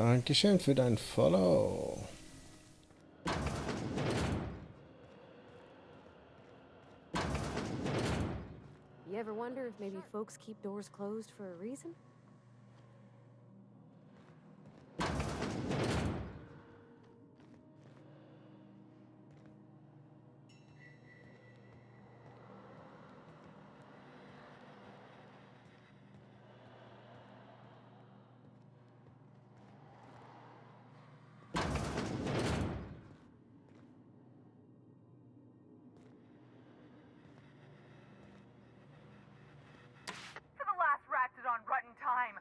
Dankeschön für dein Follow. You ever wonder if maybe folks keep doors closed for a reason? For the last ratted on rotten time,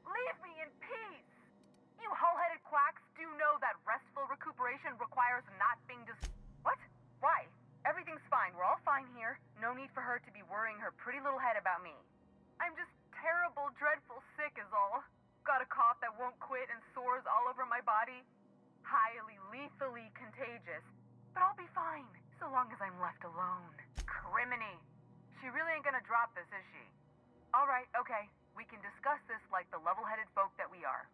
leave me in peace! You hull-headed quacks do know that restful recuperation requires not being What? Why? Everything's fine. We're all fine here. No need for her to be worrying her pretty little head about me. I'm just terrible, dreadful sick is all. Got a cough that won't quit and sores all over my body. Highly, lethally contagious. But I'll be fine, so long as I'm left alone. Criminy. She really ain't gonna drop this, is she? Alright, okay. We can discuss this like the level-headed folk that we are.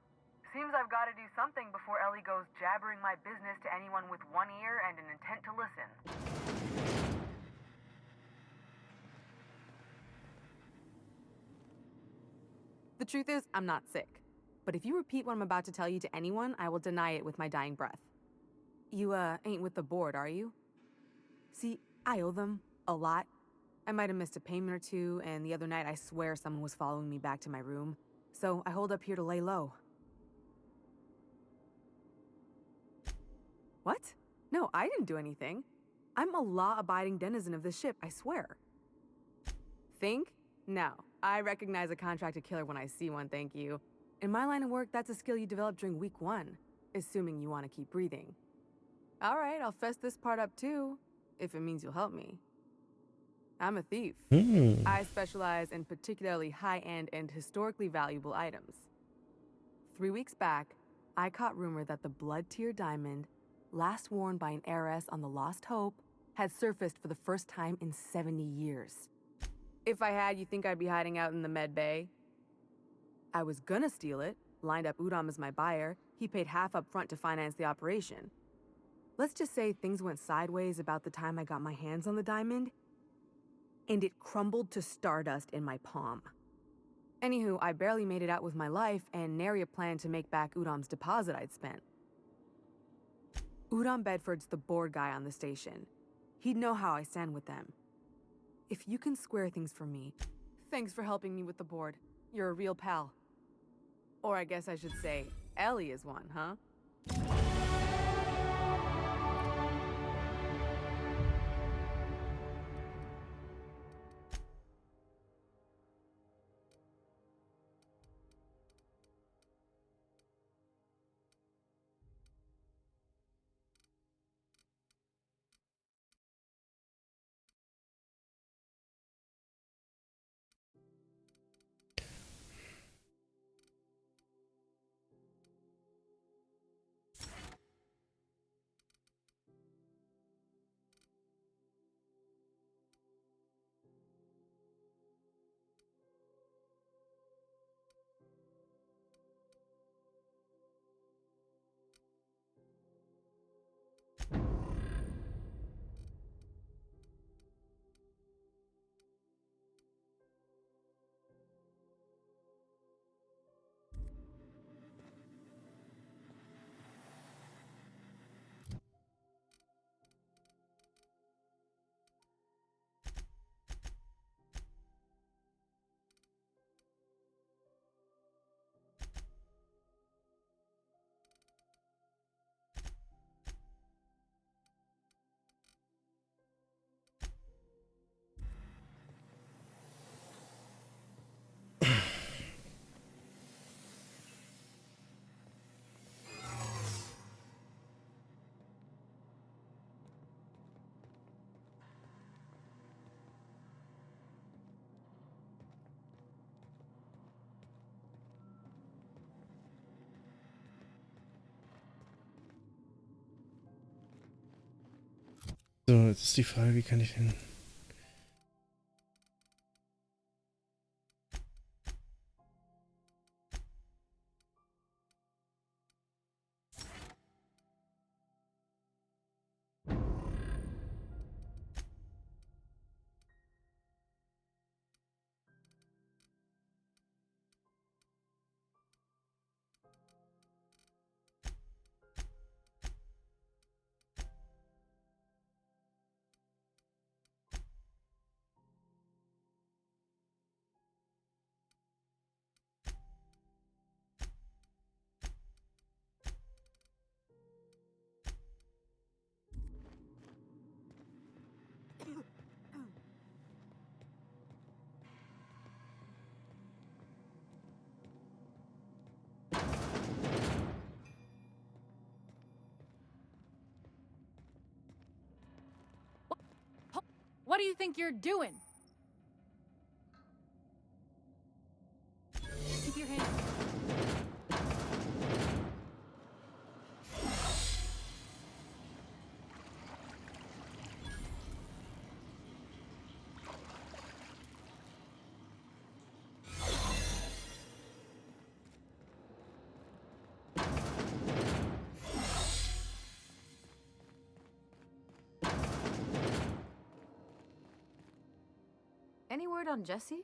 Seems I've gotta do something before Ellie goes jabbering my business to anyone with one ear and an intent to listen. The truth is, I'm not sick. But if you repeat what I'm about to tell you to anyone, I will deny it with my dying breath. You, ain't with the board, are you? See, I owe them a lot. I might have missed a payment or two, and the other night I swear someone was following me back to my room. So I hold up here to lay low. What? No, I didn't do anything. I'm a law-abiding denizen of this ship, I swear. Think? No. I recognize a contracted killer when I see one, thank you. In my line of work, that's a skill you develop during week 1, assuming you want to keep breathing. All right, I'll fess this part up too, if it means you'll help me. I'm a thief. I specialize in particularly high-end and historically valuable items. 3 weeks back, I caught rumor that the blood-tier diamond, last worn by an heiress on the Lost Hope, had surfaced for the first time in 70 years. If I had, you think I'd be hiding out in the med bay? I was gonna steal it, lined up Udom as my buyer. He paid half up front to finance the operation. Let's just say things went sideways about the time I got my hands on the diamond, and it crumbled to stardust in my palm. Anywho, I barely made it out with my life, and nary a plan to make back Udom's deposit I'd spent. Udom Bedford's the board guy on the station. He'd know how I stand with them. If you can square things for me, thanks for helping me with the board. You're a real pal. Or I guess I should say, Ellie is one, huh? So, jetzt ist die Frage, wie kann ich denn... What do you think you're doing? Keep your hands. Any word on Jessie?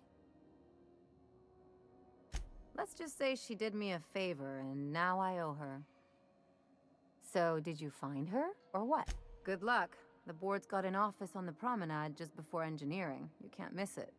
Let's just say she did me a favor, and now I owe her. So, did you find her, or what? Good luck. The board's got an office on the promenade just before engineering. You can't miss it.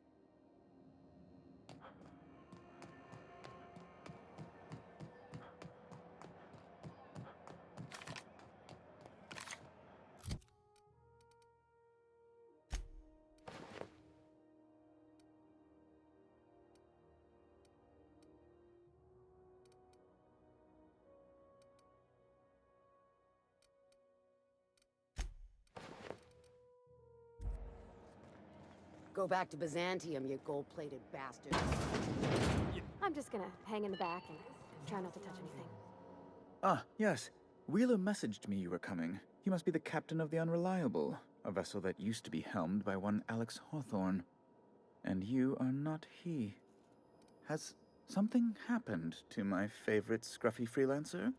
Go back to Byzantium, you gold-plated bastard. I'm just gonna hang in the back and try not to touch anything. Ah, yes. Wheeler messaged me you were coming. He must be the captain of the Unreliable, a vessel that used to be helmed by one Alex Hawthorne. And you are not he. Has something happened to my favorite scruffy freelancer?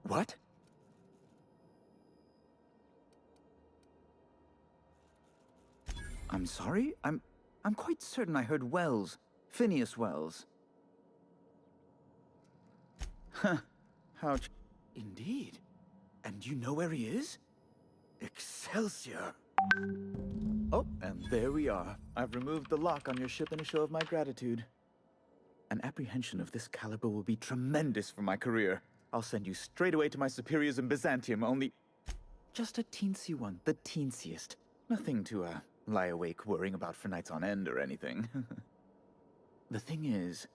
What? I'm sorry? I'm quite certain I heard Wells. Phineas Wells. Huh. Indeed. And you know where he is? Excelsior! Oh, and there we are. I've removed the lock on your ship in a show of my gratitude. An apprehension of this caliber will be tremendous for my career. I'll send you straight away to my superiors in Byzantium, only... just a teensy one, the teensiest. Nothing to, lie awake worrying about for nights on end or anything. The thing is,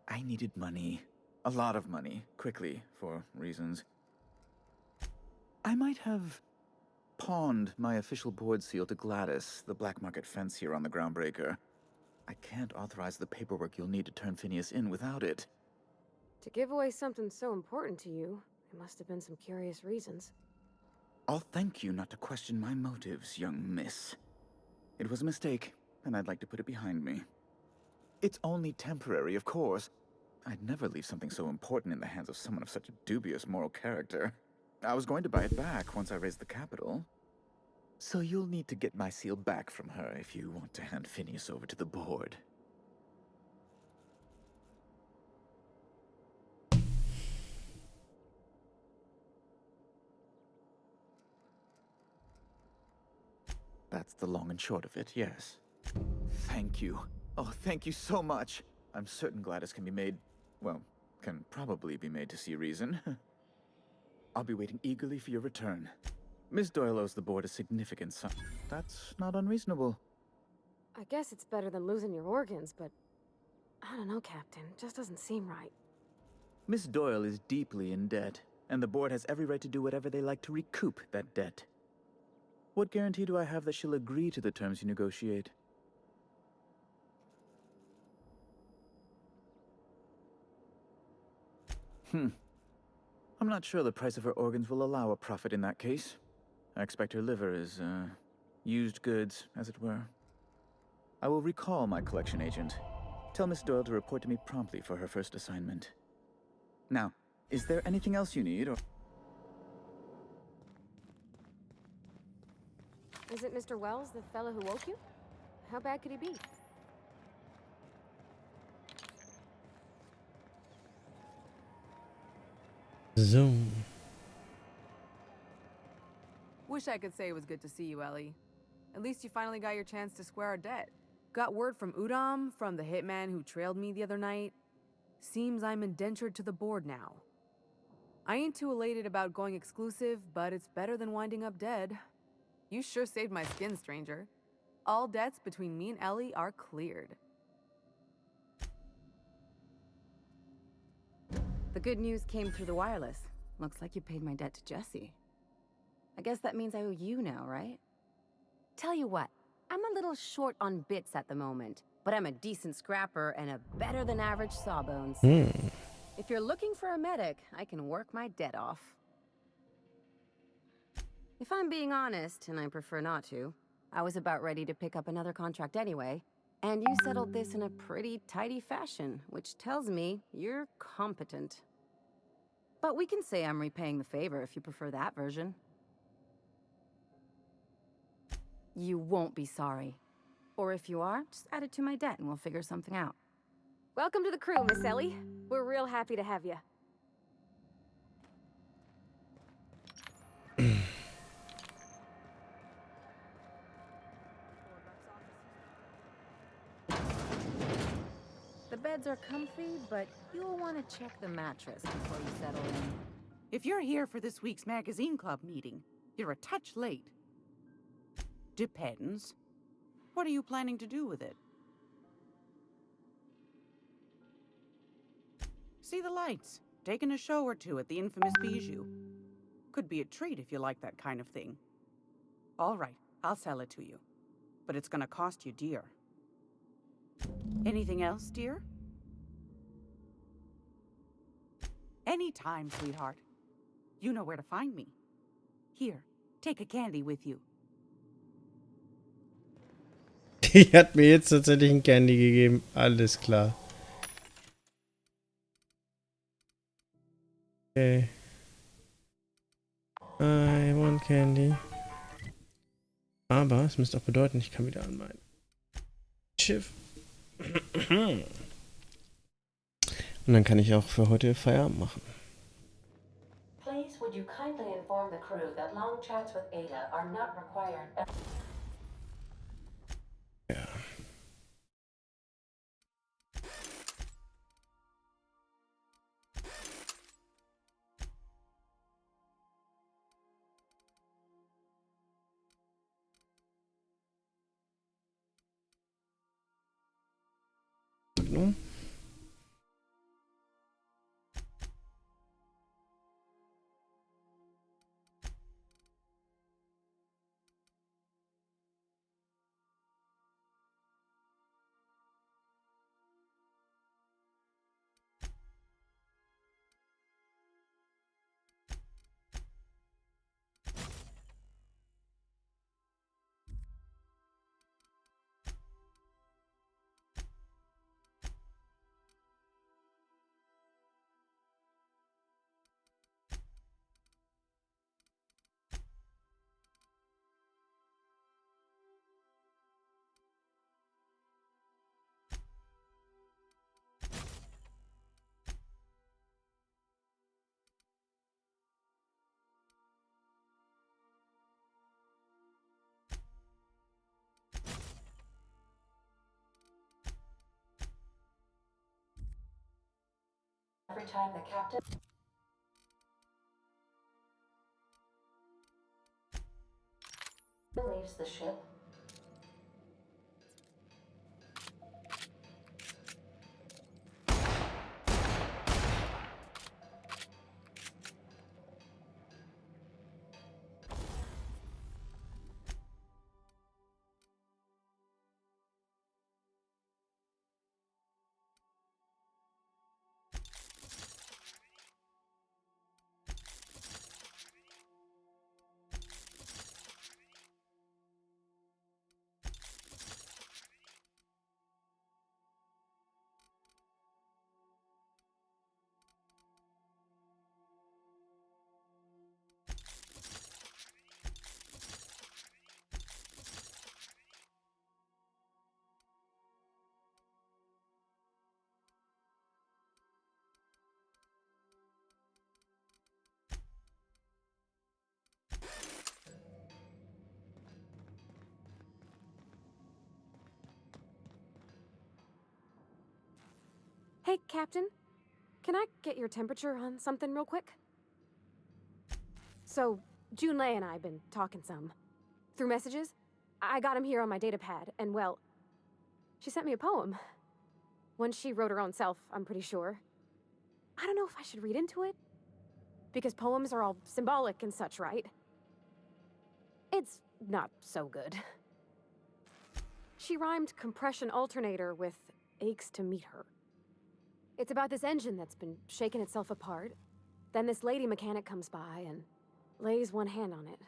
I needed money. A lot of money, quickly, for reasons. I might have pawned my official board seal to Gladys, the black market fence here on the Groundbreaker. I can't authorize the paperwork you'll need to turn Phineas in without it. To give away something so important to you, there must have been some curious reasons. I'll thank you not to question my motives, young miss. It was a mistake, and I'd like to put it behind me. It's only temporary, of course. I'd never leave something so important in the hands of someone of such a dubious moral character. I was going to buy it back once I raised the capital. So you'll need to get my seal back from her if you want to hand Phineas over to the board. That's the long and short of it, yes. Thank you. Oh, thank you so much. I'm certain Gladys can be made, well, can probably be made to see reason. I'll be waiting eagerly for your return. Miss Doyle owes the board a significant sum. That's not unreasonable. I guess it's better than losing your organs, but I don't know, Captain. It just doesn't seem right. Miss Doyle is deeply in debt, and the board has every right to do whatever they like to recoup that debt. What guarantee do I have that she'll agree to the terms you negotiate? I'm not sure the price of her organs will allow a profit in that case. I expect her liver is, used goods, as it were. I will recall my collection agent. Tell Miss Doyle to report to me promptly for her first assignment. Now, is there anything else you need, or... Is it Mr. Wells, the fellow who woke you? How bad could he be? Zoom. Wish I could say it was good to see you, Ellie. At least you finally got your chance to square our debt. Got word from Udom, from the hitman who trailed me the other night. Seems I'm indentured to the board now. I ain't too elated about going exclusive, but it's better than winding up dead. You sure saved my skin, stranger. All debts between me and Ellie are cleared. The good news came through the wireless. Looks like you paid my debt to Jesse. I guess that means I owe you now, right? Tell you what, I'm a little short on bits at the moment, but I'm a decent scrapper and a better than average sawbones. If you're looking for a medic, I can work my debt off. If I'm being honest, and I prefer not to, I was about ready to pick up another contract anyway, and you settled this in a pretty tidy fashion, which tells me you're competent. But we can say I'm repaying the favor if you prefer that version. You won't be sorry. Or if you are, just add it to my debt and we'll figure something out. Welcome to the crew, Miss Ellie. We're real happy to have you. The beds are comfy, but you'll want to check the mattress before you settle in. If you're here for this week's magazine club meeting, you're a touch late. Depends. What are you planning to do with it? See the lights. Taking a show or two at the infamous Bijou. Could be a treat if you like that kind of thing. All right, I'll sell it to you. But it's gonna cost you dear. Anything else, dear? Anytime, sweetheart. You know where to find me. Here, take a candy with you. Die hat mir jetzt tatsächlich ein Candy gegeben. Alles klar. Okay. I want candy. Aber es müsste auch bedeuten, ich kann wieder an mein Schiff. Und dann kann ich auch für heute Feierabend machen. Please, would you kindly inform the crew that long chats with Ada are not required. Ja. No. Every time the captain leaves the ship, Hey, Captain. Can I get your temperature on something real quick? So, Junlei and I have been talking some. Through messages, I got him here on my datapad, and well, she sent me a poem. One she wrote her own self, I'm pretty sure. I don't know if I should read into it. Because poems are all symbolic and such, right? It's not so good. She rhymed compression alternator with aches to meet her. It's about this engine that's been shaking itself apart. Then this lady mechanic comes by and lays one hand on it.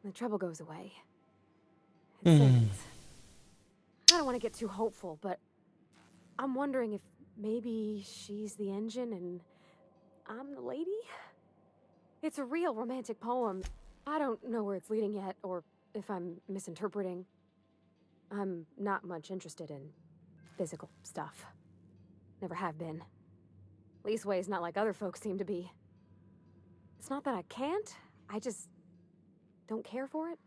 The trouble goes away. It sings. I don't want to get too hopeful, but I'm wondering if maybe she's the engine and I'm the lady? It's a real romantic poem. I don't know where it's leading yet, or if I'm misinterpreting. I'm not much interested in physical stuff. Never have been. Leastways, not like other folks seem to be. It's not that I can't, I just don't care for it.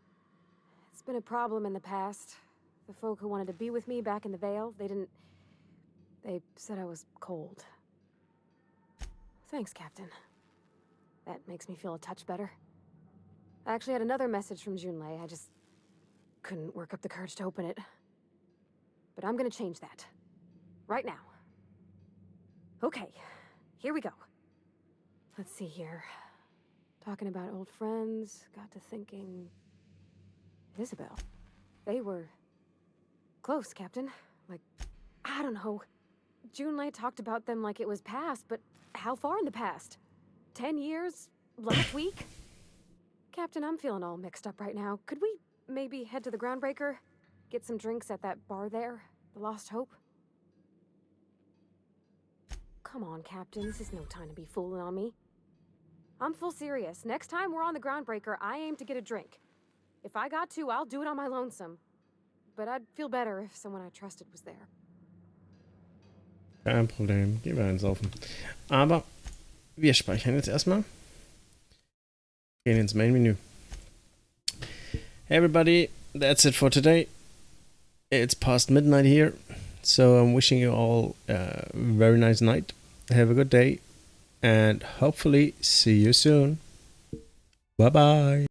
It's been a problem in the past. The folk who wanted to be with me back in the Vale, they said I was cold. Thanks, Captain. That makes me feel a touch better. I actually had another message from Junlei. I just couldn't work up the courage to open it. But I'm gonna change that. Right now. Okay, here we go. Let's see here. Talking about old friends, got to thinking... Isabel. They were... close, Captain. Like, I don't know. Junlei talked about them like it was past, but how far in the past? 10 years? Last week? Captain, I'm feeling all mixed up right now. Could we maybe head to the Groundbreaker? Get some drinks at that bar there? The Lost Hope? Come on, Captain. This is no time to be fooling on me. I'm full serious. Next time we're on the Groundbreaker, I aim to get a drink. If I got to, I'll do it on my lonesome. But I'd feel better if someone I trusted was there. Kein Problem. Gehen wir einsaufen. Aber wir speichern jetzt erstmal. Gehen ins Main-Menü. Hey everybody, that's it for today. It's past midnight here, so I'm wishing you all a very nice night. Have a good day, and hopefully see you soon. Bye bye.